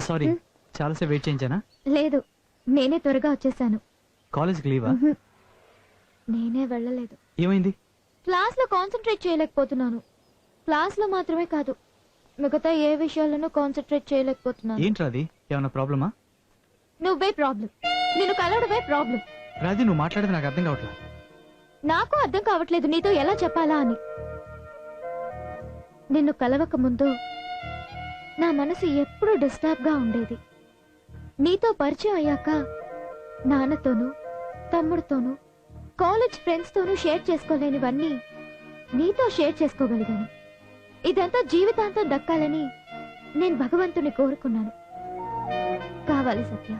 సారీ, చాలాసేపు వెయిట్ చేయించానా? లేదు, నేనే త్వరగా వచ్చేసాను. కాలేజ్కి లీవా? నేనే వెళ్ళలేదు. ఏమైంది? క్లాస్ లో కాన్సన్ట్రేట్ చేయలేకపోతున్నాను. క్లాస్ లో మాత్రమే కాదు, మిగతా ఏ విషయాల్లోనూ కాన్సన్ట్రేట్ చేయలేకపోతున్నాను. ఏంటి రాధి, ఏమన్నా ప్రాబ్లమా? నువ్వే ప్రాబ్లం, నిన్ను కలవడమే ప్రాబ్లం. రాధి, నువ్వు మాట్లాడేది నాకు అర్థం కావట్లేదు. నాకు అర్థం కావట్లేదు నీతో ఎలా చెప్పాలా అని. నిన్ను కలవక ముందు నా మనసు ఎప్పుడూ డిస్టర్బ్ గా ఉండేది. నీతో పరిచయం అయ్యాక నాన్నతోనూ తమ్ముడితోనూ కాలేజ్ ఫ్రెండ్స్ తోనూ షేర్ చేసుకోలేనివన్నీ నీతో షేర్ చేసుకోగలిగాను. ఇదంతా జీవితాంతం దక్కాలని నేను భగవంతుని కోరుకున్నాను. కావాలి సత్య,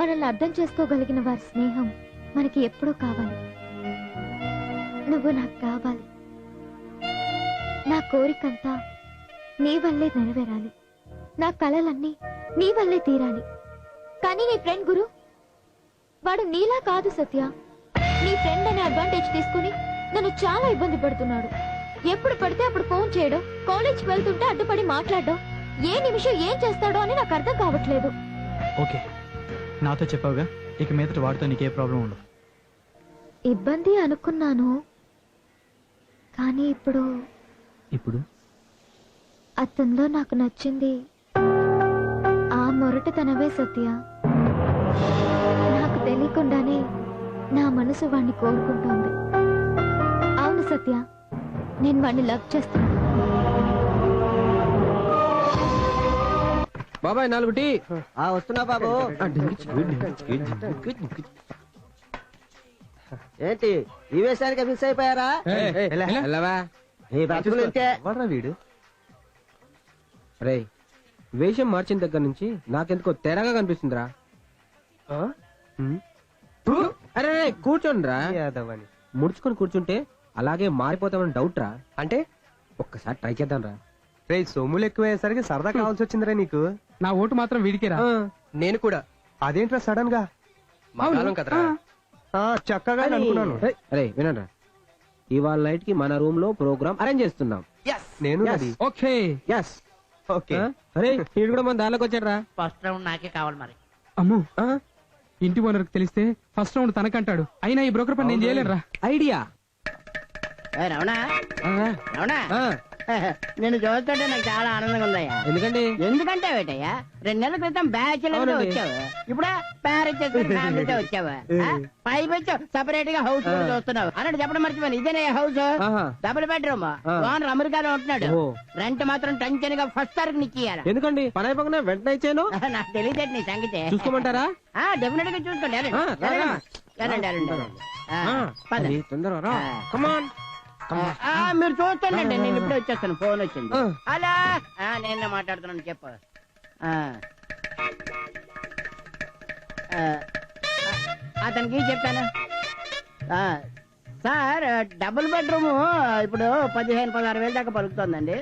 మనల్ని అర్థం చేసుకోగలిగిన వారి స్నేహం మనకి ఎప్పుడూ కావాలి. నువ్వు నాకు కావాలి. నా కోరికంతా నీ వల్లే నెరవేరాలి. నా కలలన్నీ నీ వల్లే తీరాలి. కానీ నీ ఫ్రెండ్ గురు వాడు నీలా కాదు సత్య. నీ ఫ్రెండ్ అనే అడ్వాంటేజ్ తీసుకుని నన్ను చాలా ఇబ్బంది పడుతున్నాడు. ఎప్పుడు పడితే అప్పుడు ఫోన్ చేయడం, కాలేజ్కి వెళ్తుంటే అడ్డుపడి మాట్లాడడం, ఏ నిమిషం ఏం చేస్తాడో అని నాకు అర్థం కావట్లేదు. ఓకే, నాతో చెప్పావుగా, ఇక మీదట వాడితో నీకే ప్రాబ్లం ఉండదు. ఇబ్బంది అనుకున్నాను, కానీ ఇప్పుడు అతనిలో నాకు నచ్చింది ఆ మొరటతనవే సత్య. నాకు తెలియకుండానే నా మనసు వాణ్ణి కోరుకుంటోంది. అవును సత్య, నేను వాణ్ణి లవ్ చేస్తున్నాను. బాబాయ్ 4 టీ. వస్తున్నా బాబు. ఏంటి ఈ వేషానికి మిస్ అయిపోయారా? ఈ బతుకులు ఇంతే. వీడు రే, వేషం మార్చిన దగ్గర నుంచి నాకెందుకో తేడాగా కనిపిస్తుందిరా. అరే కూర్చోండిరా. ముడుచుకొని కూర్చుంటే అలాగే మారిపోతామని డౌట్ రా. అంటే ఒక్కసారి ట్రై చేద్దాం రా. రే, సొమ్ములు ఎక్కువయ్యేసరికి సరదా కావాల్సి వచ్చిందిరా నీకు. నా ఓటు మాత్రం వీడికేరా. నేను కూడా. అదేంట్రా సడన్ గా? కదరా చక్కగా అనుకున్నాను. అరే వినండి, ఇవాళ నైట్ కి మన రూమ్ లో ప్రోగ్రామ్ అరేంజ్ చేస్తున్నాం. నేను ఓకే. ఓకే. అరే వీడు కూడా మన దానిలోకి వచ్చాడు రా. ఫస్ట్ రౌండ్ నాకే కావాలి మరి. అమ్మో, ఇంటి ఓనర్కి తెలిస్తే ఫస్ట్ రౌండ్ తనకంటాడు. అయినా ఈ బ్రోకర్ పని నేను చేయలేనురా. ఐడియా. రమణా రమణా, నేను చూస్తుంటే నాకు చాలా ఆనందంగా ఉందయ్యా. ఎందుకంటే వేటయ్యా, 2 నెలల క్రితం బ్యాచులర్ గా వచ్చావు, ఇప్పుడు మ్యారేజ్ చేసుకుని ఫ్యామిలీతో వచ్చావు. పైకి వచ్చావు, సెపరేట్ గా హౌస్ చూస్తున్నావు అన్నట్టు చెప్పడం మర్చిపోయాను. ఇదేనే హౌస్, డబుల్ బెడ్రూమ్. ఓనర్ అమెరికాలో ఉంటున్నాడు. రెంట్ మాత్రం టెన్షన్ గా ఫస్ట్ తారీఖు నిచ్చియాలి. ఎందుకండి పని అయిపోకుండా వెంటనే ఇచ్చాను. నాకు తెలియదు నీ సంగతి. చూసుకోమంటారా? డెఫినెట్ గా చూసుకోండి. తొందరగా మీరు చూస్తానండి, నేను ఇప్పుడే వచ్చేస్తాను. ఫోన్ వచ్చింది. అలా నేను మాట్లాడుతున్నాను, చెప్పు. అతనికి చెప్తాను. సార్, డబుల్ బెడ్రూమ్ ఇప్పుడు 15-16 వేలు దాకా పలుకుతుందండి.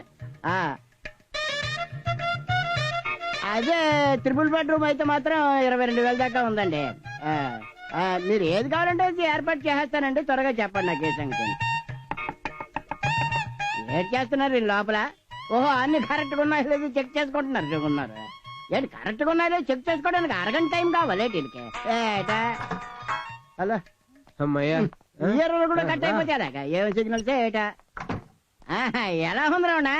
అదే ట్రిపుల్ బెడ్రూమ్ అయితే మాత్రం 22 వేల దాకా ఉందండి. మీరు ఏది కావాలంటే ఏర్పాటు చేసేస్తానండి. త్వరగా చెప్పండి నాకు ఏ సంగతి. ఏం చేస్తున్నారు లోపల? ఓహో, అన్ని కరెక్ట్ గా ఉన్నాయో లేదు చెక్ చేసుకుంటున్నారు. ఏంటి కరెక్ట్ గా ఉన్నాయో చెక్ చేసుకోవడానికి అరగంట టైం కావాలి వీటికి. హలో అమ్మయ్యా, ఇయర్ కూడా కట్ అయిపోతాడా? ఏం సిగ్నల్స్ ఏటా? ఎలా ఉంది రావణా?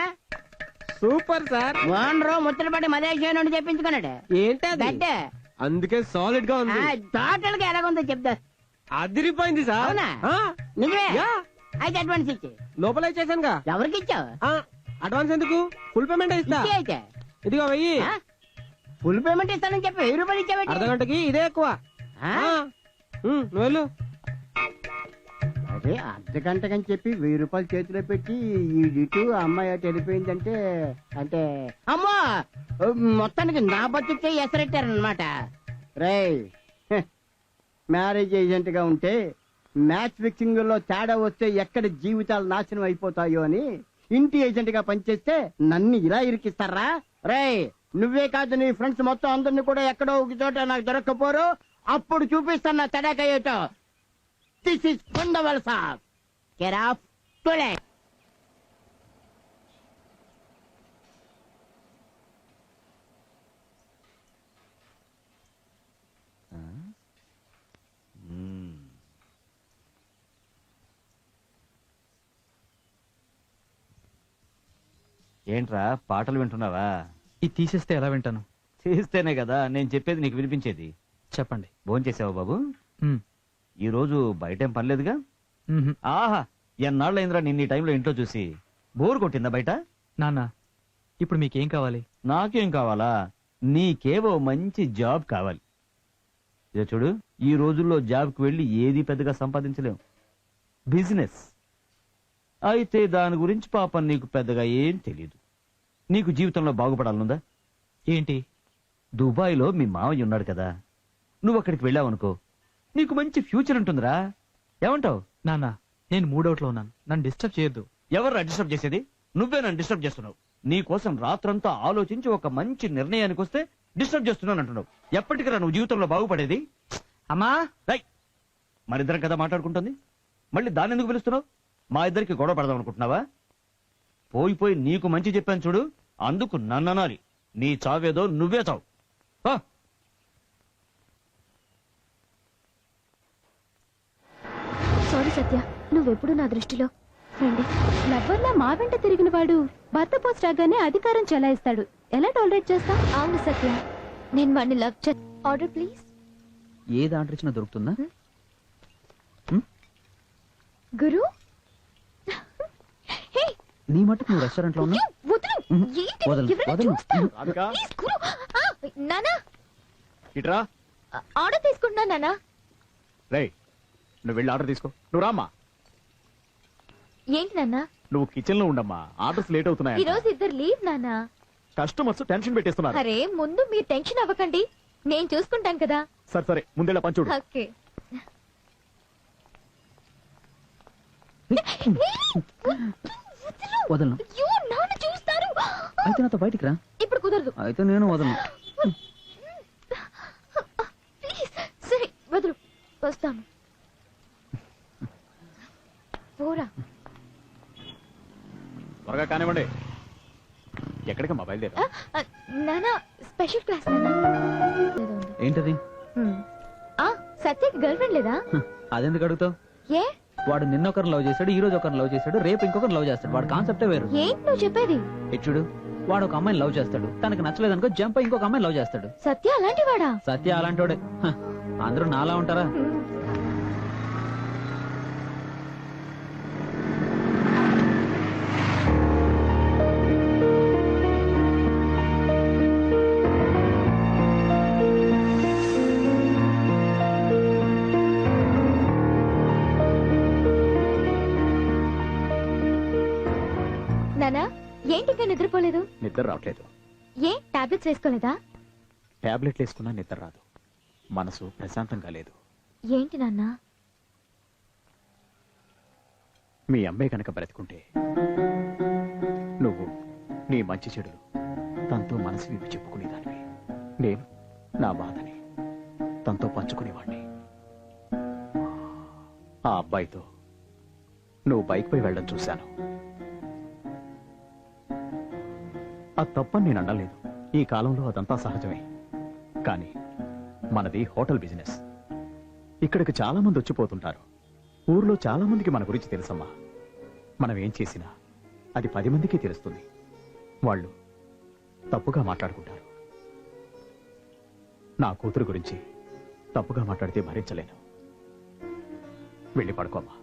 Super sir. ఓనరు ముచ్చటపడి మలేషియా నుండి చెప్పించుకున్నాడు. ఏంటి? అందుకే సాలిడ్ గా ఉంది. టోటల్ గా ఎలాగుందో చెప్తా. అదిరిపోయింది సార్. అవునా? నిజమే. అయితే అడ్వాన్స్ ఇచ్చి లోపల ఇచ్చేసానుగా. ఎవరికి ఇచ్చావు? అడ్వాన్స్ ఎందుకు? ఫుల్ పేమెంట్ ఇస్తా. అయితే ఇదిగో 1000. ఫుల్ పేమెంట్ ఇస్తానని చెప్పి 1000 రూపాయలు ఇచ్చావు. అర్ధగంటకి ఇదే ఎక్కువ. నువ్వు అదే అర్ధగంటకని చెప్పి 1000 రూపాయలు చేతిలో పెట్టి ఇటు అమ్మాయి అటు వెళ్ళిపోయిందంటే అంటే అమ్మా మొత్తానికి నా బతుకే ఎసరెట్టారనమాట. రేయ్, మ్యారేజ్ ఏజెంట్ గా ఉంటే మ్యాచ్ ఫిక్సింగ్ లో తేడా వస్తే ఎక్కడ జీవితాలు నాశనం అయిపోతాయో అని ఇంటి ఏజెంట్ గా పనిచేస్తే నన్ను ఇలా ఇరికిస్తారా? రేయ్, నువ్వే కాదు నీ ఫ్రెండ్స్ మొత్తం అందరినీ కూడా ఎక్కడో ఒక చోట నాకు దొరక్కపోరు. అప్పుడు చూపిస్తాను నా తడాకయ్యేటో. This is fundamentals. Get off today. ఏంట్రా పాటలు వింటున్నావా? ఇది తీసేస్తే ఎలా వింటాను? చేస్తేనే కదా నేను చెప్పేది నీకు వినిపించేది. చెప్పండి. భోంచేసావా బాబు? ఈ రోజు బయటేం పనిలేదుగా? ఆహా, ఎన్నాళ్ళైందిరా నిన్న ఈ టైంలో ఇంట్లో చూసి. బోర్ కొట్టిందా బయట? నాన్న, ఇప్పుడు మీకేం కావాలి? నాకేం కావాలా? నీకేవో మంచి జాబ్ కావాలి. ఇదో చూడు, ఈ రోజుల్లో జాబ్కి వెళ్ళి ఏది పెద్దగా సంపాదించలేం. బిజినెస్ అయితే దాని గురించి పాపం నీకు పెద్దగా ఏం తెలీదు. నీకు జీవితంలో బాగుపడాలనుందా? ఏంటి? దుబాయ్లో మీ మావయ్య ఉన్నాడు కదా, నువ్వు అక్కడికి వెళ్ళావనుకో, నీకు మంచి ఫ్యూచర్ ఉంటుందిరా. ఏమంటావు? నాన్న, నేను మూడౌట్లో ఉన్నాను, నన్ను డిస్టర్బ్ చేయొద్దు. ఎవరు డిస్టర్బ్ చేసేది? నువ్వే నన్ను డిస్టర్బ్ చేస్తున్నావు. నీ కోసం రాత్రంతా ఆలోచించి ఒక మంచి నిర్ణయానికి వస్తే డిస్టర్బ్ చేస్తున్నాను అంటున్నావు. ఎప్పటికరా నువ్వు జీవితంలో బాగుపడేది? అమ్మా మరిద్దరం కదా మాట్లాడుకుంటుంది, మళ్ళీ దాన్ని ఎందుకు పిలుస్తున్నావు? మా ఇద్దరికి గొడవ పడదాం అనుకుంటున్నావా? పోయి నీకు మంచి చెప్పాను చూడు, అందుకు నన్ను అనాలి. నీ చావేదో నువ్వే చావు. సారీ సత్య, నువ్వెప్పుడు నా దృష్టిలో ఫ్రెండ్. లవ్వర్లా మా వెంట తిరిగిన వాడు భర్త పోస్ట్ రాగానే అధికారం చెలాయిస్తాడు. ఎలా టాలరేట్ చేస్తా? అవును సత్య, నేను వాడిని లవ్ చే. Order please. ఏది ఆర్డర్ ఇచ్చినా దొరుకుతుందా? గురు, నీ మటుకు నువ్వు రెస్టారెంట్ లో ఉన్నా? ఇట్రా, ఆర్డర్ తీసుకుంటున్నా నానా. రేయ్ నువ్వు వెళ్ళి ఆర్డర్ తీసుకో. నువ్వు రామ్మా. ఏంటి నాన్న? నువ్వు కిచెన్ లో ఉండమ్మా, ఆర్డర్స్ లేట్ ఈ అవుతున్నాయి. రోజు ఇద్దరు లీవ్ నానా. కస్టమర్స్ టెన్షన్ పెట్టేస్తున్నారు. అరే ముందు మీరు టెన్షన్ అవ్వకండి, నేను చూసుకుంటాను కదా. సరే సరే, ముందెళ్ళ పంచుడు. ఓకే. వదలను. అయ్యో, నాన్న చూస్తారు. అయితే నాతో బయటికి రా. ఇప్పుడు కుదరదు. అయితే నేను వదలను. ప్లీజ్. సరే వదులు, వస్తాను. పోరా. త్వరగా కానివ్వండి. ఎక్కడికమ్మా బయలుదేరా? నానా స్పెషల్ క్లాస్ నానా. ఏంటది? సత్యకి గర్ల్ ఫ్రెండ్ లేదా? అదెందుకు అడుగుతావు? ఏ? వాడు నిన్న ఒకరిని లవ్ చేశాడు, ఈ రోజు ఒకరిని లవ్ చేశాడు, రేపు ఇంకొకరిని లవ్ చేస్తాడు. వాడు కాన్సెప్టే వేరు. ఏంటి నువ్వు చెప్పేది? చూడు, వాడు ఒక అమ్మాయిని లవ్ చేస్తాడు, తనకు నచ్చలేదనుకో జంప్ అయి ఇంకొక అమ్మాయిని లవ్ చేస్తాడు. సత్య అలాంటి వాడా? సత్య అలాంటోడే. అందరూ నాలా ఉంటారా? నానా ఏంటి ఇంకా నిద్రపోలేదు? నిద్ర రావట్లేదు. ఏ టాబ్లెట్స్ వేసుకోలేదా? టాబ్లెట్లు వేసుకున్నా నిద్ర రాదు, మనసు ప్రశాంతంగా లేదు. ఏంటి నాన్నా? మీ అమ్మాయి కనుక బ్రతికుంటే నువ్వు నీ మంచి చెడులు తనతో మనసు విప్పి చెప్పుకునేదానివి. నేను నా బాధని తనతో పంచుకునేవాడిని. ఆ అబ్బాయితో నువ్వు బైక్ పై వెళ్ళడం చూశాను. అది తప్పని నేను అనలేదు. ఈ కాలంలో అదంతా సహజమే. కానీ మనది హోటల్ బిజినెస్. ఇక్కడికి చాలా మంది వచ్చిపోతుంటారు. ఊర్లో చాలా మందికి మన గురించి తెలుసమ్మా. మనం ఏం చేసినా అది 10 మందికి తెలుస్తుంది. వాళ్ళు తప్పుగా మాట్లాడుకుంటారు. నా కూతురు గురించి తప్పుగా మాట్లాడితే భరించలేను. వెళ్ళి పడుకోమ్మా.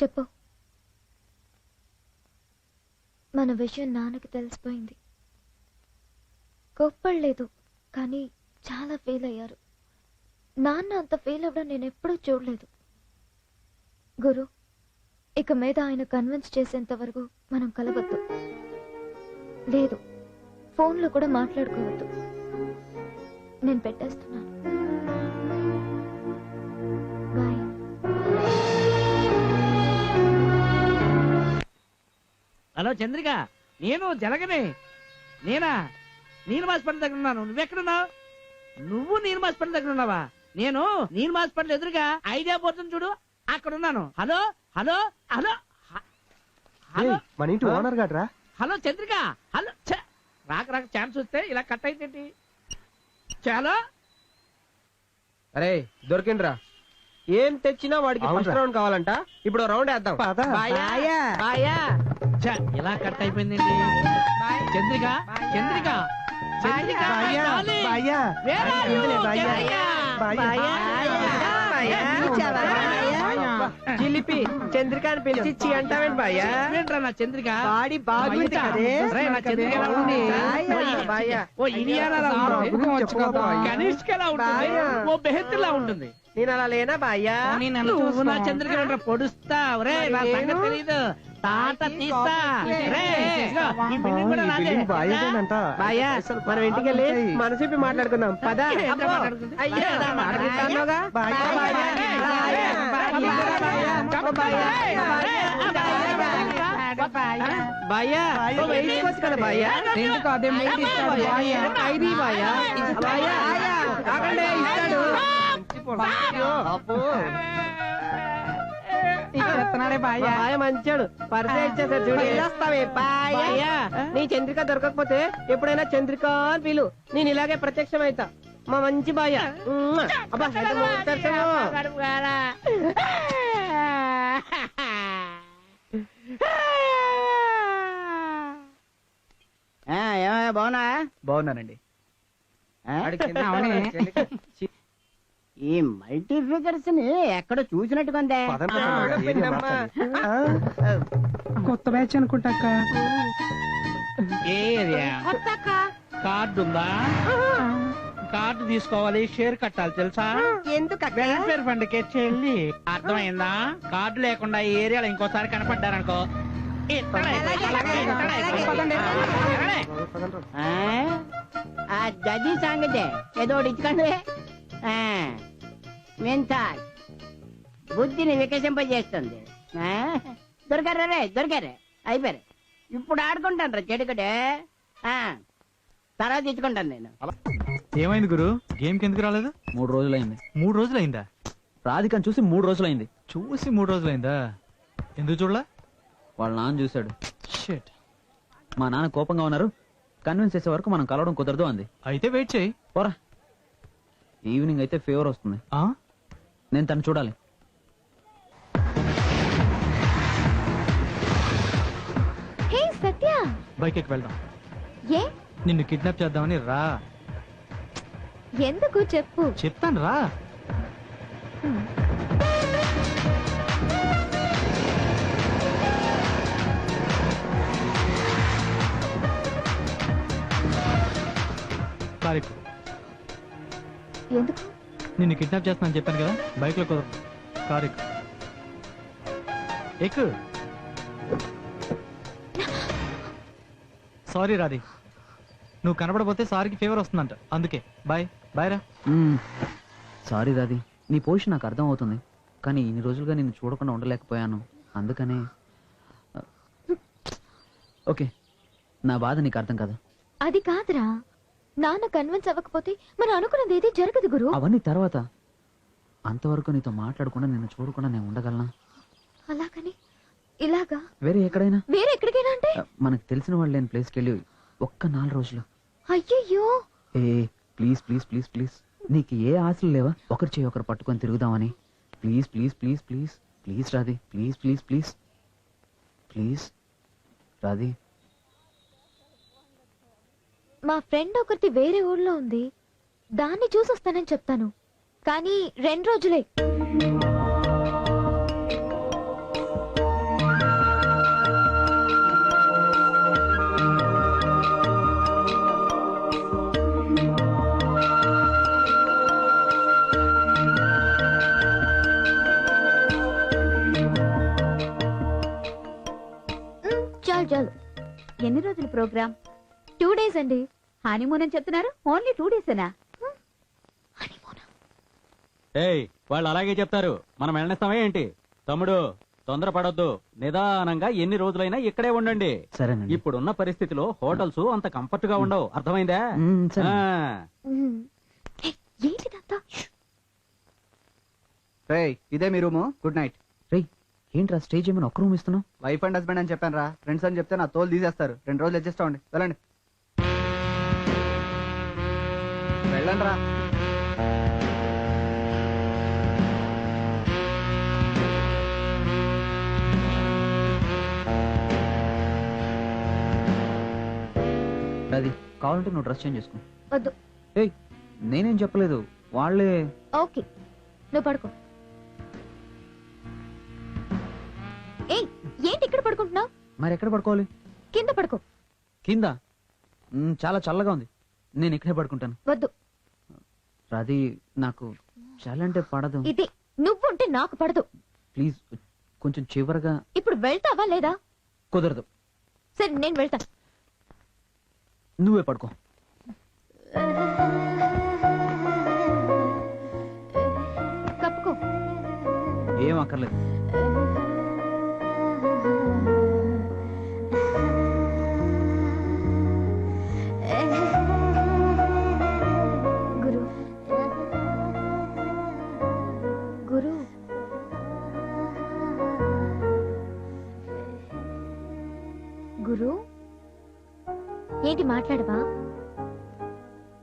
చెప్పు. మన విషయం నాన్నకి తెలిసిపోయింది. కోప్పడలేదు, కానీ చాలా ఫీల్ అయ్యారు. నాన్న అంత ఫీల్ అవ్వడం నేను ఎప్పుడూ చూడలేదు. గురు, ఇక మీద ఆయన కన్విన్స్ చేసేంత వరకు మనం కలవద్దు. లేదు, ఫోన్లో కూడా మాట్లాడుకోవద్దు. నేను పెట్టేస్తున్నాను. బాయ్. హలో చంద్రిక, నేను జలగనే. నేనా? నీలం హాస్పిటల్ దగ్గర ఉన్నాను. నువ్వెక్కడున్నావు? నువ్వు నీలం హాస్పిటల్ దగ్గర ఉన్నావా? నేను నీలం హాస్పిటల్ ఎదురుగా ఐడియా పోతుంది చూడు, అక్కడ ఉన్నాను. హలో హలో హలో హలో, మన ఇంటి ఓనర్ గాడ్రా. Hello Chandrika, hello. రాక రాక ఛాన్స్ వస్తే ఇలా కట్ అయితే చాలా. అరే దొరికిండ్రా. ఏం తెచ్చినా వాడికి ఫస్ట్ రౌండ్ కావాలంట. ఇప్పుడు రౌండ్ వేద్దాం. ఇలా కట్ అయిపోయిందండి. చంద్రిక చంద్రిక చంద్రిక, చిలిపి చంద్రికాని పిలిచి చీ అంటావేంటి బాయ్యా? ఏంట్రా నా చంద్రిక బాడీ బాగుంది కదే. రే, నా చంద్రిక ఎలా ఉంది? బాయ్యా ఓ ఇలియానా లా ఉంటుంది, కనిష్క లా ఉంటుంది, ఓ బెహెత్లా ఉంటుంది. నేను అలా లేనా బాయ్యా? నువ్వు నా చంద్రిక వెంట్రా పొడుస్తావు. రే నా సంగతి తెలీదు, తాట తీస్తా. రే ఇదిగో, ఈ బిల్డింగ్ కూడా నాదే. బాయ్యా మనం ఇంటికి వెళ్ళి మనసిప్పి మాట్లాడుకుందాం పదా. ఏంట్రా మాట్లాడుకుంది? అయ్యా మాట్లాడుతానుగా. బాయ్యా వేసుకోవచ్చు కదా బాయ్యా. ఐదు బాయ్యా. బాయ్యా ఆగండి, ఇస్తాడు. బాయ్య మంచాడు, పరిచయం ఇచ్చేసాడు చూడు. బాయ్యా నీ చంద్రిక దొరకకపోతే ఎప్పుడైనా చంద్రిక అని పిలు, నేను ఇలాగే ప్రత్యక్షం అవుతా. మా మంచి బాయ్య. అబ్బా ఏమయ్యా బాగున్నా? బాగున్నానండి. ఈ మల్టీ ఫిగర్స్ ని ఎక్కడ చూసినట్టుగా ఉందే. కొత్త బ్యాచ్ అనుకుంటాక. ఏ ఏరియా? కార్డు ఉందా? కార్డు తీసుకోవాలి, షేర్ కట్టాలి తెలుసా? ఎందుకు వెల్ఫేర్ ఫండ్ కి చెల్లి. అర్థమైందా? కార్డు లేకుండా ఈ ఏరియాలో ఇంకోసారి కనపడ్డారనుకో గది సంగతే ఏదో ఇచ్చుకోండి. మెంథాల్ బుద్ధిని వికసింపజేస్తుంది. దొరికారా రే, దొరికారే, అయిపోయారు. ఇప్పుడు ఆడుకుంటాను రా చెడుకటే. తర్వాత ఇచ్చుకుంటాను నేను. ఏమైంది గురు, గేమ్ కి ఎందుకు రాలేదు? 3 రోజులైంది. 3 రోజులైందా? రాధికని చూసి 3 రోజులైంది. చూసి 3 రోజులైందా? ఎందుకు చూడలా? వాళ్ళ నాన్న చూశాడు. షిట్. మా నాన్న కోపంగా ఉన్నారు, కన్విన్స్ చేసే వరకు మనం కలవడం కుదరదు అంది. అయితే వెయిట్ చేయి. పోరా, ఈవినింగ్ అయితే ఫీవర్ వస్తుంది. నేను తను చూడాలి. హే సత్య, బైక్ ఎక్కి వెళ్దాం. ఏ నిన్ను కిడ్నాప్ చేద్దామని రా. ఎందుకు చెప్పు. చెప్తాను రా. కారెక్కు. ఎందుకు? నిన్ను కిడ్నాప్ చేస్తానని చెప్పాను కదా, బైక్ లో కుదరదు. కారెక్కు. ఎక్కు. సారీ రాధి, నువ్వు కనపడపోతే సార్కి ఫీవర్ వస్తుందంట, అందుకే. బాయ్. బాయ్ రా. సారీ రాధి, నీ పొజిషన్ నాకు అర్థం అవుతుంది, కానీ ఇన్ని రోజులుగా నిన్ను చూడకుండా ఉండలేకపోయాను, అందుకనే. ఓకే, నా బాధ నీకు అర్థం కాదు. అది కాదురా, నాన్న కన్విన్స్ అవ్వకపోతే మనం అనుకున్నది ఏది జరగదు గురు. అవన్నీ తర్వాత. అంతవరకు నీతో మాట్లాడకుండా నిన్ను చూడకుండా నేను ఉండగలనా? అలాగని ఇలాగా వేరే ఎక్కడైనా? వేరే ఎక్కడికైనా అంటే? మనకు తెలిసిన వాళ్ళు లేని ప్లేస్కి వెళ్ళి ఒక్క 4 రోజులు. అయ్యయ్యో. ఏ ప్లీజ్ ప్లీజ్ ప్లీజ్ ప్లీజ్, నీకు ఏ ఆశలు లేవా? ఒకరి చేయి ఒకరు పట్టుకొని తిరుగుదామని? Please please please please please Radhi, please please please please Radhi. మా ఫ్రెండ్ ఒకరిది వేరే ఊళ్ళో ఉంది, దాన్ని చూసొస్తానని చెప్తాను, కానీ 2 రోజులే. చాలు చాలు. ఎన్ని రోజుల ప్రోగ్రామ్? 2 days అండి. హనీమూన్ అని చెప్తున్నారు, ఓన్లీ 2 days-ఏనా? ఏయ్, వాళ్ళు అలాగే చెప్తారు, మనం వెళ్ళనిస్తామే ఏంటి? తమ్ముడు తొందరపడొద్దు, నిదానంగా ఎన్ని రోజులైనా ఇక్కడే ఉండండి. సరేనండి. ఇప్పుడున్న పరిస్థితిలో హోటల్స్ అంత కంఫర్ట్ గా ఉండవు, అర్థమైందా? సరే. ఏంటిదంతా? ఇదే మీ రూము, గుడ్ నైట్. రేయ్, ఏంట్రా స్టేజ్ ఏమైనా ఒక్క రూమ్ ఇస్తున్నావు? వైఫ్ అండ్ హస్బెండ్ అని చెప్పాను రా, ఫ్రెండ్స్ అని చెప్తే నా తోలు తీసేస్తారు. 2 రోజులు అడ్జస్ట్ అవ్వండి, వెళ్ళండి. వెళ్ళండి రా. అది కావాలంటే నువ్వు డ్రెస్ చేంజ్ చేసుకో. వద్దు. ఏయ్, నేనేం చెప్పలేదు, వాళ్ళే. ఓకే, నువ్వు పడుకో. ఎక్కడ పడుకుంటున్నావు? మరి ఎక్కడ పడుకోవాలి? కింద పడుకో. కింద చాలా చల్లగా ఉంది, నేను ఇక్కడే పడుకుంటాను. వద్దు రాధి, నాకు చలి అంటే పడదు. ఇది నువ్వుంటే నాకు పడదు. ప్లీజ్ కొంచెం చివరగా. ఇప్పుడు వెళ్తావా లేదా? కుదరదు. సరే నేను వెళ్తా. నువ్వే పడుకో. కప్పుకో. ఏం అక్కర్లేదు. గురు గురు గురు ఏంటి మాట్లాడవా?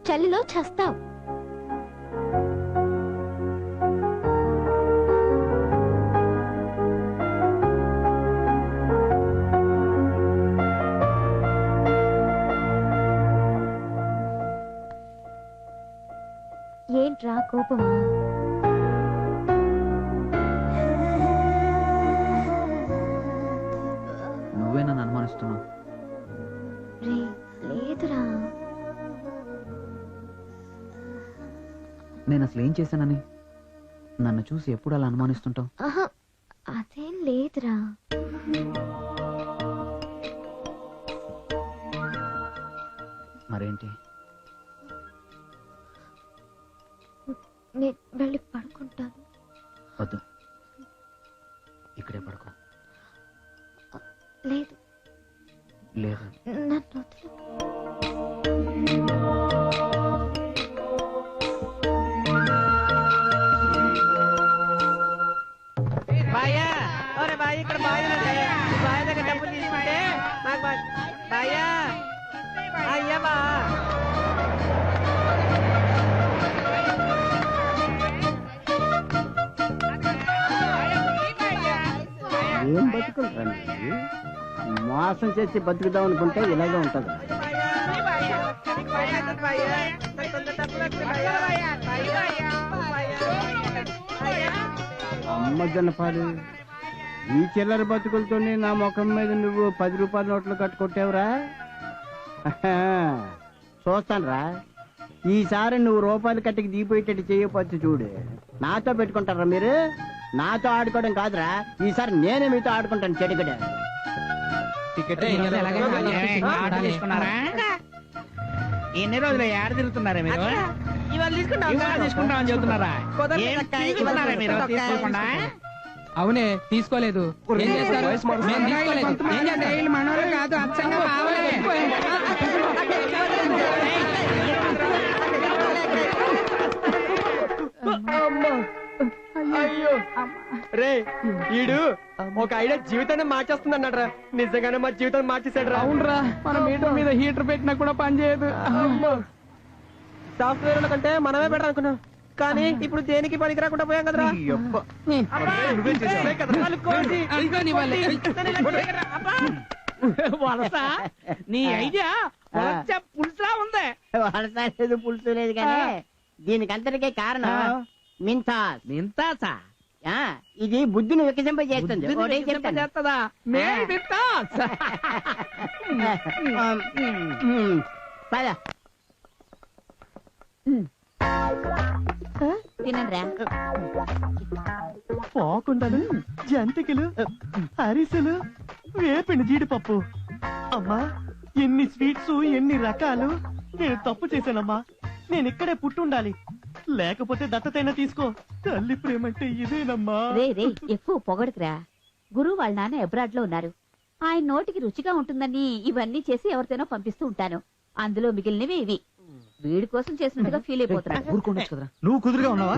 చలిలో చస్తావు. ఏంట్రా కోపమా? నువ్వే నన్ను అనుమానిస్తున్నావు. రే లేదురా. నేను అసలు ఏం చేశానని నన్ను చూసి ఎప్పుడు అలా అనుమానిస్తుంటావు? ఆహా అదేం లేదురా. మరేంటి? నేను వెళ్ళి పడుకుంటాను. వద్దు, ఇక్కడే పడుకో. లేదు లేదు, నన్ను వదిలు. బాయ్యా, ఒరే బాయ్, ఇక్కడ బాయ్ ఉన్నది. ఈ బాయ్ దగ్గర డబ్బులు తీసుకుంటే నాకు బాయ్యా, అయ్యా బా. ఏం బతుకులు రండి, మోసం చేసి బతుకుదాం అనుకుంటే ఇలాగే ఉంటది. అమ్మ జనపాలు, ఈ చిల్లర బతుకులతోనే నా ముఖం మీద నువ్వు 10 రూపాయల నోట్లు కట్టుకొట్టావురా. చూస్తానురా, ఈసారి నువ్వు రూపాయలు కట్టికి దిగిపోయేటట్టు చేయకపోతే చూడు. నాతో పెట్టుకుంటారా మీరు? నాతో ఆడుకోవడం కాదురా, ఈసారి నేనే మీతో ఆడుకుంటాను. చెడుగడ ఎన్ని రోజులు ఏడ తిరుగుతున్నారా మీరు? ఇవాళ తీసుకుంటామని చెబుతున్నారా? తీసుకున్నారా మీరు? తీసుకోకుండా అవునే తీసుకోలేదు. ఏం చేస్తారు? మేము తీసుకోలేదు. ఏం చేస్తారు? మనోళ్ళు కాదు, అచ్చంగా మావలే. అయ్యో రే, ఈడు ఒక ఐడియా జీవితాన్ని మార్చేస్తుంది అన్నాడ్రా. నిజంగానే మా జీవితాన్ని మార్చేసాడు రా. అవునరా, మన మీటర్ మీద హీటర్ పెట్టినా కూడా పనిచేయదు. సాఫ్ట్వేర్ కంటే మనమే బెటర్ అనుకున్నాం, కానీ ఇప్పుడు దేనికి పనికి రాకుండా పోయాం కదరా. వలస నీ ఐడియా పులుసులా ఉంది. వలస లేదు, పులుసు లేదు, కానీ దీనికంతటికే కారణం మింతాస్. మింతాసా? ఇది బుద్ధిని వికసింపజేస్తుంది. చేస్తుందా? తినరా? పోకుండాను జంతికలు, అరిసెలు, వేపిన జీడిపప్పు. అమ్మా, ఎన్ని స్వీట్స్, ఎన్ని రకాలు. నేను తప్పు చేశానమ్మా. నేను ఇక్కడే పుట్టుండాలి, లేకపోతే దత్తతైనా తీసుకో. తల్లి ప్రేమంటే ఇదేనమ్మా. రే రే, ఎక్కువ పొగడుకురా. గురువు వాళ్ళ నాన్న అబ్రాడ్ లో ఉన్నారు. ఆయన నోటికి రుచిగా ఉంటుందని ఇవన్నీ చేసి ఎవరితోనో పంపిస్తూ ఉంటాను. అందులో మిగిలినవి ఇవి. వీడి కోసం చేసినట్టుగా ఫీల్ అయిపోతున్నా. ఊరుకోవచ్చు కదరా. నువ్వు కుదురుగా ఉన్నావా?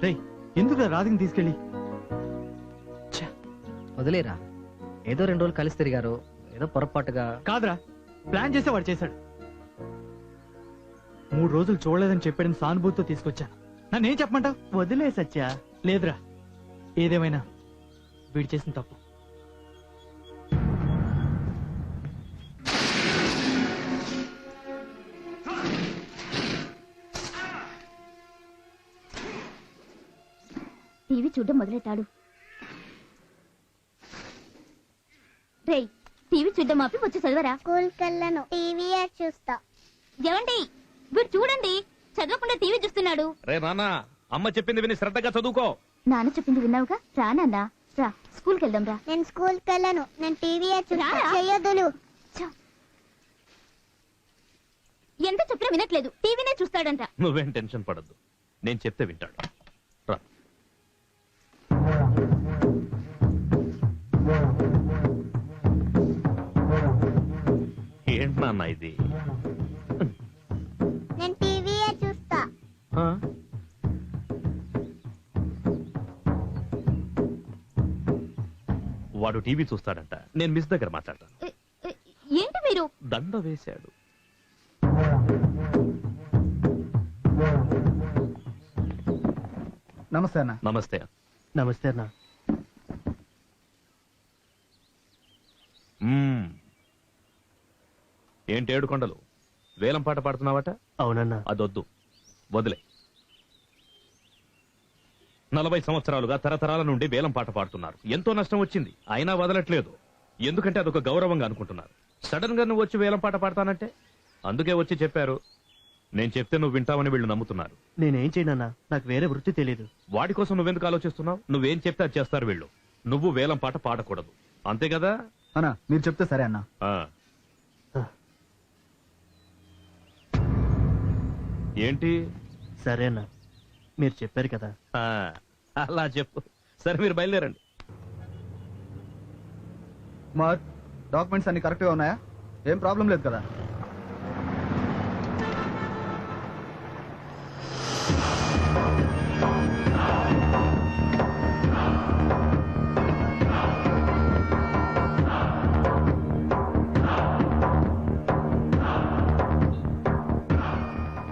రేయ్, ఎందుకు రాధిని తీసుకెళ్ళి? వదిలేరా, ఏదో 2 రోజులు కలిసి తిరిగారు, ఏదో పొరపాటుగా. కాదురా, ప్లాన్ చేసేవాడు చేశాడు. 3 రోజులు చూడలేదని చెప్పాడని సానుభూతితో తీసుకొచ్చాను. నన్నేం చెప్పమంటావు? వదిలే సత్యా. లేదురా, ఏదేమైనా వీడు చేసిన తప్పు. టీవీ చూడడం మొదలెట్టాడు. రేయ్, టీవీ చూడడం ఆపి వచ్చి చదవరా. స్కూల్కి వెళ్ళను, టీవీ చూస్తా. ఏమండి, వీడు చూడండి చదవకుండా టీవీ చూస్తున్నాడు. రే నాన్న, అమ్మ చెప్పింది విని శ్రద్ధగా చదువుకో. నాన్న చెప్పింది విన్నావుగా, రా నాన్న రా, స్కూల్కి వెళ్దాం రా. నేను స్కూల్కి వెళ్ళను, నేను టీవీ చూస్తా. రారా. చెయ్యొద్దులు. ఎంత చెప్పినా వినట్లేదు, టీవీనే చూస్తాడంట. నువ్వేం టెన్షన్ పడద్దు, నేను చెప్తే వింటాడు. రా. ఏంటి నాన్న ఇది? నేను టీవీ చూస్తా. ఆ? వాడు టీవీ చూస్తాడంట, నేను మిస్ దగ్గర మాట్లాడతాను. ఏంటి మీరు? దండ వేశాడు. నమస్తే అన్న. నమస్తే. నమస్తే అన్న. ఏంటి ఏడుకొండలు, వేలం పాట పాడుతున్నావట? అవునన్నా. అదొద్దు, వదిలే. 40 సంవత్సరాలుగా తరతరాల నుండి వేలం పాట పాడుతున్నారు. ఎంతో నష్టం వచ్చింది, అయినా వదలట్లేదు. ఎందుకంటే అదొక గౌరవంగా అనుకుంటున్నారు. సడన్ గా నువ్వు వచ్చి వేలం పాట పాడతానంటే అందుకే వచ్చి చెప్పారు. నేను చెప్తే నువ్వు వింటావని వీళ్ళు నమ్ముతున్నారు. నేనేం చేయనన్నా, నాకు వేరే వృత్తి తెలియదు. వాడి కోసం నువ్వెందుకు ఆలోచిస్తున్నావు? నువ్వేం చెప్తే అది చేస్తారు వీళ్ళు. నువ్వు వేలం పాట పాడకూడదు, అంతే కదా? అన్నా మీరు చెప్తే సరే అన్న. ఏంటి? సరే అన్న, మీరు చెప్పారు కదా. అలా చెప్పు. సరే, మీరు బయలుదేరండి. కుమార్, డాక్యుమెంట్స్ అన్ని కరెక్ట్ గా ఉన్నాయా? ఏం ప్రాబ్లం లేదు కదా?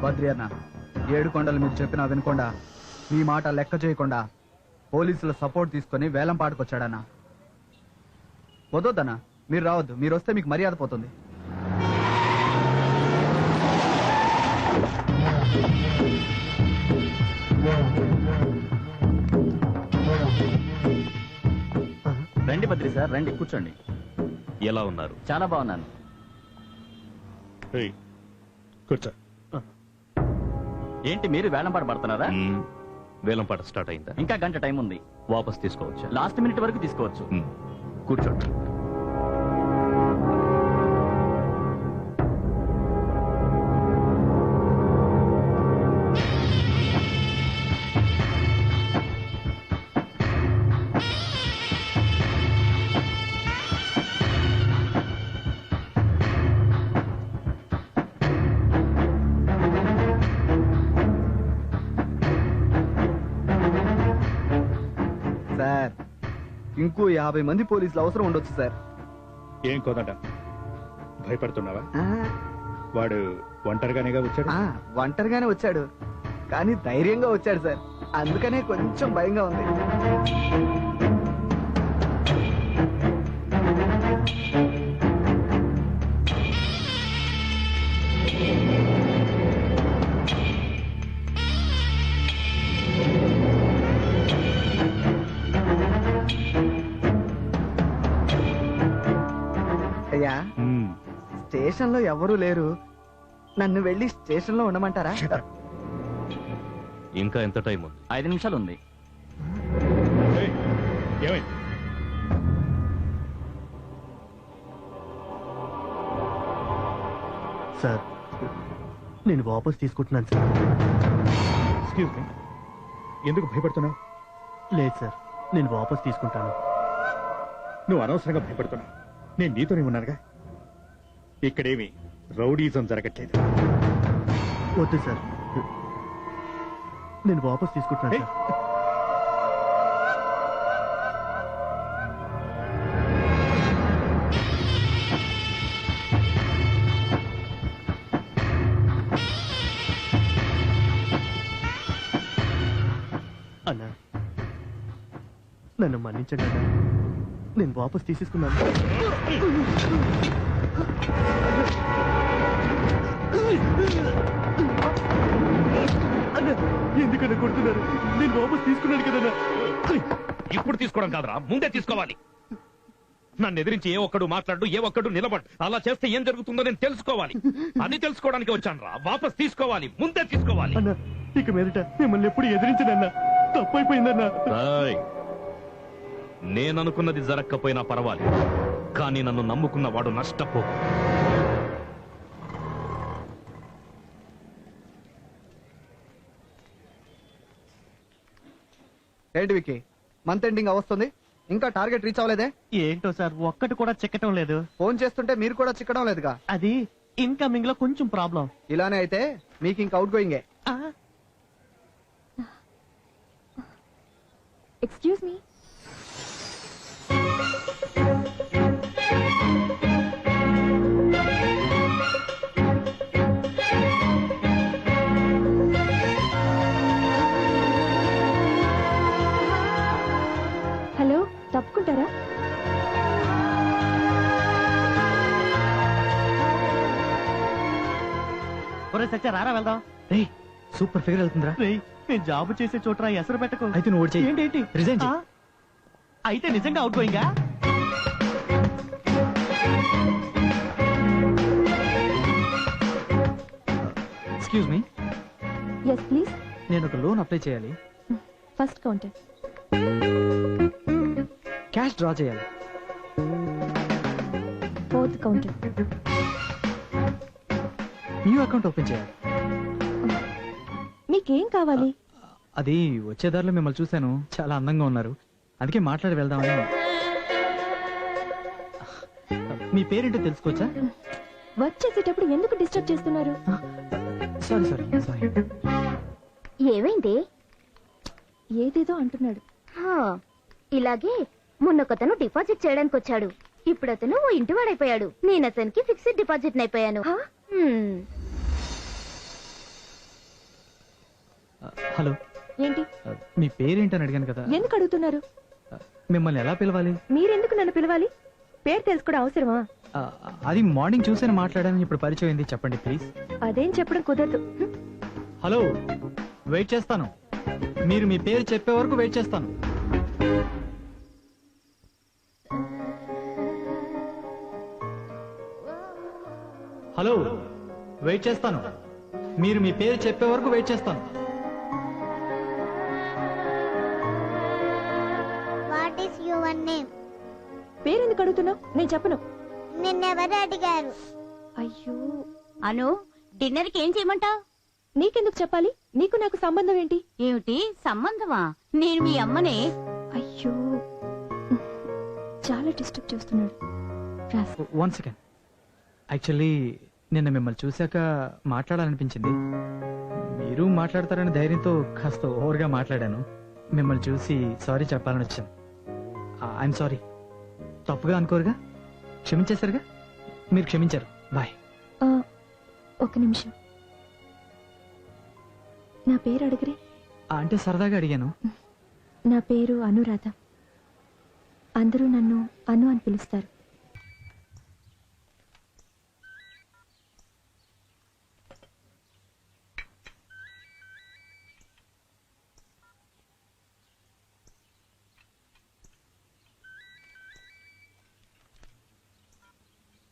బద్రి అన్న, 7 కొండలు మీరు చెప్పినా వినకుండా, మీ మాట లెక్క చేయకుండా పోలీసుల సపోర్ట్ తీసుకొని వేలం పాటుకొచ్చాడన్నా. వద్దొద్దన్నా, మీరు రావద్దు. మీరు వస్తే మీకు మర్యాద పోతుంది. రండి బద్రి సార్, రండి కూర్చోండి. ఎలా ఉన్నారు? చాలా బాగున్నాను. కూర్చో. ఏంటి మీరు వేలం పాట పడుతున్నారా? వేలం పాట స్టార్ట్ అయిందా? ఇంకా గంట టైం ఉంది. వాపస్ తీసుకోవచ్చా? లాస్ట్ మినిట్ వరకు తీసుకోవచ్చు. కూర్చోండి. సార్, ఇంకో 50 మంది పోలీసులు అవసరం ఉండొచ్చు సార్. ఏం కోదంట, భయపడుతున్నావా? వాడు ఒంటరిగానేగా వచ్చాడు. ఒంటరిగానే వచ్చాడు, కానీ ధైర్యంగా వచ్చాడు సార్. అందుకనే కొంచెం భయంగా ఉంది. అయ్యా, స్టేషన్ లో ఎవరూ లేరు. నన్ను వెళ్ళి స్టేషన్ లో ఉండమంటారా? ఇంకా ఎంత టైం ఉంది? 5 నిమిషాలు ఉంది. సార్, నేను వాపస్ తీసుకుంటున్నాను సార్. ఎక్స్క్యూజ్ మీ, ఎందుకు భయపడుతున్నావు? లేదు సార్, నేను వాపస్ తీసుకుంటాను. నువ్వు అనవసరంగా భయపడుతున్నావు. నేను నీతోనే ఉన్నానుగా. ఇక్కడేమి రౌడీజం జరగట్లేదు. వద్దు సార్, నేను వాపస్ తీసుకుంటున్నాను సార్. అన్నా, నన్ను మన్నించండి అన్నా, నేను వాపస్ తీసేసుకున్నాను. ఎందుకన్నా కొడుతున్నారు? నేను వాపస్ తీసుకున్నాను కదన్నా. ఇప్పుడు తీసుకోవడం కాదురా, ముందే తీసుకోవాలి. నన్ను ఎదిరించి ఏ ఒక్కడు మాట్లాడు, ఏ ఒక్కడు నిలబడు. అలా చేస్తే ఏం జరుగుతుందో నేను తెలుసుకోవాలి. అది తెలుసుకోవడానికి వచ్చాను రా. వాపస్ తీసుకోవాలి, ముందే తీసుకోవాలి. అన్నా, ఇక మీదట మిమ్మల్ని ఎప్పుడు ఎదిరించనన్నా. తప్పైపోయిందన్నా. నేననుకున్నది జరగకపోయినా పర్వాలేదు, కానీ నన్ను నమ్ముకున్న వాడు నష్టపో. ఏంటి విక్కీ, మంత్ ఎండింగ్ అవస్తుంది, ఇంకా టార్గెట్ రీచ్ అవ్వలేదే? ఏంటో సార్, ఒక్కటి కూడా చిక్కటం లేదు. ఫోన్ చేస్తుంటే మీరు కూడా చిక్కడం లేదుగా. అది ఇన్కమింగ్ లో కొంచెం ప్రాబ్లం. ఇలానే అయితే మీకు ఇంకా అవుట్ గోయింగే. Excuse me. హలో, తప్పుకుంటారా? ఒరే సత్య, రారా వెళ్దాం. రేయ్, సూపర్ ఫిగర్ వెళ్తుందిరా. రేయ్, నేను జాబ్ చేసే చోట ఎసరు పెట్టకు. అయితే నువ్వు ఓడి చెయ్యి. ఏంటి రిజైన్ చెయ్యి. అయితే నిజంగా అవుట్ గోయింగా? Excuse me. Yes please. నేను ఒక లోన్ అప్లై చేయాలి. First counter. క్యాష్ డ్రా చేయాలి. Fourth counter. New account open చేయాలి. మీకేం కావాలి? అది వచ్చే దారిలో మిమ్మల్ని చూశాను, చాలా అందంగా ఉన్నారు, అందుకే మాట్లాడి వెళ్దామని. మీ పేరేంటో తెలుసుకోవచ్చా? వచ్చేసేటప్పుడు ఎందుకు డిస్టర్బ్ చేస్తున్నారు? Sorry sorry sorry. ఏమైంది? ఏదేదో అంటున్నాడు. ఇలాగే మొన్నొకతను డిపాజిట్ చేయడానికి వచ్చాడు, ఇప్పుడు అతను ఓ ఇంటి వాడైపోయాడు. నేను అతనికి ఫిక్స్డ్ డిపాజిట్ అయిపోయాను. హలో, ఏంటి? మీ పేరేంటని అడిగాను కదా. ఎందుకు అడుగుతున్నారు? మిమ్మల్ని ఎలా పిలవాలి? మీరెందుకు నన్ను పిలవాలి? పేరు తెలుసుకోవడం అవసరమా? అది మార్నింగ్ చూసాను, మాట్లాడాను, ఇప్పుడు పరిచయం అయింది. చెప్పండి ప్లీజ్. అదేం చెప్పడం కుదరదు. హలో, వెయిట్ చేస్తాను. మీరు మీ పేరు చెప్పే వరకు వెయిట్ చేస్తాను. హలో, వెయిట్ చేస్తాను. మీరు మీ పేరు చెప్పే వరకు వెయిట్ చేస్తాను. What is your name? పేరెందుకు అడుగుతున్నావు? నేను చెప్పను. నిన్నెవరు అడిగారు? అయ్యో అను, డిన్నర్ కి ఏం చేయమంటావు? నీకెందుకు చెప్పాలి? నీకు నాకు సంబంధం ఏంటి? ఏమిటి సంబంధమా? నేను మీ అమ్మనే. అయ్యో, చాలా డిస్టర్బ్ చేస్తున్నాడు. One second. యాక్చువల్లీ నిన్న మిమ్మల్ని చూశాక మాట్లాడాలనిపించింది. మీరు మాట్లాడతారని ధైర్యంతో కాస్త ఓవర్గా మాట్లాడాను. మిమ్మల్ని చూసి సారీ చెప్పాలని వచ్చాను. I'm sorry. తప్పుగా అనుకోరుగా? క్షమించేశారుగా? మీరు క్షమించారు. బాయ్. ఒక నిమిషం, నా పేరు అడిగిరే. అంటే సరదాగా అడిగాను. నా పేరు అనురాధ. అందరూ నన్ను అను అని పిలుస్తారు.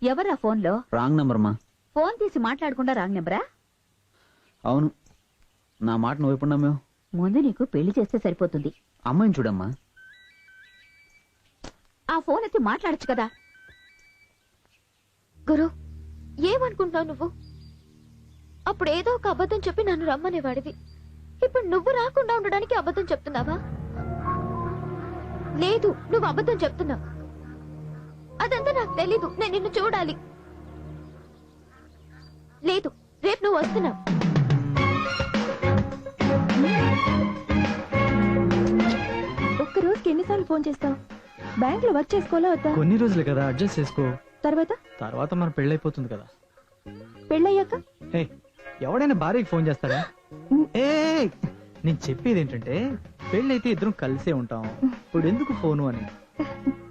ఎవరా ఫోన్ లో? రాంగ్ నంబర్ మా. ఫోన్ తీసి మాట్లాడకుండా రాంగ్ నెంబరా? అవును, నా మాట నువ్వు ఎప్పుడు నమ్మావు? ముందు నీకు పెళ్లి చేస్తే సరిపోతుంది. అమ్మాయిని చూడమ్మా. ఆ ఫోన్ ఎత్తి మాట్లాడచ్చు కదా. గురు, ఏమనుకుంటావు నువ్వు? అప్పుడు ఏదో ఒక అబద్ధం చెప్పి నన్ను రమ్మనేవాడివి. ఇప్పుడు నువ్వు రాకుండా ఉండడానికి అబద్ధం చెప్తున్నావా? లేదు, నువ్వు అబద్ధం చెప్తున్నావు. అదంతా నాకు తెలీదు. నేను నిన్ను చూడాలి. లేదు, రేపు నువ్వు వస్తున్నావు. ఒక్క రోజుకి ఎన్నిసార్లు ఫోన్ చేస్తావు? బ్యాంక్ లో వర్క్ చేసుకోవాలా వద్దా? కొన్ని రోజులు కదా, అడ్జస్ట్ చేసుకో. తర్వాత మన పెళ్ళైపోతుంది కదా. పెళ్ళయ్యాక ఎవడైనా భార్యకి ఫోన్ చేస్తాడా? ఏ నేను చెప్పేది ఏంటంటే, పెళ్ళైతే ఇద్దరం కలిసే ఉంటాం. ఇప్పుడు ఎందుకు ఫోను అని.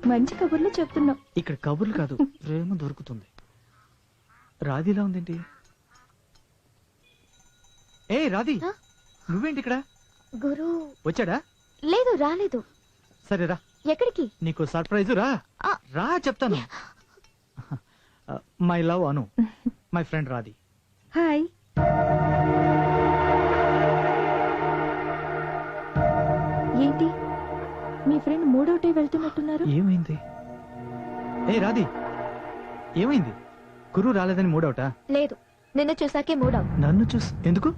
మంచి కబుర్లు చెప్తున్నావు. ఇక్కడ కబుర్లు కాదు, ప్రేమ దొరుకుతుంది. రాధిలా ఉందేంటి? ఏ రాధి, నువ్వేంటి ఇక్కడ? గురు వచ్చాడా? లేదు, రాలేదు. సరే రా. ఎక్కడికి? నీకు సర్ప్రైజ్. రా రా చెప్తాను. My love Anu, my friend Radhi. Hi. ఏంటి మీ ఫ్రెండ్ మూడోటే వెళ్తున్నట్టున్నారు? ఏమైంది? ఏ రాధి, ఏమైంది? గురు రాలేదని మూడవుటా? లేదు, నిన్ను చూసాకే మూడవు. నన్ను చూసి ఎందుకు?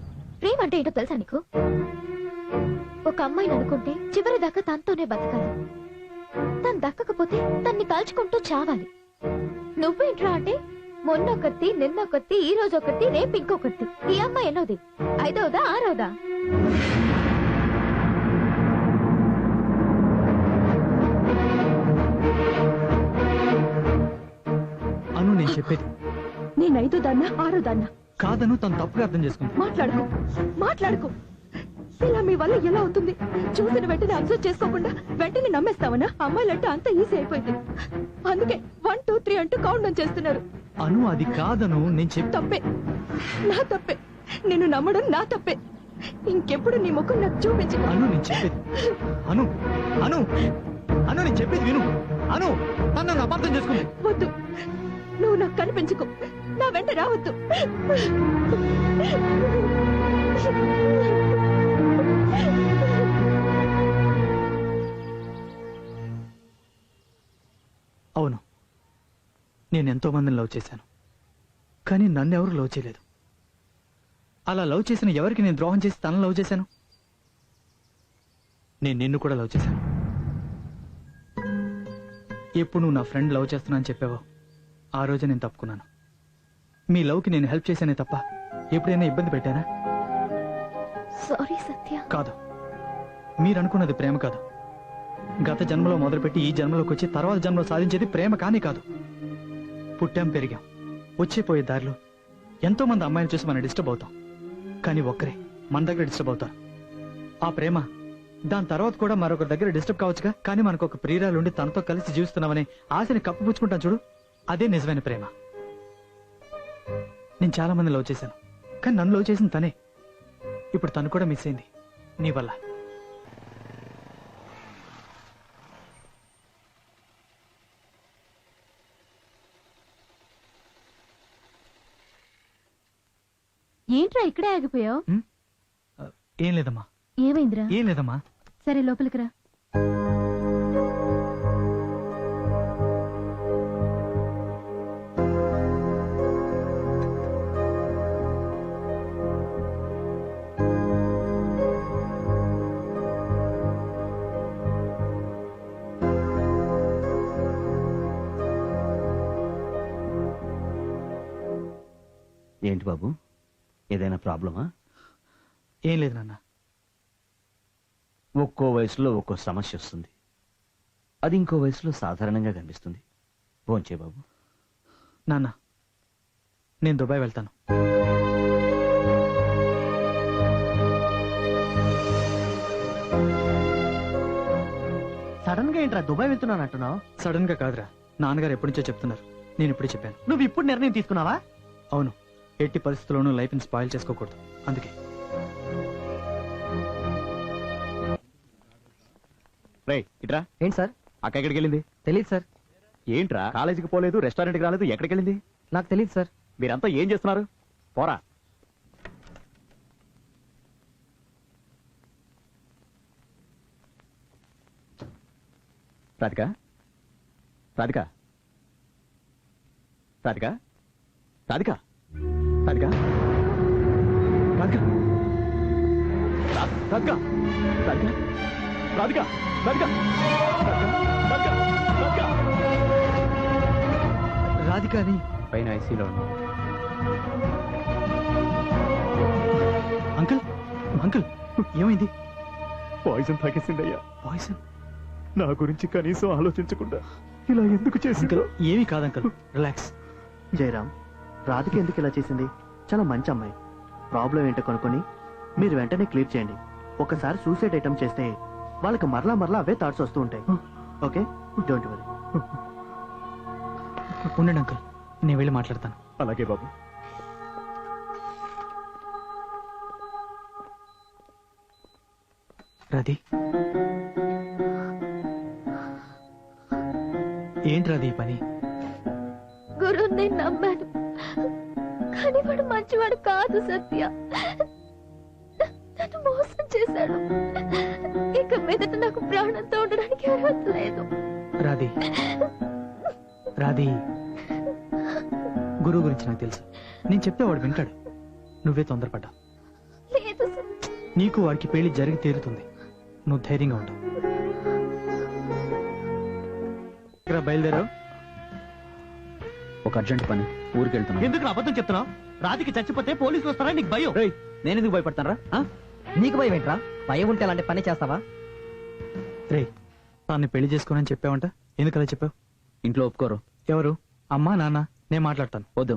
ప్రేమ అంటే ఏంటో తెలుసా నీకు? ఒక అమ్మాయిని అనుకుంటే చివరి దాకా తనతోనే బతకాలి. తను దక్కకపోతే తన్ని కాల్చుకుంటూ చావాలి. నువ్వేంట్రా అంటే మొన్నొకటి, నిన్నొకటి, ఈ రోజు ఒకటి, రేపు ఇంకొకటి. ఈ అమ్మాయి ఎన్నోది? ఐదవదా, ఆరవదా? అను, నేను చెప్పేది. నేను ఐదో దాన్నా, ఆరో దాన్నా? కాదను, తను తప్పుగా అర్థం చేసుకుంది. మాట్లాడుకో. ఇలా మీ వల్ల ఎలా అవుతుంది? చూసిన వెంటనే అబ్జర్వ్ చేసుకోకుండా వెంటనే నమ్మేస్తావనా? అమ్మాయిలంటే అంత ఈజీ అయిపోయింది. అందుకే 1 2 3 అంటూ కౌంట్ డౌన్ చేస్తున్నారు. అను, అది కాదను, నేను చెప్పి. తప్పే, నా తప్పే. నిన్ను నమ్మడం నా తప్పే. ఇంకెప్పుడు నీ ముఖం నాకు చూపించు. అను, నేను చెప్పేది. అను అను అను నేను చెప్పేది విను. అను, తను నన్ను అపార్థం చేసుకుంది. వద్దు, నువ్వు నాకు కనిపించుకో. నా వెంట రావద్దు. అవును, నేను ఎంతో మందిని లవ్ చేశాను, కానీ నన్ను ఎవరు లవ్ చేయలేదు. అలా లవ్ చేసిన ఎవరికి నేను ద్రోహం చేసి తనను లవ్ చేశాను? నేను నిన్ను కూడా లవ్ చేశాను. ఎప్పుడు నువ్వు నా ఫ్రెండ్ లవ్ చేస్తున్నా అని చెప్పావో ఆ రోజే నేను తప్పుకున్నాను. మీ లవ్కి నేను హెల్ప్ చేశానే తప్ప ఎప్పుడైనా ఇబ్బంది పెట్టానా? సారీ సత్య. కాదు, మీరు అనుకున్నది ప్రేమ కాదు. గత జన్మలో మొదలుపెట్టి ఈ జన్మలోకి వచ్చి తర్వాత జన్మలో సాధించేది ప్రేమ కానీ కాదు. పుట్టాం, పెరిగాం, వచ్చేపోయే దారిలో ఎంతో మంది అమ్మాయిలు చూసి మనం డిస్టర్బ్ అవుతాం. కానీ ఒక్కరే మన దగ్గర డిస్టర్బ్ అవుతారు. ఆ ప్రేమ దాని తర్వాత కూడా మరొకరి దగ్గర డిస్టర్బ్ కావచ్చుగా, కానీ మనకు ఒక ప్రియురాలుండి తనతో కలిసి జీవిస్తున్నామనే ఆశని కప్పుపుచ్చుకుంటాం చూడు, అదే నిజమైన ప్రేమ. నేను చాలా మంది లవ్ చేశాను, కానీ నన్ను లవ్ చేసింది తనే. ఇప్పుడు తను కూడా మిస్ అయింది నీ వల్ల. ఏంట్రా ఇక్కడే ఆగిపోయావు? ఏం లేదమ్మా. ఏమైందిరా? ఏం లేదమ్మా. సరే లోపలికి రా. ఏంటి బాబు, ఏదైనా ప్రాబ్లమా? ఏం లేదు నాన్న. ఒక్కో వయసులో ఒక్కో సమస్య వస్తుంది, అది ఇంకో వయసులో సాధారణంగా కనిపిస్తుంది. భోంచే బాబు. నాన్న, నేను దుబాయ్ వెళ్తాను. సడన్ గా ఏంట్రా దుబాయ్ వెళ్తున్నాను అంటున్నావు? సడన్ గా కాదురా, నాన్నగారు ఎప్పటి నుంచో చెప్తున్నారు. నేను ఇప్పుడే చెప్పాను. నువ్వు ఇప్పుడు నిర్ణయం తీసుకున్నావా? అవును, ఎట్టి పరిస్థితుల్లోనూ లైఫ్ని స్పాయిల్ చేసుకోకూడదు, అందుకే. రే ఇట్రా. ఏంటి సార్? అక్క ఎక్కడికి వెళ్ళింది? తెలియదు సార్. ఏంట్రా, కాలేజీకి పోలేదు, రెస్టారెంట్కి రాలేదు, ఎక్కడికి వెళ్ళింది? నాకు తెలియదు సార్. మీరంతా ఏం చేస్తున్నారు? పోరా. రాధిక, రాధిక, రాధిక, రాధిక, రాధిక, రాధిక, రాధిక, రాధిక, రాధిక, రాధిక, రాధిక అని పైన ఐసీలో ఉన్నావు. అంకుల్, అంకుల్ ఏమైంది? పాయిజన్ తాగేసిందయ్యా. పాయిజన్? నా గురించి కనీసం ఆలోచించకుండా ఇలా ఎందుకు చేసింది? ఏమీ కాదు అంకుల్, రిలాక్స్. జయరామ్, రాధిక ఎందుకు ఇలా చేసింది? చాలా మంచి అమ్మాయి. ప్రాబ్లం ఏంటో కనుక్కొని మీరు వెంటనే క్లియర్ చేయండి. ఒకసారి సూసైడ్ ఐటమ్ చేస్తే వాళ్ళకి మరలా మరలా అవే థాట్స్ వస్తూ ఉంటాయి. Okay, don't worry. ఉండండి అంకుల్, నేను వెళ్ళి మాట్లాడతాను. అలాగే బాబు. రాధి ఏంటి రాధి ఈ పని? గురు నేను నమ్మాను, కానీ వాడు మంచివాడు కాదు సత్య. నన్ను మోసం చేశాడు. ఇక మీదట నాకు ప్రాణంతో ఉండడానికి అర్హత లేదు. రాధి రాధి గురువు గురించి నాకు తెలుసు. నేను చెప్తే వాడు వింటాడు. నువ్వే తొందరపడ్డా. లేదు నీకు వాడికి పెళ్లి జరిగి తీరుతుంది. నువ్వు ధైర్యంగా ఉంటావు. ఇక్కడ బయలుదేరావు? ఒక అర్జెంట్ పని, ఊరికి వెళ్తున్నా. ఎందుకు నా అబద్ధం చెప్తున్నావు? రాధికి చచ్చిపోతే పోలీసులు వస్తారా? నీకు భయం? నేను ఎందుకు భయపడతానరా? నీకు భయం ఏంట్రా? భయం ఉంటే అలాంటి పని చేస్తావా? రే, తన్ని పెళ్లి చేసుకోనని చెప్పావంట, ఎందుకు అలా చెప్పావు? ఇంట్లో ఒప్పుకోరు. ఎవరు? అమ్మా నాన్న? నేను మాట్లాడతాను. వద్దు.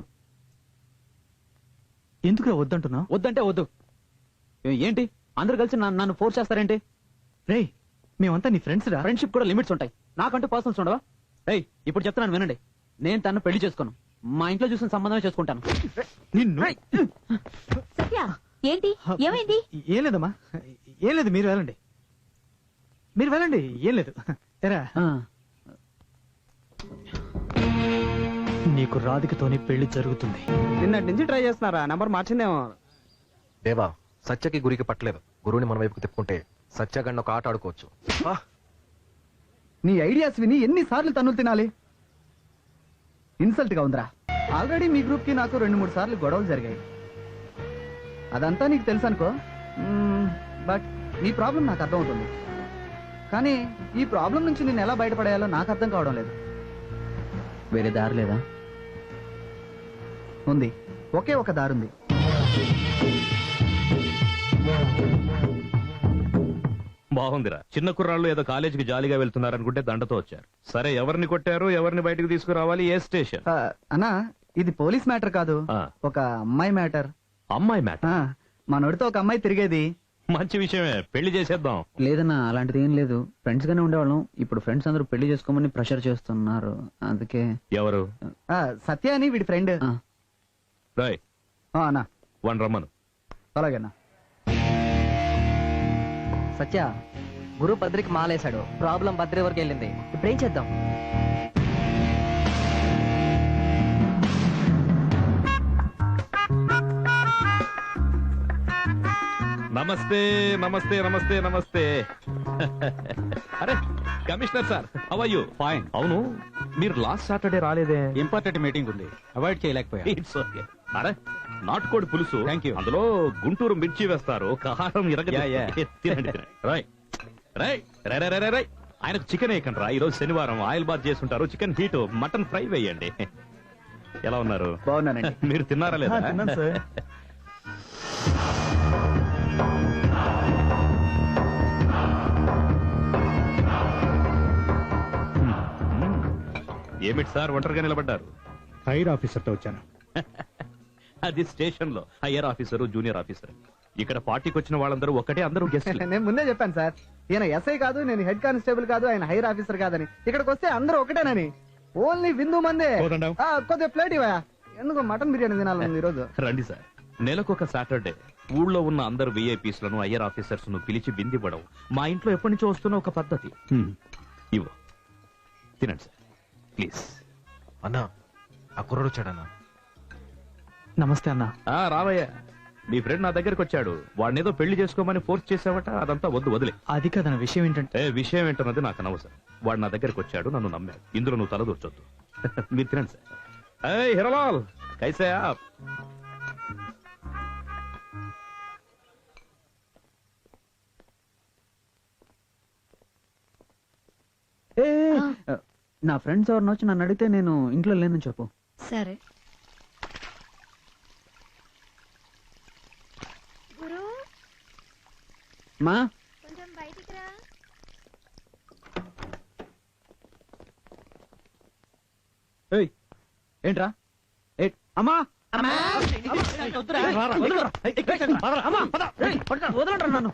ఎందుకు వద్దంటున్నావు? వద్దంటే వద్దు. ఏంటి అందరు కలిసి నన్ను ఫోర్స్ చేస్తారేంటి? రే, మేమంతా నీ ఫ్రెండ్స్ రా. ఫ్రెండ్షిప్ కూడా లిమిట్స్ ఉంటాయి. నాకంటూ పర్సనల్స్ ఉండవా? రేయ్, ఇప్పుడు చెప్తున్నాను వినండి. నేను తను పెళ్లి చేసుకోను. మా ఇంట్లో చూసిన సంబంధమే చేసుకుంటాను. సత్య ఏంటి? ఏమైంది? ఏం లేదమ్మా, ఏం లేదు. మీరు వెళ్ళండి, మీరు వెళ్ళండి. ఏం లేదు. ఎరా, నీకు రాధికతోని పెళ్లి జరుగుతుంది. నిన్నటి నుంచి ట్రై చేస్తున్నారా? నంబర్ మార్చిందేమో. దేవా, సత్యకి గురికి పట్టలేదు. గురువుని మన వైపుకి తిప్పుకుంటే సత్యగండ ఒక ఆట ఆడుకోవచ్చు. నీ ఐడియాస్ విని ఎన్నిసార్లు తన్నులు తినాలి? ఇన్సల్ట్ గా ఉందిరా. ఆల్రెడీ మీ గ్రూప్ కి నాకు 2-3 సార్లు గొడవలు జరిగాయి. అదంతా నీకు తెలుసు అనుకో. బట్ నీ ప్రాబ్లం నాకు అర్థం అవుతుంది. కానీ ఈ ప్రాబ్లం నుంచి నేను ఎలా బయటపడేయాలో నాకు అర్థం కావడం లేదు. వేరే దారి లేదా? ఉంది, ఒకే ఒక దారుంది. బాగుందిరా. చిన్న కుర్రాళ్ళు ఏదో కాలేజీకి జాలీగా వెళ్తున్నారనుకుంటే దండతో వచ్చారు. సరే, ఎవరిని కొట్టారు, ఎవరిని బయటకు తీసుకురావాలి, ఏ స్టేషన్? అన్నా, ఇది పోలీస్ మ్యాటర్ కాదు, ఒక అమ్మాయి మ్యాటర్. అమ్మాయి మ్యాటర్? మనోడితో ఒక అమ్మాయి తిరిగేది. మంచి విషయమే, పెళ్లి చేసేద్దాం. లేదన్నా, అలాంటిది ఏం లేదు. ఫ్రెండ్స్ గానే ఉండేవాళ్ళం. ఇప్పుడు ఫ్రెండ్స్ అందరూ పెళ్లి చేసుకోమని ప్రెషర్ చేస్తున్నారు. అందుకే. ఎవరు? సత్య అని వీడి ఫ్రెండ్. రాయ్ అన్నా, వన్ రమ్మను. అలాగేనా. సత్య, గురు బద్రికి మాలేశాడు. ప్రాబ్లం బద్రి వరకు వెళ్ళింది. ఇప్పుడు ఏం చేద్దాం? నమస్తే నమస్తే నమస్తే నమస్తే. అరే commissioner sir, how are you? Fine. అవును, మీరు లాస్ట్ సాటర్డే రాలేదే? ఇంపార్టెంట్ మీటింగ్ ఉంది, అవాయిడ్ చేయలేకపోయా. It's okay. అరే, నాటుకోడి పులుసు. Thank you. అందులో గుంటూరు మిర్చి వేస్తారు, కారం తినండి. రాయ్ రాయ్ రై రై రై రై. ఆయనకు చికెన్ వేయకండి రా. ఈరోజు శనివారం, ఆయిల్ బాత్ చేసుకుంటారు. చికెన్ హీట్, మటన్ ఫ్రై వేయండి. ఎలా ఉన్నారు? బాగున్నానండి. మీరు తిన్నారా లేదా? తిన్నాను సార్. ఏమిటి సార్ ఒంటరిగా నిలబడ్డారు? హైర్ ఆఫీసర్ తో వచ్చాను. అది స్టేషన్ లో హైయర్ ఆఫీసర్, జూనియర్ ఆఫీసర్. ఇక్కడ పార్టీకి వచ్చిన వాళ్ళందరూ ఒకటే, అందరూ గెస్ట్. నేను ముందే చెప్పాను సార్, ఈయన ఎస్ఐ కాదు, నేను హెడ్ కానిస్టేబుల్ కాదు, ఆయన హైర్ ఆఫీసర్ కాదని. ఇక్కడికి వస్తే అందరూ ఒకటేనని. ఓన్లీ విందు మందే. కొద్దిగా ప్లేట్ ఇవ్వయా, ఎందుకు మటన్ బిర్యానీ తినాలని ఈ రోజు. రండి సార్. నెలకొక సాటర్డే ఊళ్ళో ఉన్న అందరు విఐపీస్ లను, హైయర్ ఆఫీసర్స్ ను పిలిచి బిందివ్వడం మా ఇంట్లో ఎప్పటి నుంచో వస్తున్న ఒక పద్ధతి. ఇవ్వు, తినండి సార్ ప్లీజ్. అన్నా, ఆ కుర్రోడు వచ్చాడన్నా. నమస్తే అన్నా. రావయ్యా. మీ ఫ్రెండ్ నా దగ్గరికి వచ్చాడు. వాడినేదో పెళ్లి చేసుకోమని ఫోర్స్ చేసావట. అదంతా వద్దు, వదిలే. అది కదన్న విషయం ఏంటంటే. విషయం ఏంటన్నది నాకు అనవసరం. వాడు నా దగ్గరికి వచ్చాడు, నన్ను నమ్మాడు. ఇందులో నువ్వు తలదూర్చొద్దు. మీరు తినండి సార్. ఏయ్ హిరలాల్, కైసే ఆప్? నా ఫ్రెండ్స్ ఎవరిని వచ్చి నన్ను అడిగితే నేను ఇంట్లో లేనని చెప్పు. సరే. గురు, మా కొంచెం బయటికి రా. ఏంట్రా? అమ్మా, వదలంటారా నన్ను?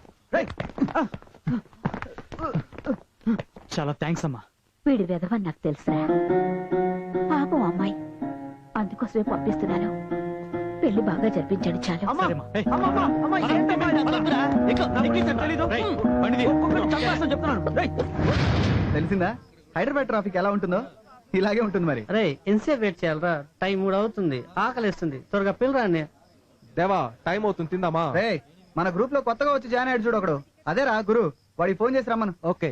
చాలా థ్యాంక్స్ అమ్మా. వీడి వెధవని నాకు తెలుసురా. పాపం అమ్మాయి, అందుకోసమే పంపిస్తున్నాను. పెళ్లి బాగా జరిపించండి చాలు. తెలిసిందా హైదరాబాద్ ట్రాఫిక్ ఎలా ఉంటుందో ఇలాగే ఉంటుంది మరి. అరే ఎంతసేపు వెయిట్ చేయాలరా? టైం 3 అవుతుంది, ఆకలిస్తుంది, త్వరగా పిల్లరా అన్నయ్య. దేవా టైం అవుతుంది, తిందామా? రేయ్, మన గ్రూప్ లో కొత్తగా వచ్చి జాయిన్ అయ్యాడు చూడు ఒకడు, అదేరా గురు. వాడికి ఫోన్ చేసి రమ్మను. ఓకే.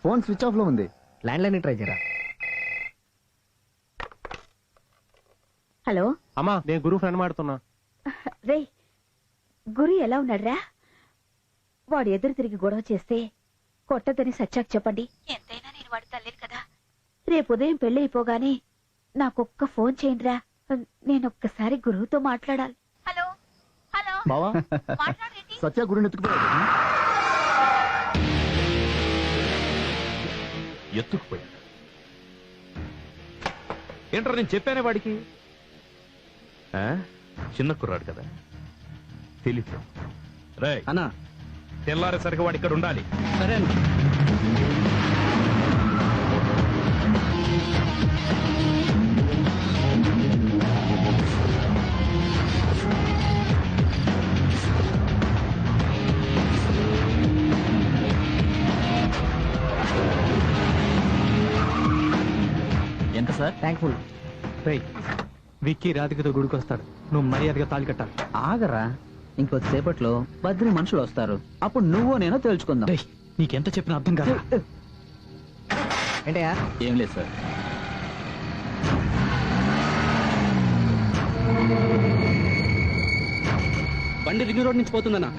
ఫోన్ స్విచ్ ఆఫ్ లో ఉంది. ల్యాండ్ లైన్ ట్రై చేయరా. హలో అమ్మా, నేను గురు ఫ్రెండ్ మాడుతున్నా. రే, గురి ఎలా ఉన్నాడ్రా? వాడు ఎదురు తిరిగి గొడవ చేస్తే కొట్టదని సచ్చాకు చెప్పండి. ఎంతైనా నేను వాడి తల్లిని కదా. రేపు ఉదయం పెళ్లి అయిపోగానే నాకొక్క ఫోన్ చేయండిరా. నేనొక్కసారి గురువుతో మాట్లాడాలి. హలో హలో బావా, సత్య గురుని ఎత్తుకుపోయాడు. ఎత్తుకుపోయాడు ఏంట్రా? నేను చెప్పానే వాడికి. చిన్న కుర్రాడు కదా, తెలియదు. రే అన్నా, తెల్లారేసరికి వాడు ఇక్కడ ఉండాలి. సరే ఎంత సార్? థ్యాంక్ఫుల్. విక్కీ రాధికతో గుడికొస్తాడు, నువ్వు మర్యాదగా తాళి కట్టాలి. ఆగరా, ఇంకొద్దిసేపట్లో బద్రి మనుషులు వస్తారు. అప్పుడు నువ్వు నేను తెలుసుకుందాం. నీకెంత చెప్పినా అర్థం కాదు. ఏంటయ్యా? ఏం లేదు సార్. బండి రింగ్ రోడ్ నుంచి పోతుందన్నా.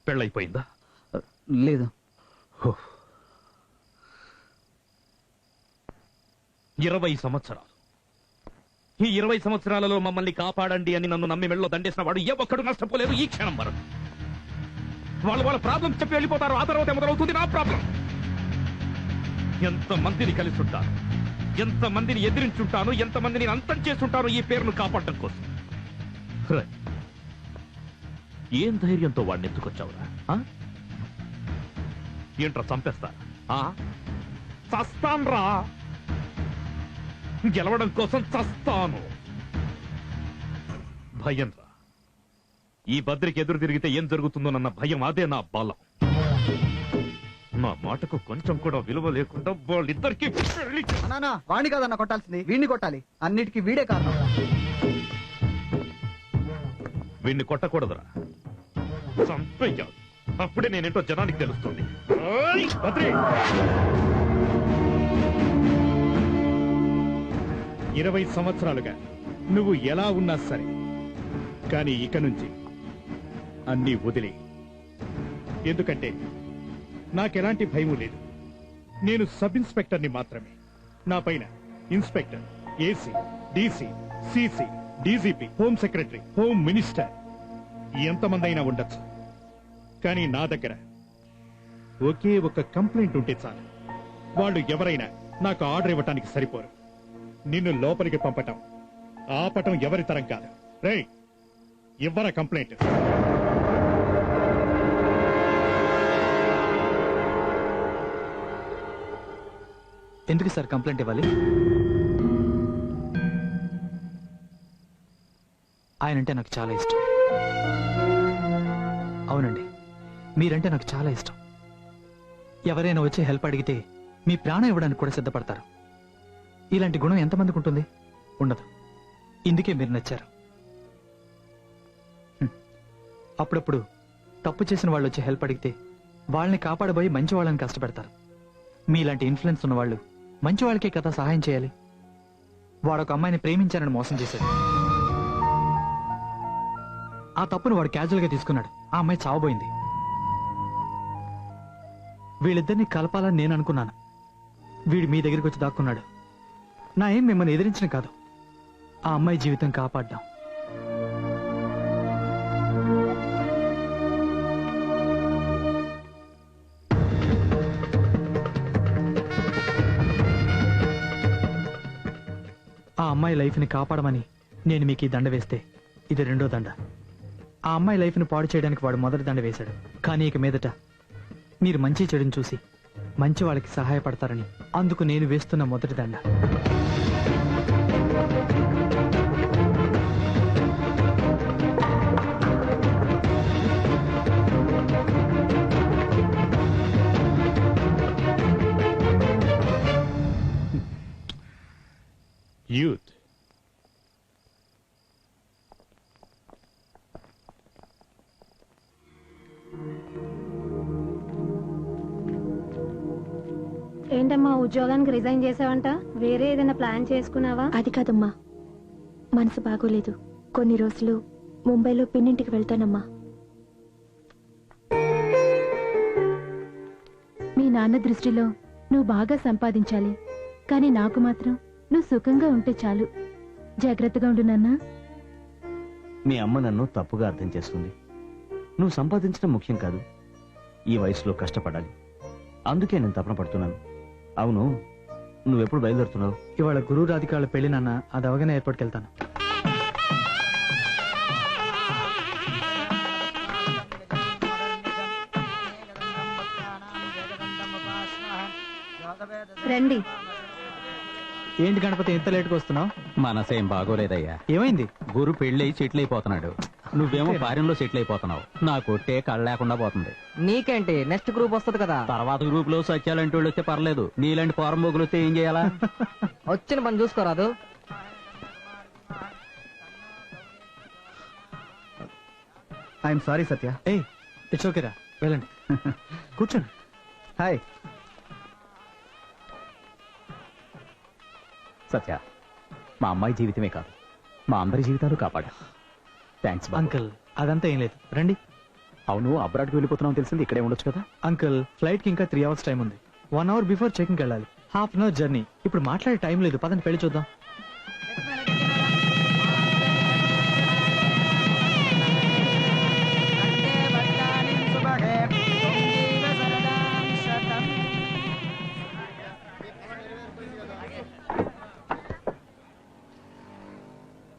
పెళ్ళైపోయిందా? లేదు. 20 సంవత్సరాలు. ఈ 20 సంవత్సరాలలో మమ్మల్ని కాపాడండి అని నన్ను నమ్మి మెళ్ళలో దండేసిన వాడు ఏ ఒక్కడు నష్టపోలేదు ఈ క్షణం వరకు. వాళ్ళ ప్రాబ్లం చెప్పి వెళ్ళిపోతారు, ఆ తర్వాత మొదలవుతుంది నా ప్రాబ్లం. ఎంతమందిని కలిసి ఉంటాను, ఎంతమందిని ఎదిరించుంటాను, ఎంతమందిని అంతం చేస్తుంటాను ఈ పేరును కాపాడటం కోసం. ఏం ధైర్యంతో వాడిని ఎత్తుకొచ్చావురా? ఏంట్రా చంపేస్తా? చస్తాన్రా, గెలవడం కోసం చస్తాను. భయం రా, ఈ భద్రికి ఎదురు తిరిగితే ఏం జరుగుతుందోనన్న భయం, అదే నా బలం. నా మాటకు కొంచెం కూడా విలువ లేకుండా వాళ్ళిద్దరికి వాణ్ణి కాదన్న కొట్టాల్సింది, వీడిని కొట్టాలి. అన్నిటికీ వీడే కారణం. వీణ్ణి కొట్టకూడదురా, చంపేయాలి. అప్పుడే నేనేంటో జనానికి తెలుస్తుంది. ఓయ్, బద్రి! 20 సంవత్సరాలుగా నువ్వు ఎలా ఉన్నా సరే, కానీ ఇక నుంచి అన్నీ వదిలే. ఎందుకంటే నాకెలాంటి భయం లేదు. నేను సబ్ ఇన్స్పెక్టర్ని మాత్రమే. నా పైన inspector, AC, DC, CC, DGP, home secretary, home minister ఎంతమంది అయినా ఉండొచ్చు. కానీ నా దగ్గర ఒకే ఒక కంప్లైంట్ ఉంటే చాలు. వాళ్ళు ఎవరైనా నాకు ఆర్డర్ ఇవ్వటానికి సరిపోరు. నిన్ను లోపలికి పంపటం, ఆపటం ఎవరి తరం కాదు. రేయ్, ఇవ్వరా కంప్లైంట్. ఎందుకు సార్ కంప్లైంట్ ఇవ్వాలి? ఆయనంటే నాకు చాలా ఇష్టం. అవునండి, మీరంటే నాకు చాలా ఇష్టం. ఎవరైనా వచ్చి హెల్ప్ అడిగితే మీ ప్రాణం ఇవ్వడానికి కూడా సిద్ధపడతారు. ఇలాంటి గుణం ఎంతమందికి ఉంటుంది? ఉండదు. ఇందుకే మీరు నచ్చారు. అప్పుడప్పుడు తప్పు చేసిన వాళ్ళు వచ్చి హెల్ప్ అడిగితే వాళ్ళని కాపాడబోయి మంచి వాళ్ళని కష్టపెడతారు. మీలాంటి ఇన్ఫ్లుయెన్స్ ఉన్న వాళ్ళు మంచి వాళ్ళకే కదా సహాయం చేయాలి. వాడొక అమ్మాయిని ప్రేమించానని మోసం చేశాడు. ఆ తప్పును వాడు క్యాజువల్గా తీసుకున్నాడు. ఆ అమ్మాయి చావబోయింది. వీళ్ళిద్దరిని కలపాలని నేను అనుకున్నాను. వీడు మీ దగ్గరికి వచ్చి దాక్కున్నాడు. నా ఏం మిమ్మల్ని ఎదిరించడం కాదు, ఆ అమ్మాయి జీవితం కాపాడ్డాం. ఆ అమ్మాయి లైఫ్ని కాపాడమని నేను మీకు ఈ దండ వేస్తే ఇది రెండో దండ. ఆ అమ్మాయి లైఫ్ని పాడు చేయడానికి వాడు మొదటి దండ వేశాడు. కానీ ఇక మీదట మీరు మంచి చెడుని చూసి మంచి వాళ్ళకి సహాయపడతారని అందుకు నేను వేస్తున్న మొదటి దండ. యూత్. ఏంటమ్మా ఉద్యోగానికి రిజైన్ చేసావంట? వేరే ఏదైనా ప్లాన్ చేసుకున్నావా? అది కాదమ్మా, మనసు బాగోలేదు. కొన్ని రోజులు ముంబైలో పిన్నింటికి వెళ్తానమ్మా. మీ నాన్న దృష్టిలో నువ్వు బాగా సంపాదించాలి, కానీ నాకు మాత్రం నువ్వు సుఖంగా ఉంటే చాలు. జాగ్రత్తగా ఉండు నాన్నా. మీ అమ్మ నన్ను తప్పుగా అర్థం చేసుకుంది. నువ్వు సంపాదించడం ముఖ్యం కాదు, ఈ వయసులో కష్టపడాలి. అందుకే నేను తపన పడుతున్నాను. అవును, నువ్వెప్పుడు బయలుదేరుతున్నావు? ఇవాళ గురు రాధికాళ్ళ పెళ్లి నాన్న, అది అవగానే ఎయిర్పోర్ట్కి వెళ్తాను. రండి. ఏంటి గణపతి, ఇంత లేట్గా వస్తున్నావు? మనసేం బాగోలేదయ్యా. ఏమైంది? గురు పెళ్ళి సెటిల్ అయిపోతున్నాడు, నువ్వేమో ఫారెన్ లో సెటిల్ అయిపోతున్నావు. నా కొట్టే కళ్ళ లేకుండా పోతుంది. నీకేంటి, నెక్స్ట్ గ్రూప్ వస్తుంది కదా. తర్వాత గ్రూప్ లో సత్యాలంటి వాళ్ళు వస్తే పర్లేదు, నీలాంటి ఫారం బొగులు వస్తే ఏం చేయాలా? వచ్చిన పని చూసుకోరాదు. I'm sorry Satya. ఏ ఇట్స్ ఓకేరా, వెళ్ళండి. కూర్చోండి. హాయ్ సత్య, మా అమ్మాయి జీవితమే కాదు, మా అందరి జీవితాలు కాపాడా. Thanks uncle. అదంతా ఏం లేదు, రండి. అవును, అబ్రాడ్కి వెళ్ళిపోతున్నావు తెలిసింది, ఇక్కడే ఉండొచ్చు కదా. అంకుల్, ఫ్లైట్ కి ఇంకా 3 hours టైం ఉంది. 1 hour బిఫోర్ చెకింగ్కి వెళ్ళాలి. Half an hour journey. ఇప్పుడు మాట్లాడే టైం లేదు, పదండి పెళ్లి చూద్దాం.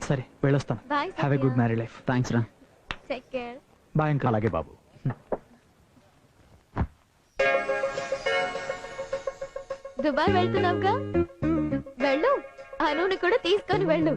సరే వెళ్ళొస్తాను. Have a good marry life. Thanks రా. Bye uncle. అలాగే బాబు. దుబాయ్ వెళ్తున్నావుగా, వెళ్ళు. అనుని కూడా తీసుకొని వెళ్ళు.